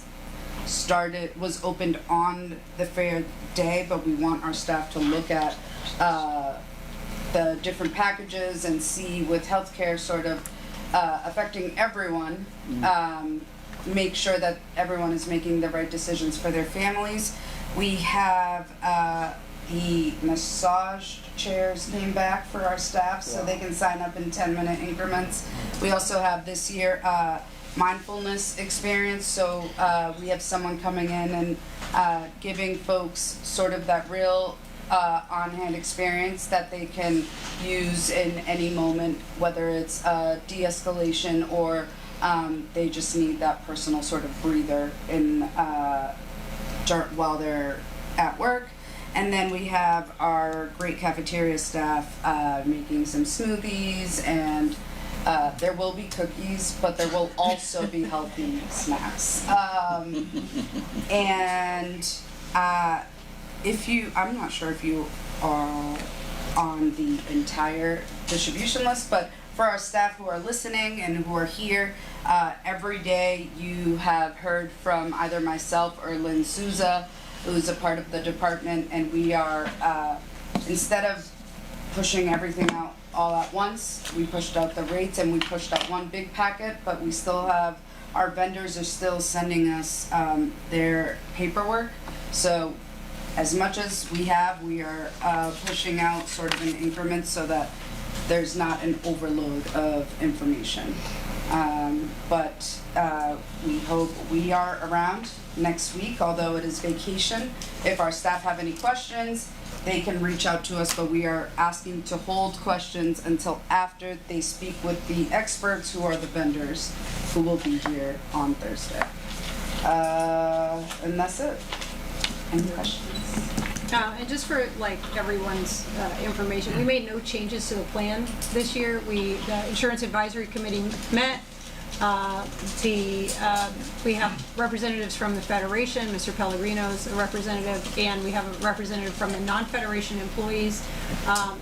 was opened on the fair day, but we want our staff to look at the different packages and see with healthcare sort of affecting everyone, make sure that everyone is making the right decisions for their families. We have the massage chairs came back for our staff, so they can sign up in 10-minute increments. We also have this year mindfulness experience, so we have someone coming in and giving folks sort of that real on-hand experience that they can use in any moment, whether it's de-escalation or they just need that personal sort of breather in while they're at work. And then we have our great cafeteria staff making some smoothies, and there will be cookies, but there will also be healthy snacks. I'm not sure if you are on the entire distribution list, but for our staff who are listening and who are here, every day you have heard from either myself or Lynn Souza, who's a part of the department, and we are, instead of pushing everything out all at once, we pushed out the rates and we pushed out one big packet, but we still have, our vendors are still sending us their paperwork. So as much as we have, we are pushing out sort of in increments so that there's not an overload of information. But we hope we are around next week, although it is vacation. If our staff have any questions, they can reach out to us, but we are asking to hold questions until after they speak with the experts who are the vendors who will be here on Thursday. And that's it. Any questions? And just for like everyone's information, we made no changes to the plan this year. The Insurance Advisory Committee met. We have representatives from the Federation, Mr. Pellegrino's a representative, and we have a representative from the non-Federation employees.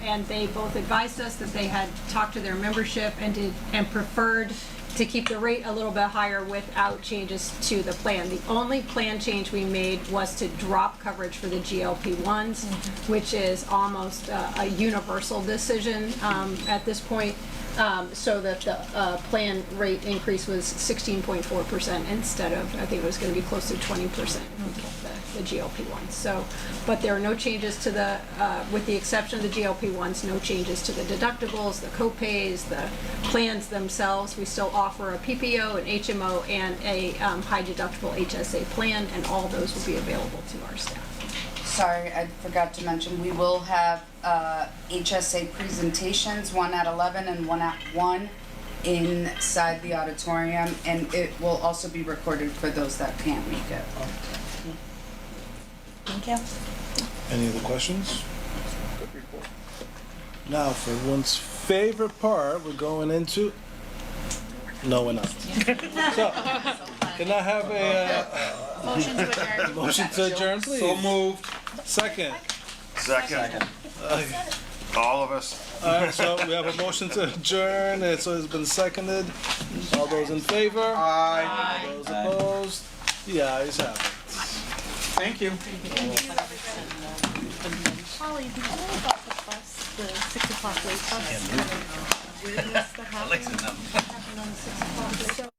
And they both advised us that they had talked to their membership and preferred to keep the rate a little bit higher without changes to the plan. The only plan change we made was to drop coverage for the GLP-1s, which is almost a universal decision at this point. So that the plan rate increase was 16.4% instead of, I think it was going to be close to 20% the GLP-1s. So, but there are no changes to the, with the exception of the GLP-1s, no changes to the deductibles, the co-pays, the plans themselves. We still offer a PPO, an HMO, and a high deductible HSA plan, and all those will be available to our staff. Sorry, I forgot to mention, we will have HSA presentations, one at 11 and one at 1 inside the auditorium, and it will also be recorded for those that can't make it. Thank you. Any other questions? Now, for one's favorite part, we're going into. No, we're not. So, can I have a Motion to adjourn. motion to adjourn, please? So moved. Second. Second. All of us. All right, so we have a motion to adjourn, and so it's been seconded. All those in favor? Aye. All those opposed? The ayes have it. Thank you. Holly, do you know about the bus, the 6 o'clock late bus? Alexa, no. Happened on the 6 o'clock late bus.